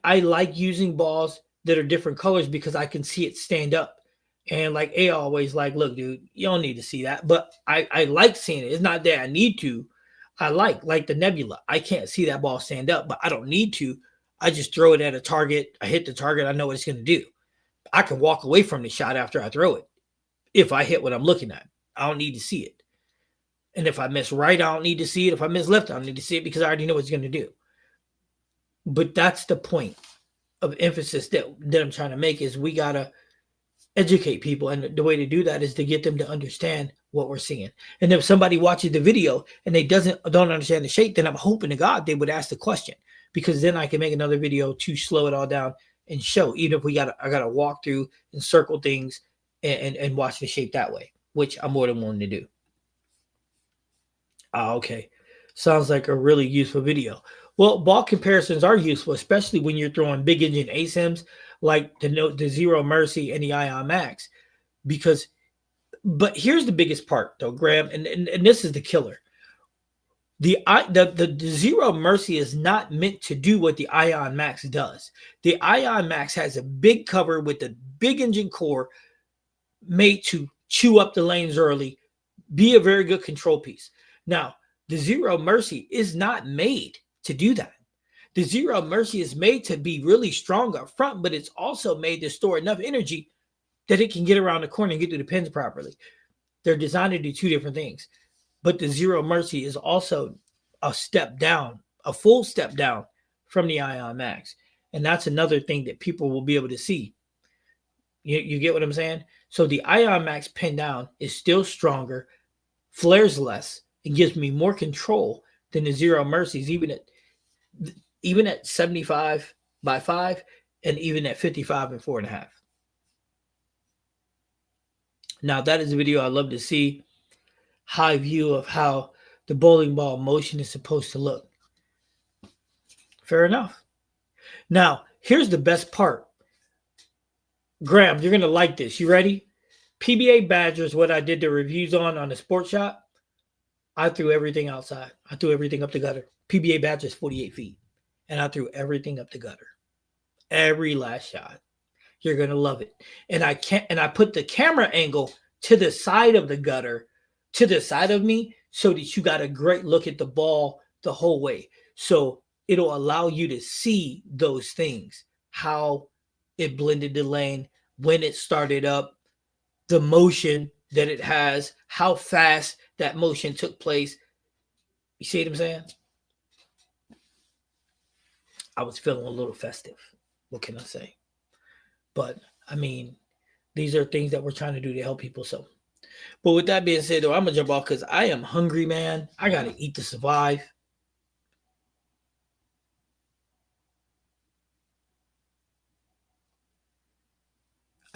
like using balls that are different colors because I can see it stand up. And like A always like, look, dude, you don't need to see that. But I like seeing it. It's not that I need to. I like the Nebula. I can't see that ball stand up, but I don't need to. I just throw it at a target. I hit the target. I know what it's going to do. I can walk away from the shot after I throw it if I hit what I'm looking at. I don't need to see it. And if I miss right, I don't need to see it. If I miss left, I don't need to see it because I already know what it's going to do. But that's the point of emphasis that I'm trying to make, is we got to educate people. And the way to do that is to get them to understand what we're seeing. And if somebody watches the video and they don't understand the shape, then I'm hoping to God they would ask the question, because then I can make another video to slow it all down and show, even if I got to walk through and circle things and watch the shape that way, which I'm more than willing to do. Okay. Sounds like a really useful video. Well, ball comparisons are useful, especially when you're throwing big engine ASIMs like the Zero Mercy and the Ion Max, but here's the biggest part though, Graham, and this is the killer. The Zero Mercy is not meant to do what the Ion Max does. The Ion Max has a big cover with a big engine core made to chew up the lanes early, be a very good control piece. Now, the Zero Mercy is not made to do that. The Zero Mercy is made to be really strong up front, but it's also made to store enough energy that it can get around the corner and get to the pins properly. They're designed to do two different things. But the Zero Mercy is also a step down, a full step down from the Ion Max. And that's another thing that people will be able to see. You get what I'm saying? So the Ion Max pin down is still stronger, flares less, and gives me more control than the Zero Mercies, even at 75 by 5 and even at 55 and 4.5. Now, that is a video I love to see. High view of how the bowling ball motion is supposed to look. Fair enough. Now, here's the best part. Graham, you're going to like this. You ready? PBA Badgers, what I did the reviews on the sports shot, I threw everything outside. I threw everything up the gutter. PBA Badgers 48 feet. And I threw everything up the gutter. Every last shot. You're going to love it. And I put the camera angle to the side of the gutter, to the side of me, so that you got a great look at the ball the whole way. So it'll allow you to see those things, how it blended the lane, when it started up, the motion that it has, how fast that motion took place. You see what I'm saying? I was feeling a little festive. What can I say? But I mean, these are things that we're trying to do to help people. So, but with that being said, though, I'm gonna jump off because I am hungry, man. I gotta eat to survive.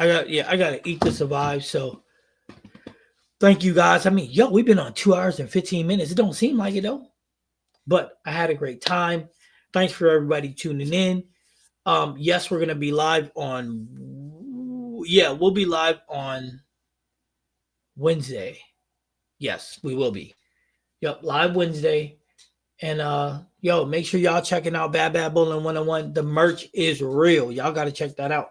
I gotta eat to survive. So thank you guys. I mean, we've been on 2 hours and 15 minutes. It don't seem like it though. But I had a great time. Thanks for everybody tuning in. Yes, we're gonna be live on. Yeah, we'll be live on Wednesday. Yes, we will be. Yep, live Wednesday. And make sure y'all checking out Bad Bad Bowling 101. The merch is real. Y'all got to check that out.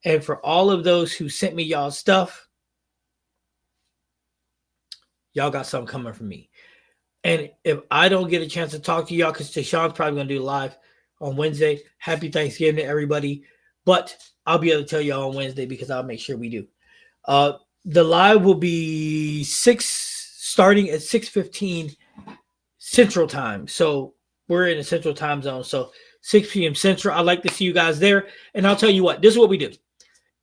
And for all of those who sent me y'all stuff, y'all got something coming from me. And if I don't get a chance to talk to y'all, because Deshaun's probably going to do live on Wednesday, happy Thanksgiving to everybody. But I'll be able to tell y'all on Wednesday because I'll make sure we do. The live will be starting at 6:15 Central Time. So we're in a Central Time zone. So 6 p.m. Central. I'd like to see you guys there. And I'll tell you what, this is what we do.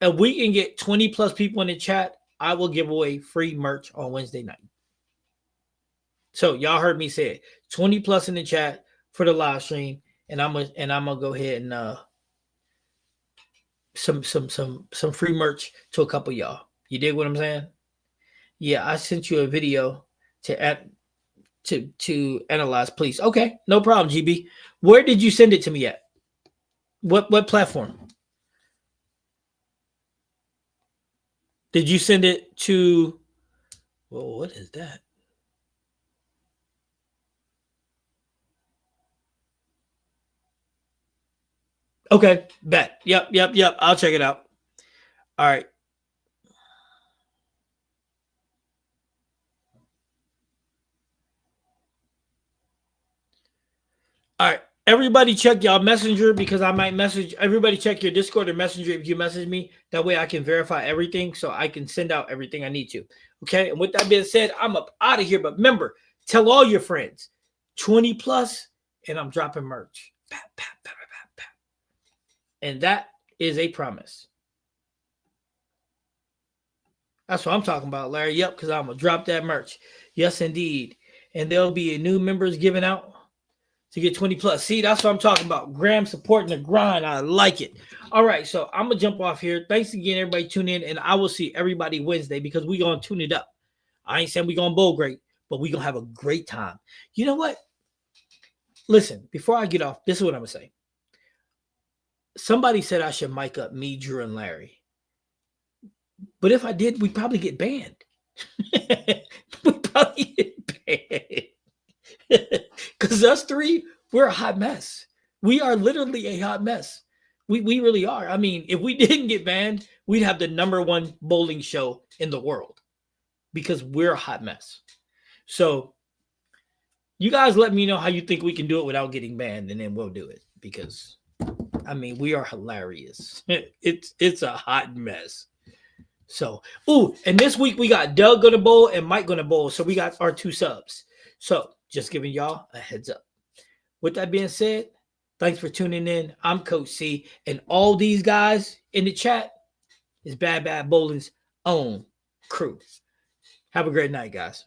If we can get 20 plus people in the chat, I will give away free merch on Wednesday night. So y'all heard me say it. 20 plus in the chat for the live stream. And I'm gonna go ahead and some free merch to a couple y'all. You dig what I'm saying? Yeah, I sent you a video to analyze, please. Okay, no problem, GB. Where did you send it to me at? What platform? Did you send it to? Well, what is that? Okay, bet. Yep. I'll check it out. All right. All right. Everybody check y'all messenger because I might message. Everybody check your Discord or messenger if you message me. That way I can verify everything so I can send out everything I need to. Okay. And with that being said, I'm up out of here. But remember, tell all your friends 20 plus and I'm dropping merch. And that is a promise. That's what I'm talking about, Larry. Yep, because I'm going to drop that merch. Yes, indeed. And there'll be new members given out to get 20 plus. See, that's what I'm talking about. Graham supporting the grind. I like it. All right, so I'm going to jump off here. Thanks again, everybody. Tune in, and I will see everybody Wednesday because we're going to tune it up. I ain't saying we're going to bowl great, but we're going to have a great time. You know what? Listen, before I get off, this is what I'm going to say. Somebody said I should mic up me, Drew, and Larry. But if I did, we'd probably get banned. We'd probably get banned. Because us three, we're a hot mess. We are literally a hot mess. We really are. I mean, if we didn't get banned, we'd have the #1 bowling show in the world because we're a hot mess. So you guys let me know how you think we can do it without getting banned, and then we'll do it because, I mean, we are hilarious. It's a hot mess. So, and this week we got Doug gonna bowl and Mike gonna bowl. So we got our 2 subs. So just giving y'all a heads up. With that being said, thanks for tuning in. I'm Coach C, and all these guys in the chat is Bad Bad Bowling's own crew. Have a great night, guys.